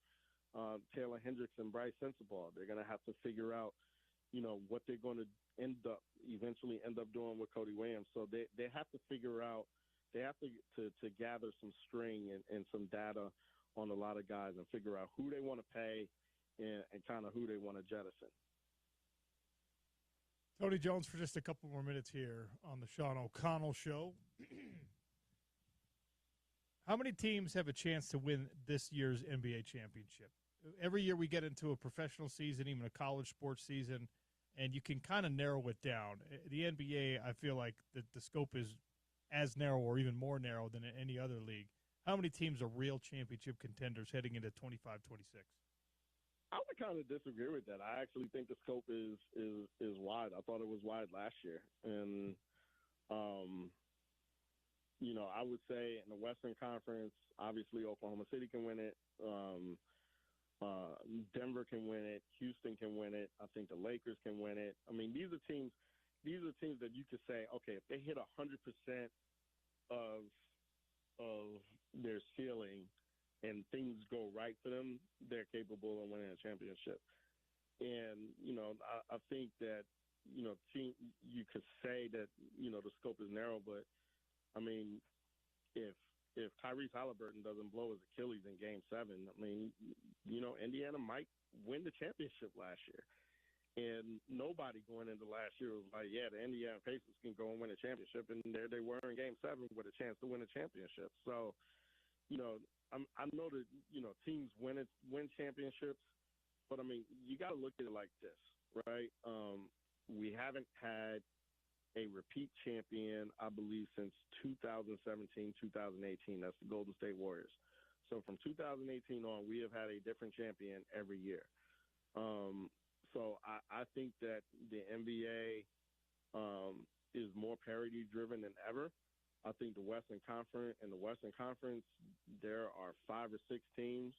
Taylor Hendricks and Bryce Sensabaugh. They're going to have to figure out, what they're going to eventually end up doing with Cody Williams. So they have to figure out, they have to gather some string and some data on a lot of guys and figure out who they want to pay and kind of who they want to jettison. Tony Jones for just a couple more minutes here on the Sean O'Connell Show. How many teams have a chance to win this year's NBA championship? Every year we get into a professional season, even a college sports season, and you can kind of narrow it down. The NBA, I feel like the scope is as narrow or even more narrow than in any other league. How many teams are real championship contenders heading into 25-26? I would kind of disagree with that. I actually think the scope is wide. I thought it was wide last year. And, I would say in the Western Conference, obviously Oklahoma City can win it. Denver can win it. Houston can win it. I think the Lakers can win it. I mean, these are teams that you could say, okay, if they hit 100% of their ceiling and things go right for them, they're capable of winning a championship. And, I think that, you could say that, the scope is narrow, but, I mean, if Tyrese Halliburton doesn't blow his Achilles in Game 7, I mean, Indiana might win the championship last year. And nobody going into last year was like, yeah, the Indiana Pacers can go and win a championship. And there they were in Game 7 with a chance to win a championship. So, I know that, teams win championships, but, I mean, you got to look at it like this, right? We haven't had a repeat champion, I believe, since 2017, 2018. That's the Golden State Warriors. So from 2018 on, we have had a different champion every year. So I think that the NBA is more parity-driven than ever. I think the Western Conference, there are 5 or 6 teams,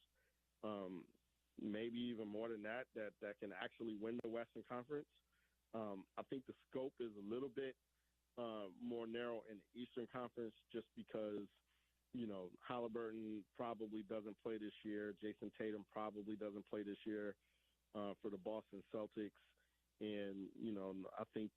maybe even more than that can actually win the Western Conference. I think the scope is a little bit more narrow in the Eastern Conference just because, Halliburton probably doesn't play this year. Jason Tatum probably doesn't play this year for the Boston Celtics. And, I think,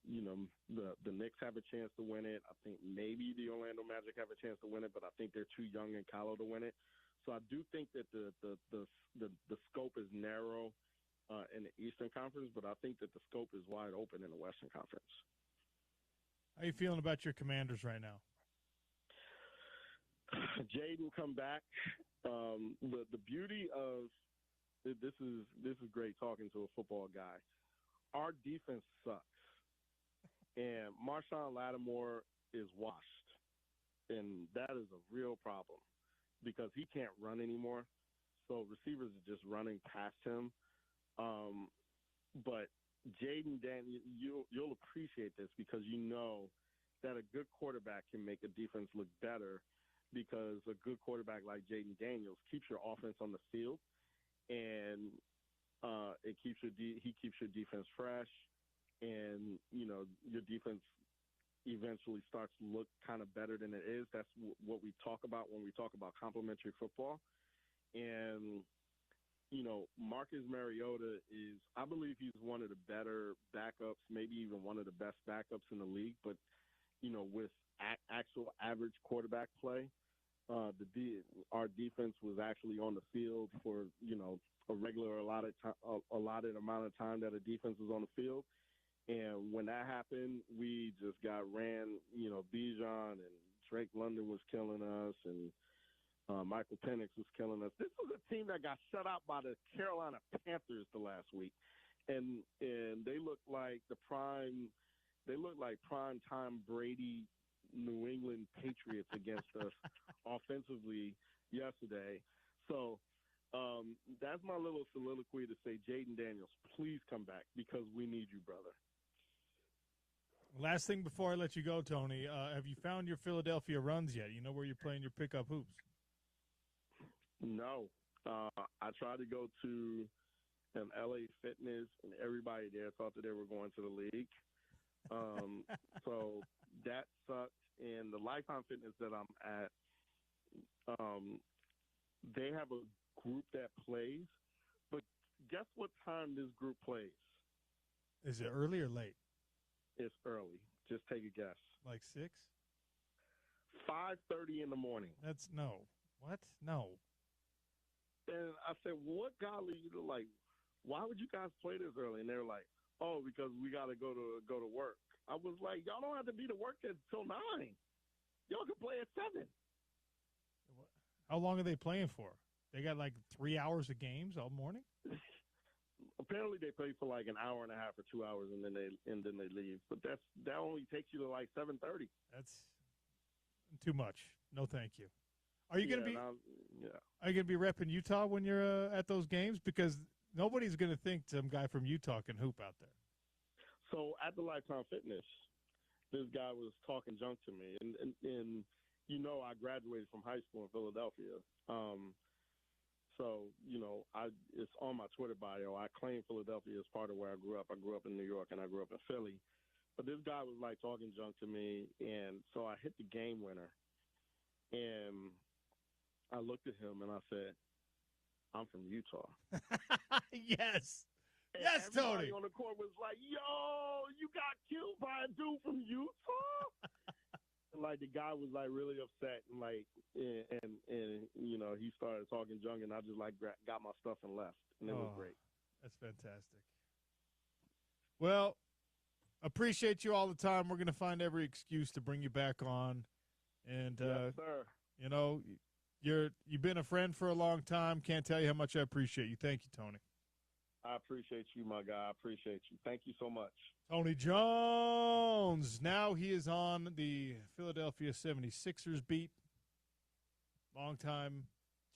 the Knicks have a chance to win it. I think maybe the Orlando Magic have a chance to win it, but I think they're too young and callow to win it. So I do think that the scope is narrow in the Eastern Conference, but I think that the scope is wide open in the Western Conference. How are you feeling about your Commanders right now? Jaden come back. The beauty of this is great talking to a football guy. Our defense sucks, and Marshawn Lattimore is washed, and that is a real problem because he can't run anymore. So receivers are just running past him. But Jaden Daniels, you'll appreciate this because you know that a good quarterback can make a defense look better because a good quarterback like Jaden Daniels keeps your offense on the field, and he keeps your defense fresh, and your defense eventually starts to look kind of better than it is. That's what we talk about when we talk about complementary football. And Marcus Mariota I believe he's one of the better backups, maybe even one of the best backups in the league. But, with actual average quarterback play, our defense was actually on the field for, a regular allotted amount of time that a defense was on the field. And when that happened, we just got ran, Bijan and Drake London was killing us, and Michael Penix was killing us. This was a team that got shut out by the Carolina Panthers the last week, and they looked like prime time Brady New England Patriots against us offensively yesterday. So that's my little soliloquy to say, Jaden Daniels, please come back because we need you, brother. Last thing before I let you go, Tony, have you found your Philadelphia runs yet? You know where you're playing your pickup hoops? No. I tried to go to an LA Fitness, and everybody there thought that they were going to the league. So that sucked. And the Lifetime Fitness that I'm at, they have a group that plays. But guess what time this group plays? Is it early or late? It's early. Just take a guess. Like 6? 5:30 in the morning. That's no. What? No. And I said, what golly, like, why would you guys play this early? And they're like, oh, because we got to go to work. I was like, y'all don't have to be to work until 9. Y'all can play at 7. How long are they playing for? They got like 3 hours of games all morning? Apparently they play for like an hour and a half or 2 hours, and then they leave. But that only takes you to like 7:30. That's too much. No, thank you. Are you going to be? Yeah. Are you going to be repping Utah when you're at those games? Because nobody's going to think some guy from Utah can hoop out there. So at the Lifetime Fitness, this guy was talking junk to me, and you know I graduated from high school in Philadelphia. So, you know, it's on my Twitter bio. I claim Philadelphia as part of where I grew up. I grew up in New York, and I grew up in Philly. But this guy was, like, talking junk to me, and so I hit the game winner. And I looked at him, and I said, I'm from Utah. Yes. And yes, everybody Tony. on the court was like, yo, you got killed by a dude from Utah? Like, the guy was like really upset, and like, and you know, he started talking junk, and I just like got my stuff and left, and it was great. That's fantastic. Well, appreciate you all the time. We're going to find every excuse to bring you back on, and Yes, sir. you know, you've been a friend for a long time. Can't tell you how much I appreciate you. Thank you, Tony. I appreciate you, my guy. I appreciate you. Thank you so much. Tony Jones. Now he is on the Philadelphia 76ers beat. Longtime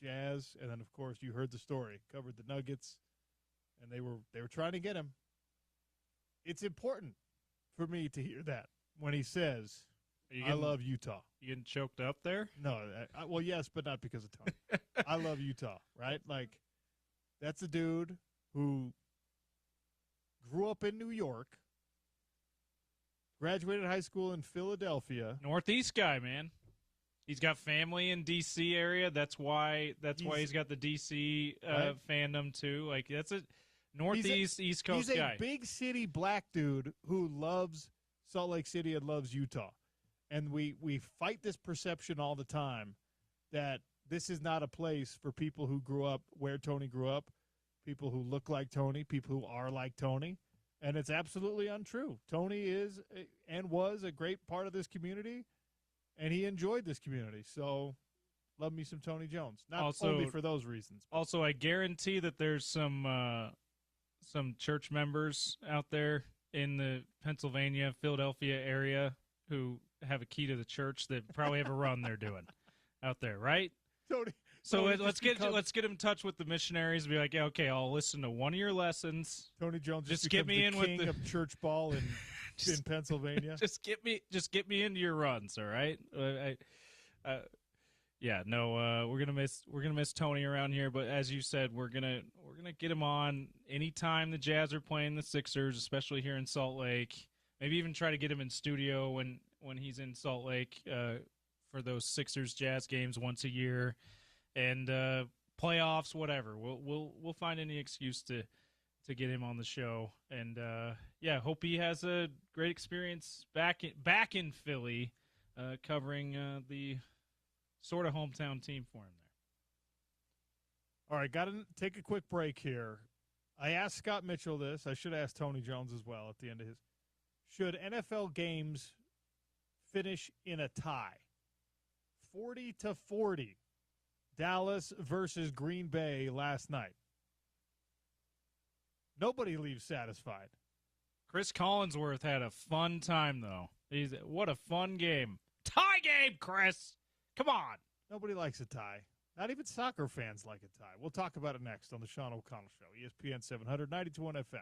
Jazz. And then, of course, you heard the story. Covered the Nuggets. And they were trying to get him. It's important for me to hear that when he says, I love Utah. You getting choked up there? No. Well, yes, but not because of Tony. I love Utah, right? Like, that's a dude who grew up in New York, graduated high school in Philadelphia. Northeast guy, man. He's got family in D.C. area. That's why he's got the D.C. Right. Fandom too. Like that's a Northeast East Coast guy. guy. He's a big city black dude who loves Salt Lake City and loves Utah. And we fight this perception all the time that this is not a place for people who grew up where Tony grew up. People who look like Tony, people who are like Tony, and it's absolutely untrue. Tony is and was a great part of this community, and he enjoyed this community. So, love me some Tony Jones. Not also, only for those reasons. Also, I guarantee that there's some church members out there in the Pennsylvania, Philadelphia area who have a key to the church that probably have a run they're doing out there, right? Tony. So let's get him in touch with the missionaries and be like, yeah, okay, I'll listen to one of your lessons. Tony Jones just get me the in king with the of church ball in Pennsylvania. Just get me into your runs, all right? We're gonna miss Tony around here, but as you said, we're gonna get him on anytime the Jazz are playing the Sixers, especially here in Salt Lake. Maybe even try to get him in studio when he's in Salt Lake for those Sixers Jazz games once a year. And playoffs, whatever. We'll find any excuse to get him on the show. And hope he has a great experience back in Philly, covering the sort of hometown team for him there. All right, got to take a quick break here. I asked Scott Mitchell this. I should ask Tony Jones as well at the end of his. Should NFL games finish in a tie? 40-40. Dallas versus Green Bay last night. Nobody leaves satisfied. Chris Collinsworth had a fun time, though. What a fun game. Tie game, Chris. Come on. Nobody likes a tie. Not even soccer fans like a tie. We'll talk about it next on the Sean O'Connell Show, ESPN 700, 92.1 FM.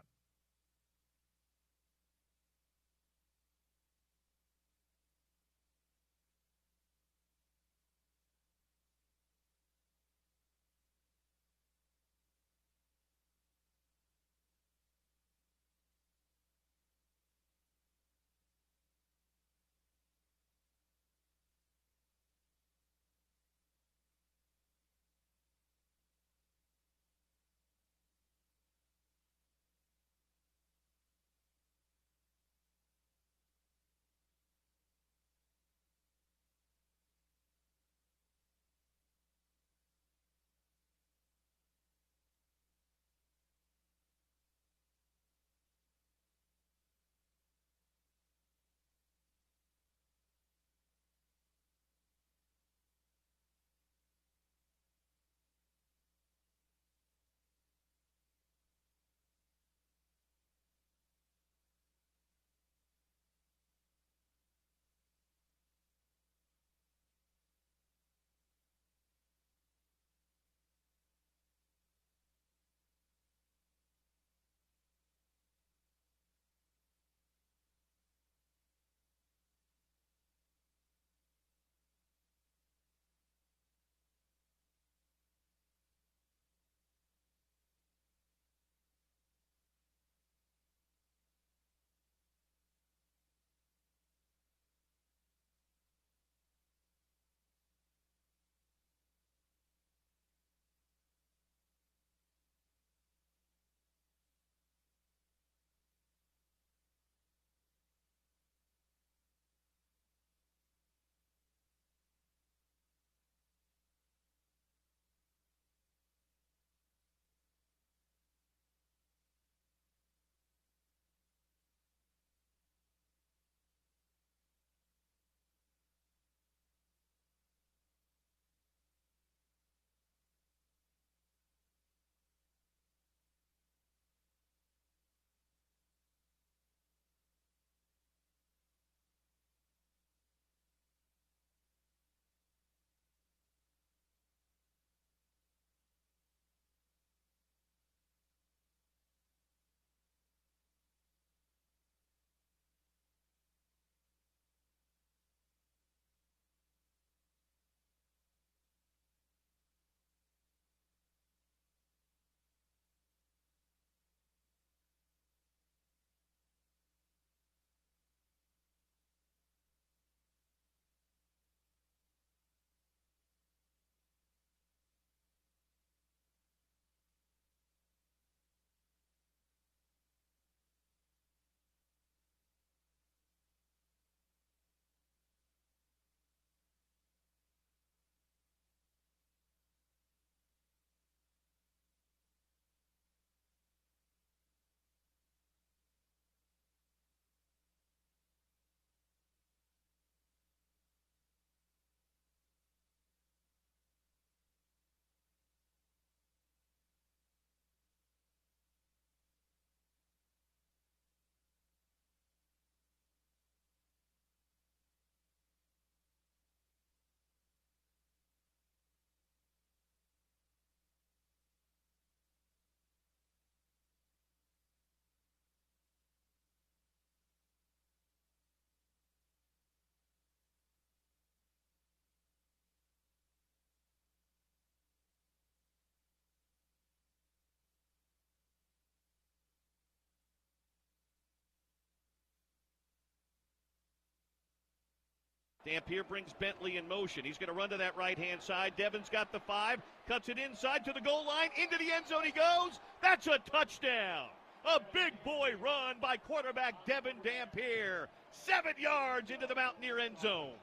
Dampier brings Bentley in motion. He's going to run to that right-hand side. Devin's got the 5, cuts it inside to the goal line. Into the end zone he goes. That's a touchdown. A big boy run by quarterback Devin Dampier. 7 yards into the Mountaineer end zone.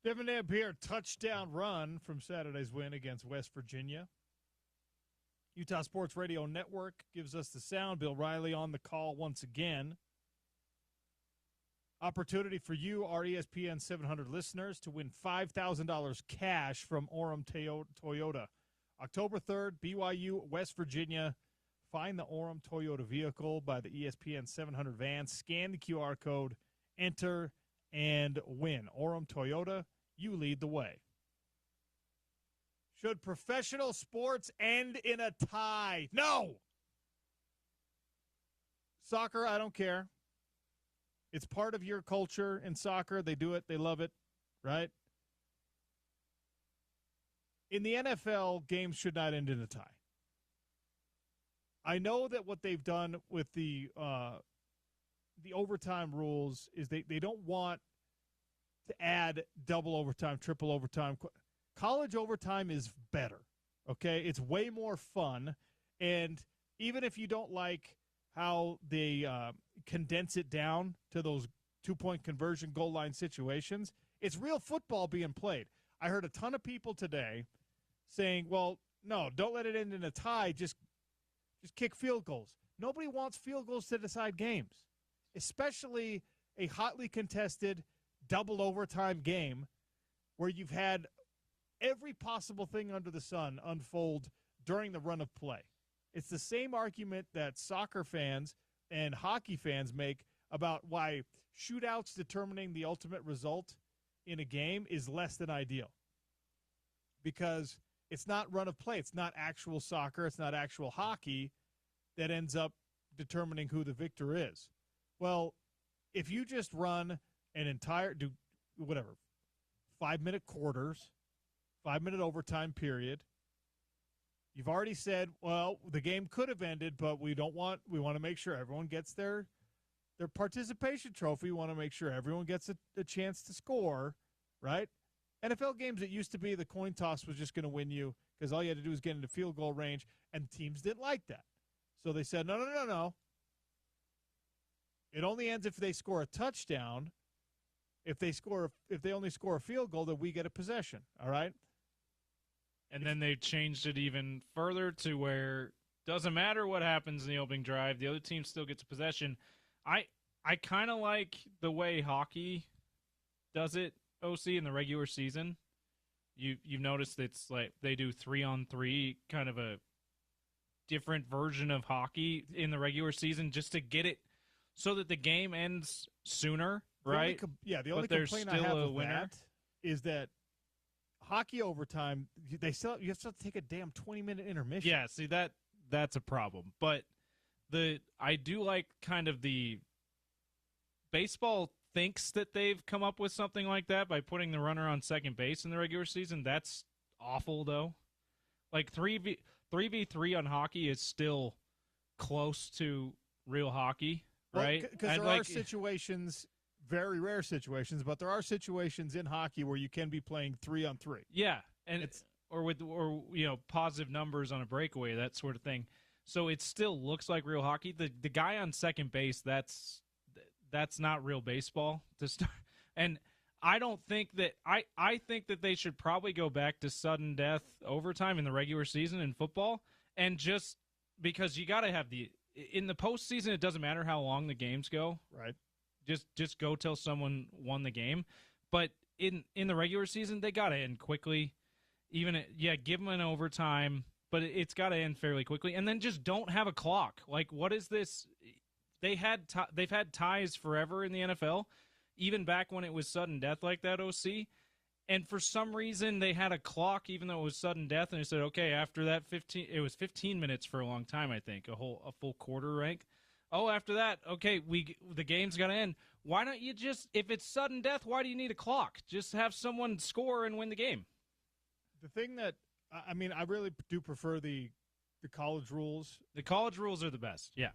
Devin Dampier touchdown run from Saturday's win against West Virginia. Utah Sports Radio Network gives us the sound. Bill Riley on the call once again. Opportunity for you, our ESPN 700 listeners, to win $5,000 cash from Orem Toyota. October 3rd, BYU, West Virginia. Find the Orem Toyota vehicle by the ESPN 700 van. Scan the QR code, enter, and win. Orem Toyota, you lead the way. Should professional sports end in a tie? No! Soccer, I don't care. It's part of your culture in soccer. They do it. They love it, right? In the NFL, games should not end in a tie. I know that what they've done with the overtime rules is they don't want to add double overtime, triple overtime. College overtime is better, okay? It's way more fun, and even if you don't like how they condense it down to those two-point conversion goal line situations, it's real football being played. I heard a ton of people today saying, well, no, don't let it end in a tie, just kick field goals. Nobody wants field goals to decide games, especially a hotly contested double overtime game where you've had every possible thing under the sun unfold during the run of play. It's the same argument that soccer fans and hockey fans make about why shootouts determining the ultimate result in a game is less than ideal. Because it's not run of play. It's not actual soccer. It's not actual hockey that ends up determining who the victor is. Well, if you just run an entire, 5-minute quarters, 5-minute overtime period, you've already said, well, the game could have ended, but we want to make sure everyone gets their participation trophy. We want to make sure everyone gets a chance to score, right? NFL games, it used to be the coin toss was just going to win you because all you had to do was get into field goal range, and teams didn't like that. So they said, no. It only ends if they score a touchdown. If they only score a field goal, then we get a possession, all right? And then they changed it even further to where doesn't matter what happens in the opening drive, the other team still gets possession. I kind of like the way hockey does it, OC, in the regular season. You've noticed it's like they do 3-on-3, kind of a different version of hockey in the regular season just to get it so that the game ends sooner, right? The only complaint I have with that is that hockey overtime, you have to take a damn 20-minute intermission. Yeah, see, that's a problem. But I do like kind of the baseball thinks that they've come up with something like that by putting the runner on second base in the regular season. That's awful, though. Like 3v3 on hockey is still close to real hockey, right? Because there are situations, very rare situations, but there are situations in hockey where you can be playing 3-on-3. Yeah, and or positive numbers on a breakaway, that sort of thing. So it still looks like real hockey. The guy on second base, that's not real baseball to start. And I don't think that I think that they should probably go back to sudden death overtime in the regular season in football, and just because you got to have in the postseason, it doesn't matter how long the games go, right? Just go till someone won the game. But in the regular season, they got to end quickly. Give them an overtime, but it's got to end fairly quickly, and then just don't have a clock. Like, what is this? They've had ties forever in the NFL, even back when it was sudden death like that, OC. And for some reason, they had a clock, even though it was sudden death, and they said, okay, after that 15 minutes for a long time, I think, a full quarter, right? Oh, after that, okay, the game's got to end. Why don't you just, if it's sudden death, why do you need a clock? Just have someone score and win the game. The thing that, I really do prefer the college rules. The college rules are the best, yeah.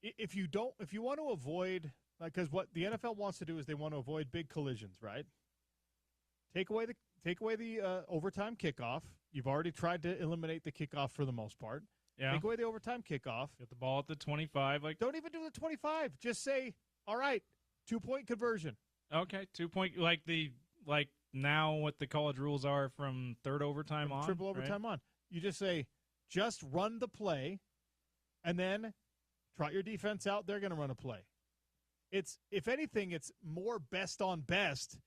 If you want to avoid, Because what the NFL wants to do is they want to avoid big collisions, right? Take away the overtime kickoff. You've already tried to eliminate the kickoff for the most part. Yeah. Take away the overtime kickoff. Get the ball at the 25. Don't even do the 25. Just say, all right, 2-point conversion. Okay, 2-point, like now what the college rules are from third overtime on. Triple overtime on. You just say, just run the play, and then trot your defense out. They're going to run a play. If anything, it's more best on best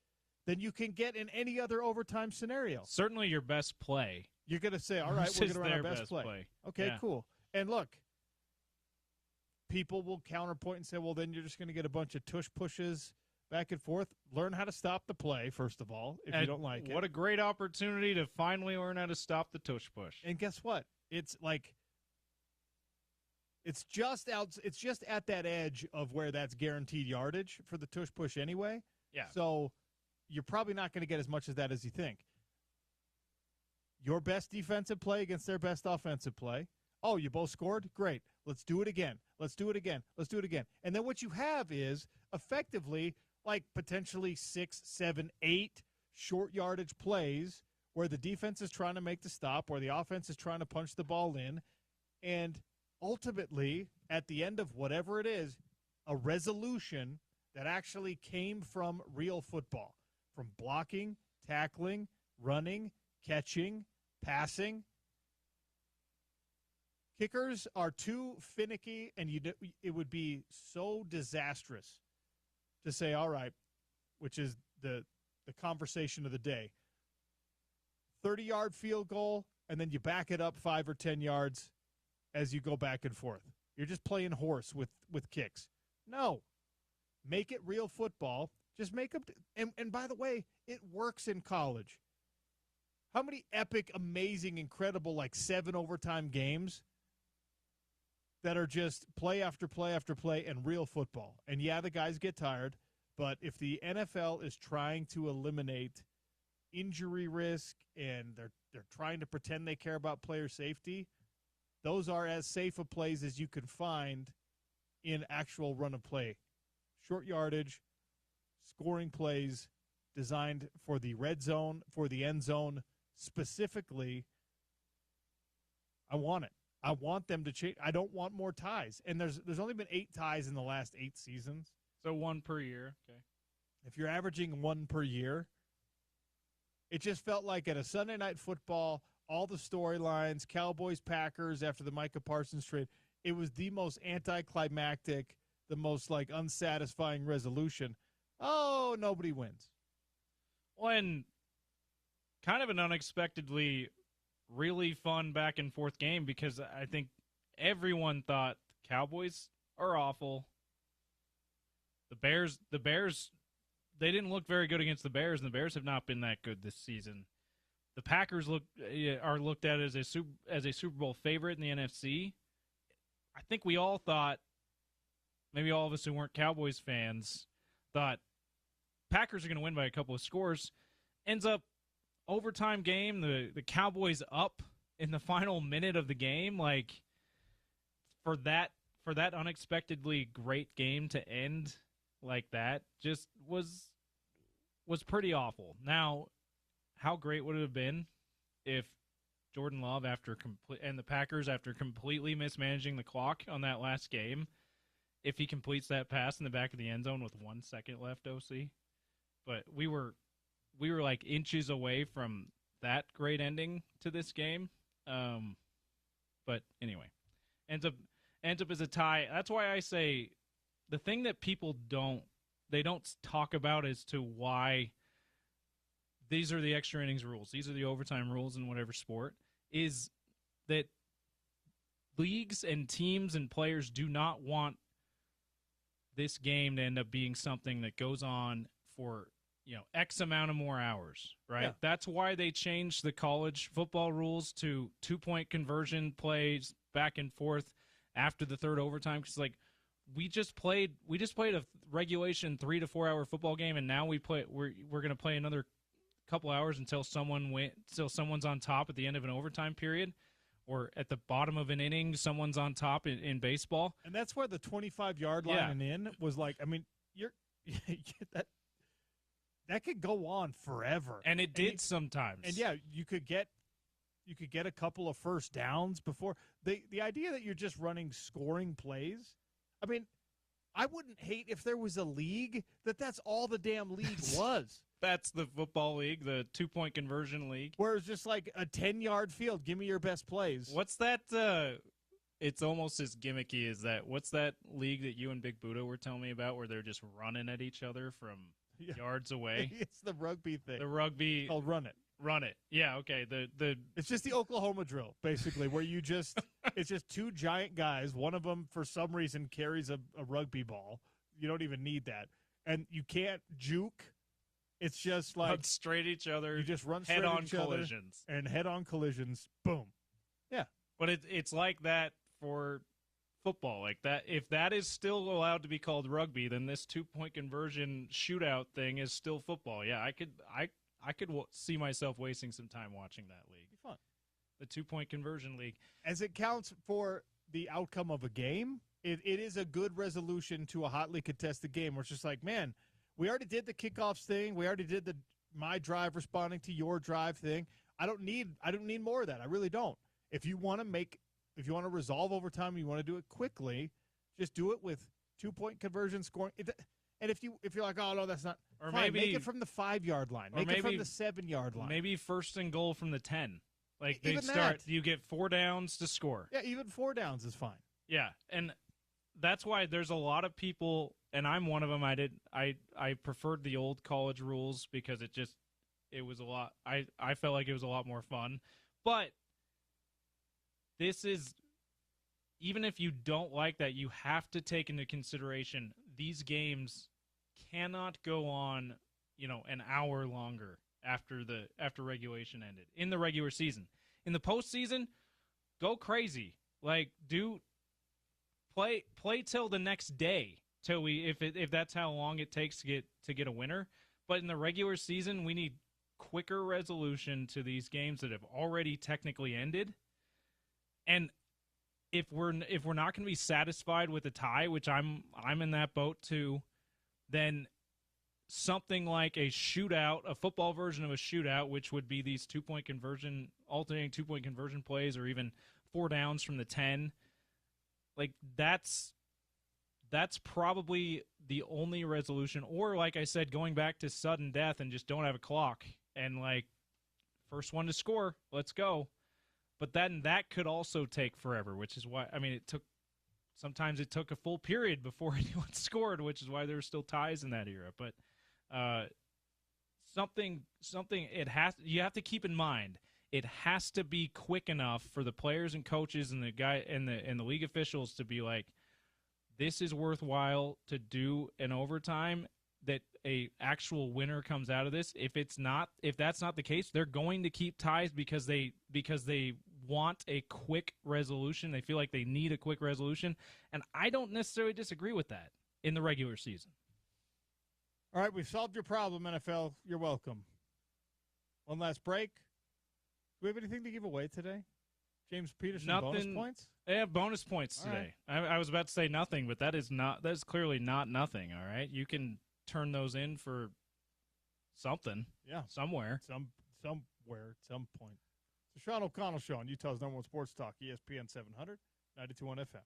than you can get in any other overtime scenario. Certainly your best play. You're going to say, all right, we're going to run our best play. Okay, yeah. Cool. And look, people will counterpoint and say, well, then you're just going to get a bunch of tush pushes back and forth. Learn how to stop the play, first of all, if you don't like it. What a great opportunity to finally learn how to stop the tush push. And guess what? It's just at that edge of where that's guaranteed yardage for the tush push anyway. Yeah. So you're probably not going to get as much of that as you think. Your best defensive play against their best offensive play. Oh, you both scored? Great. Let's do it again. Let's do it again. Let's do it again. And then what you have is effectively like potentially 6, 7, 8 short yardage plays where the defense is trying to make the stop, where the offense is trying to punch the ball in. And ultimately, at the end of whatever it is, a resolution that actually came from real football, from blocking, tackling, running, catching, passing. Kickers are too finicky, and it would be so disastrous to say, all right, which is the conversation of the day, 30-yard field goal, and then you back it up 5 or 10 yards as you go back and forth. You're just playing horse with kicks. No. Make it real football. Just make them. And by the way, it works in college. How many epic, amazing, incredible, 7 overtime games that are just play after play after play and real football? And yeah, the guys get tired, but if the NFL is trying to eliminate injury risk and they're trying to pretend they care about player safety, those are as safe of plays as you can find in actual run of play. Short yardage, scoring plays designed for the red zone, for the end zone specifically. I want it. I want them to change. I don't want more ties. And there's only been 8 ties in the last 8 seasons. So 1 per year. Okay. If you're averaging 1 per year, it just felt like at a Sunday Night Football, all the storylines, Cowboys, Packers after the Micah Parsons trade, it was the most anticlimactic, the most unsatisfying resolution. Oh, nobody wins. Well, and kind of an unexpectedly really fun back and forth game because I think everyone thought the Cowboys are awful. The Bears, they didn't look very good against the Bears, and the Bears have not been that good this season. The Packers are looked at as a Super Bowl favorite in the NFC. I think we all thought, maybe all of us who weren't Cowboys fans, thought Packers are going to win by a couple of scores. Ends up overtime game, the Cowboys up in the final minute of the game. For that unexpectedly great game to end like that just was pretty awful. Now, how great would it have been if Jordan Love and the Packers after completely mismanaging the clock on that last game, if he completes that pass in the back of the end zone with 1 second left, OC? But we were inches away from that great ending to this game. But anyway, ends up as a tie. That's why I say the thing that people don't talk about as to why these are the extra innings rules, these are the overtime rules in whatever sport, is that leagues and teams and players do not want this game to end up being something that goes on for X amount of more hours, right? Yeah. That's why they changed the college football rules to 2-point conversion plays back and forth after the third overtime. Because we just played a regulation 3 to 4 hour football game, and now we're going to play another couple hours until someone's on top at the end of an overtime period, or at the bottom of an inning, someone's on top in baseball. And that's where the 25-yard line and in was you're that could go on forever. And it did sometimes. And yeah, you could get a couple of first downs before the idea that you're just running scoring plays. I mean, I wouldn't hate if there was a league that's all the damn league was. That's the football league, the 2-point conversion league. Where it's just like a 10-yard field. Give me your best plays. What's that? It's almost as gimmicky as that. What's that league that you and Big Buddha were telling me about where they're just running at each other from yards away? It's the rugby thing. The rugby. It's called Run It. Run It. Yeah, okay. It's just the Oklahoma drill, basically, where you just it's just two giant guys. One of them, for some reason, carries a rugby ball. You don't even need that. And you can't juke. It's just like straight at each other. You just run straight head-on at each collisions. other and head-on collisions. Boom. Yeah. But it's like that for football. Like that, if that is still allowed to be called rugby, then this 2-point conversion shootout thing is still football. Yeah, I could see myself wasting some time watching that league. Be fun. The 2-point conversion league. As it counts for the outcome of a game, it is a good resolution to a hotly contested game where it's just like, man, we already did the kickoffs thing. We already did my drive responding to your drive thing. I don't need more of that. I really don't. If you want to resolve overtime, you want to do it quickly, just do it with 2-point conversion scoring. And if you're like, oh no, that's not, or fine, maybe make it from the 5-yard line, make it from the 7-yard line, maybe first and goal from the 10. Like even they start, that. you get 4 downs to score. Yeah, even 4 downs is fine. Yeah, and that's why there's a lot of people, and I'm one of them. I preferred the old college rules because it was a lot. I felt like it was a lot more fun. But this is, even if you don't like that, you have to take into consideration these games cannot go on, an hour longer after regulation ended in the regular season. In the postseason, go crazy. Like play till the next day till if that's how long it takes to get a winner. But in the regular season, we need quicker resolution to these games that have already technically ended. And if we're not going to be satisfied with a tie, which I'm in that boat too, then something like a shootout, a football version of a shootout, which would be these alternating 2-point conversion plays, or even 4 downs from the 10. Like that's probably the only resolution. Or like I said, going back to sudden death and just don't have a clock and like first one to score, let's go. But then that could also take forever, which is why, sometimes it took a full period before anyone scored, which is why there were still ties in that era. But you have to keep in mind, it has to be quick enough for the players and coaches and the league officials to be like, this is worthwhile to do an overtime, that a actual winner comes out of this. If that's not the case, they're going to keep ties because they want a quick resolution. They feel like they need a quick resolution. And I don't necessarily disagree with that in the regular season. All right, we've solved your problem, NFL. You're welcome. One last break. Do we have anything to give away today? James Peterson, bonus points? Yeah, bonus points all today. Right. I was about to say nothing, but that is clearly not nothing, all right? You can turn those in for something. Yeah. Somewhere. Somewhere, at some point. It's the Sean O'Connell Show on Utah's #1 sports talk, ESPN 700, 92.1 FM.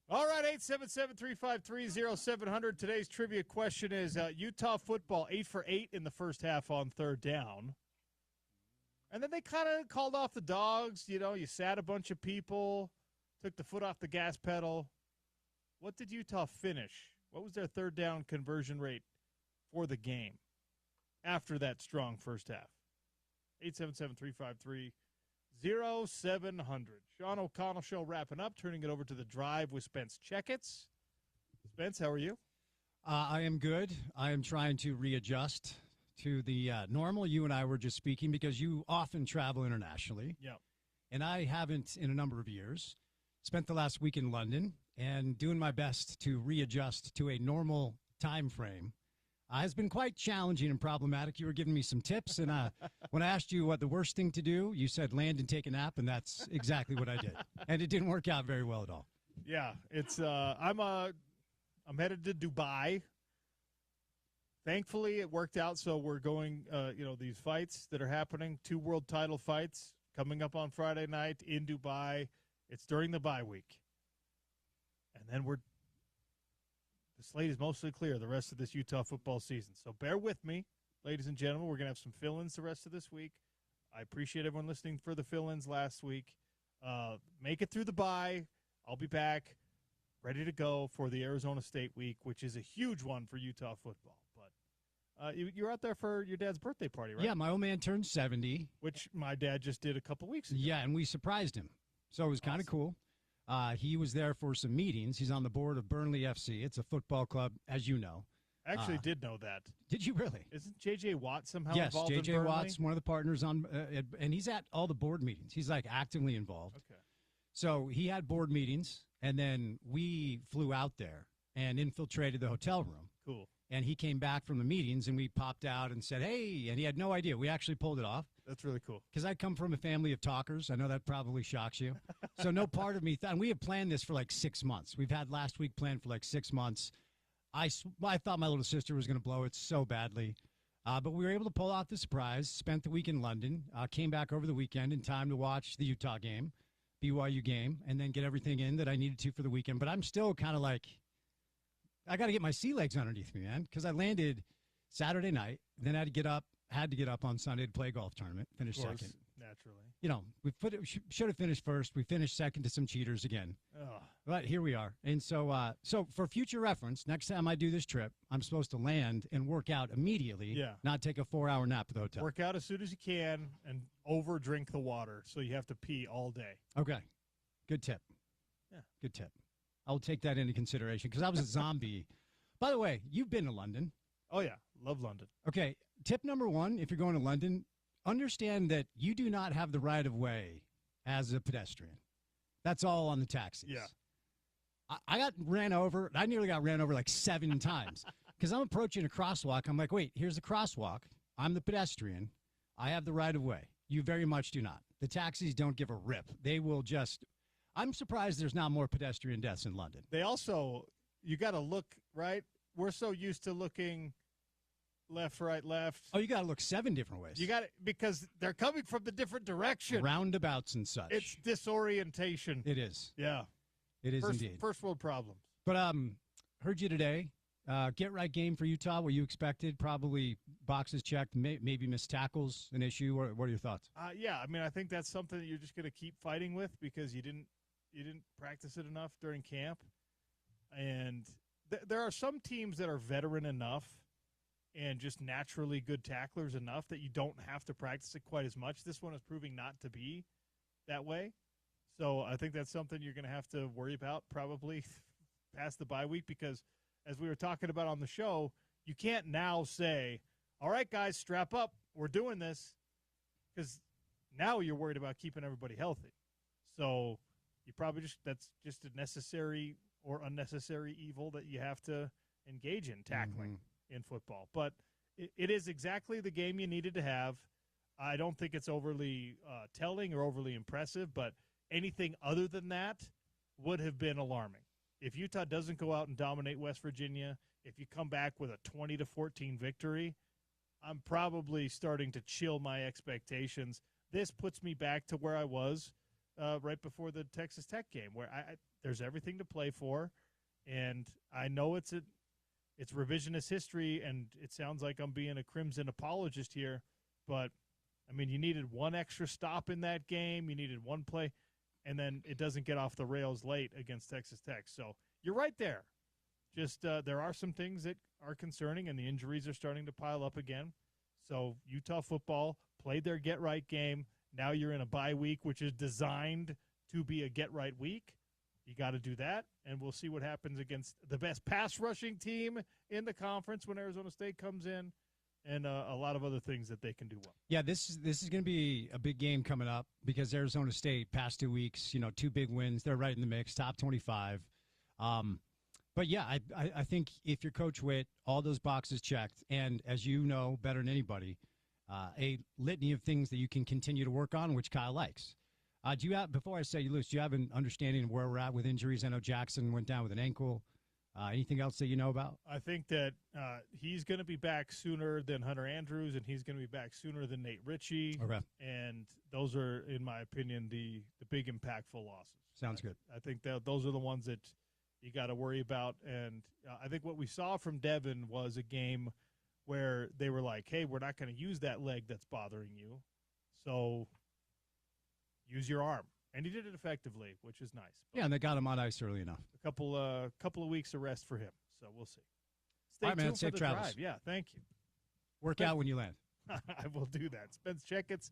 All right, 877-353-0700. Today's trivia question is Utah football 8 for 8 in the first half on third down. And then they kind of called off the dogs. You know, you sat a bunch of people, took the foot off the gas pedal. What did Utah finish? What was their third down conversion rate for the game after that strong first half? 877-353-0700. Sean O'Connell Show wrapping up, turning it over to the drive with Spence Checketts. Spence, how are you? I am good. I am trying to readjust to the normal. You and I were just speaking because you often travel internationally. Yeah. And I haven't in a number of years. Spent the last week in London and doing my best to readjust to a normal time frame. Has been quite challenging and problematic. You were giving me some tips, and when I asked you what the worst thing to do, you said land and take a nap, and that's exactly what I did. And it didn't work out very well at all. Yeah, it's I'm headed to Dubai. Thankfully, it worked out. So we're going, these fights that are happening, 2 world title fights coming up on Friday night in Dubai. It's during the bye week, and then the slate is mostly clear the rest of this Utah football season. So bear with me, ladies and gentlemen. We're going to have some fill-ins the rest of this week. I appreciate everyone listening for the fill-ins last week. Make it through the bye. I'll be back ready to go for the Arizona State week, which is a huge one for Utah football. But you're out there for your dad's birthday party, right? Yeah, my old man turned 70. Which my dad just did a couple weeks ago. Yeah, and we surprised him. So it was kind of cool. He was there for some meetings. He's on the board of Burnley FC. It's a football club, as you know. I actually did know that. Did you really? Isn't J.J. Watt somehow yes, involved in Burnley? J.J. Watt's one of the partners on, and he's at all the board meetings. He's like actively involved. Okay. So he had board meetings, and then we flew out there and infiltrated the hotel room. Cool. And he came back from the meetings, and we popped out and said, hey, and he had no idea. We actually pulled it off. That's really cool. Because I come from a family of talkers. I know that probably shocks you. So no part of me and we had planned this for like 6 months. We've had last week planned for like 6 months. I thought my little sister was going to blow it so badly. But we were able to pull off the surprise, spent the week in London, came back over the weekend in time to watch the Utah game, BYU game, and then get everything in that I needed to for the weekend. But I'm still kind of like, I got to get my sea legs underneath me, man, because I landed Saturday night, then I had to get up on Sunday to play a golf tournament, finish second. Naturally. You know, we should have finished first. We finished second to some cheaters again. Ugh. But here we are. And so for future reference, next time I do this trip, I'm supposed to land and work out immediately, not take a 4-hour nap at the hotel. Work out as soon as you can and over-drink the water so you have to pee all day. Okay. Good tip. Yeah. Good tip. I'll take that into consideration because I was a zombie. By the way, you've been to London. Oh, yeah. Love London. Okay. Tip number 1, if you're going to London, understand that you do not have the right of way as a pedestrian. That's all on the taxis. Yeah. I got ran over. I nearly got ran over like 7 times because I'm approaching a crosswalk. I'm like, wait, here's the crosswalk. I'm the pedestrian. I have the right of way. You very much do not. The taxis don't give a rip. They will just – I'm surprised there's not more pedestrian deaths in London. They also – you got to look, right? We're so used to looking – left, right, left. Oh, you got to look 7 different ways. You got it because they're coming from the different direction. Roundabouts and such. It's disorientation. It is. Yeah. It is indeed. First world problems. But heard you today. Get right game for Utah. What you expected? Probably boxes checked. Maybe missed tackles an issue. What are your thoughts? Yeah, I mean, I think that's something that you're just going to keep fighting with because you didn't practice it enough during camp. And there are some teams that are veteran enough and just naturally good tacklers enough that you don't have to practice it quite as much. This one is proving not to be that way. So I think that's something you're going to have to worry about probably past the bye week because, as we were talking about on the show, you can't now say, all right, guys, strap up. We're doing this because now you're worried about keeping everybody healthy. So you probably that's just a necessary or unnecessary evil that you have to engage in tackling in football. But it is exactly the game you needed to have. I don't think it's overly telling or overly impressive, but anything other than that would have been alarming. If Utah doesn't go out and dominate West Virginia, if you come back with a 20-14 victory, I'm probably starting to chill my expectations. This puts me back to where I was right before the Texas Tech game, where there's everything to play for, and I know it's revisionist history, and it sounds like I'm being a Crimson apologist here, but I mean, you needed one extra stop in that game, you needed one play, and then it doesn't get off the rails late against Texas Tech. So you're right there. Just there are some things that are concerning, and the injuries are starting to pile up again. So Utah football played their get-right game. Now you're in a bye week, which is designed to be a get-right week. You got to do that, and we'll see what happens against the best pass-rushing team in the conference when Arizona State comes in, and a lot of other things that they can do well. Yeah, this is going to be a big game coming up because Arizona State, past 2 weeks, 2 big wins. They're right in the mix, top 25. But, yeah, I think if you're Coach Witt, all those boxes checked, and as you know better than anybody, a litany of things that you can continue to work on, which Kyle likes. Do you have, before I say you lose, do you have an understanding of where we're at with injuries? I know Jackson went down with an ankle. Anything else that you know about? I think that he's going to be back sooner than Hunter Andrews, and he's going to be back sooner than Nate Ritchie. Okay. And those are, in my opinion, the big impactful losses. Sounds good. I think that those are the ones that you got to worry about. And I think what we saw from Devin was a game where they were like, hey, we're not going to use that leg that's bothering you, so use your arm. And he did it effectively, which is nice. Yeah, and they got him on ice early enough. A couple of weeks of rest for him, so we'll see. Stay All right, man, tuned safe for the travels. drive. Yeah, thank you. Work out when you land. I will do that. Spence Checketts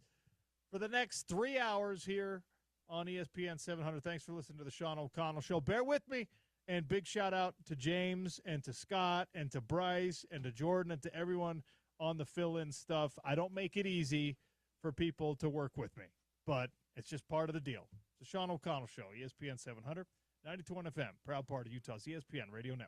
for the next 3 hours here on ESPN 700. Thanks for listening to the Sean O'Connell Show. Bear with me, and big shout-out to James and to Scott and to Bryce and to Jordan and to everyone on the fill-in stuff. I don't make it easy for people to work with me, but it's just part of the deal. It's the Sean O'Connell Show, ESPN 700, 92.1 FM, proud part of Utah's ESPN Radio Network.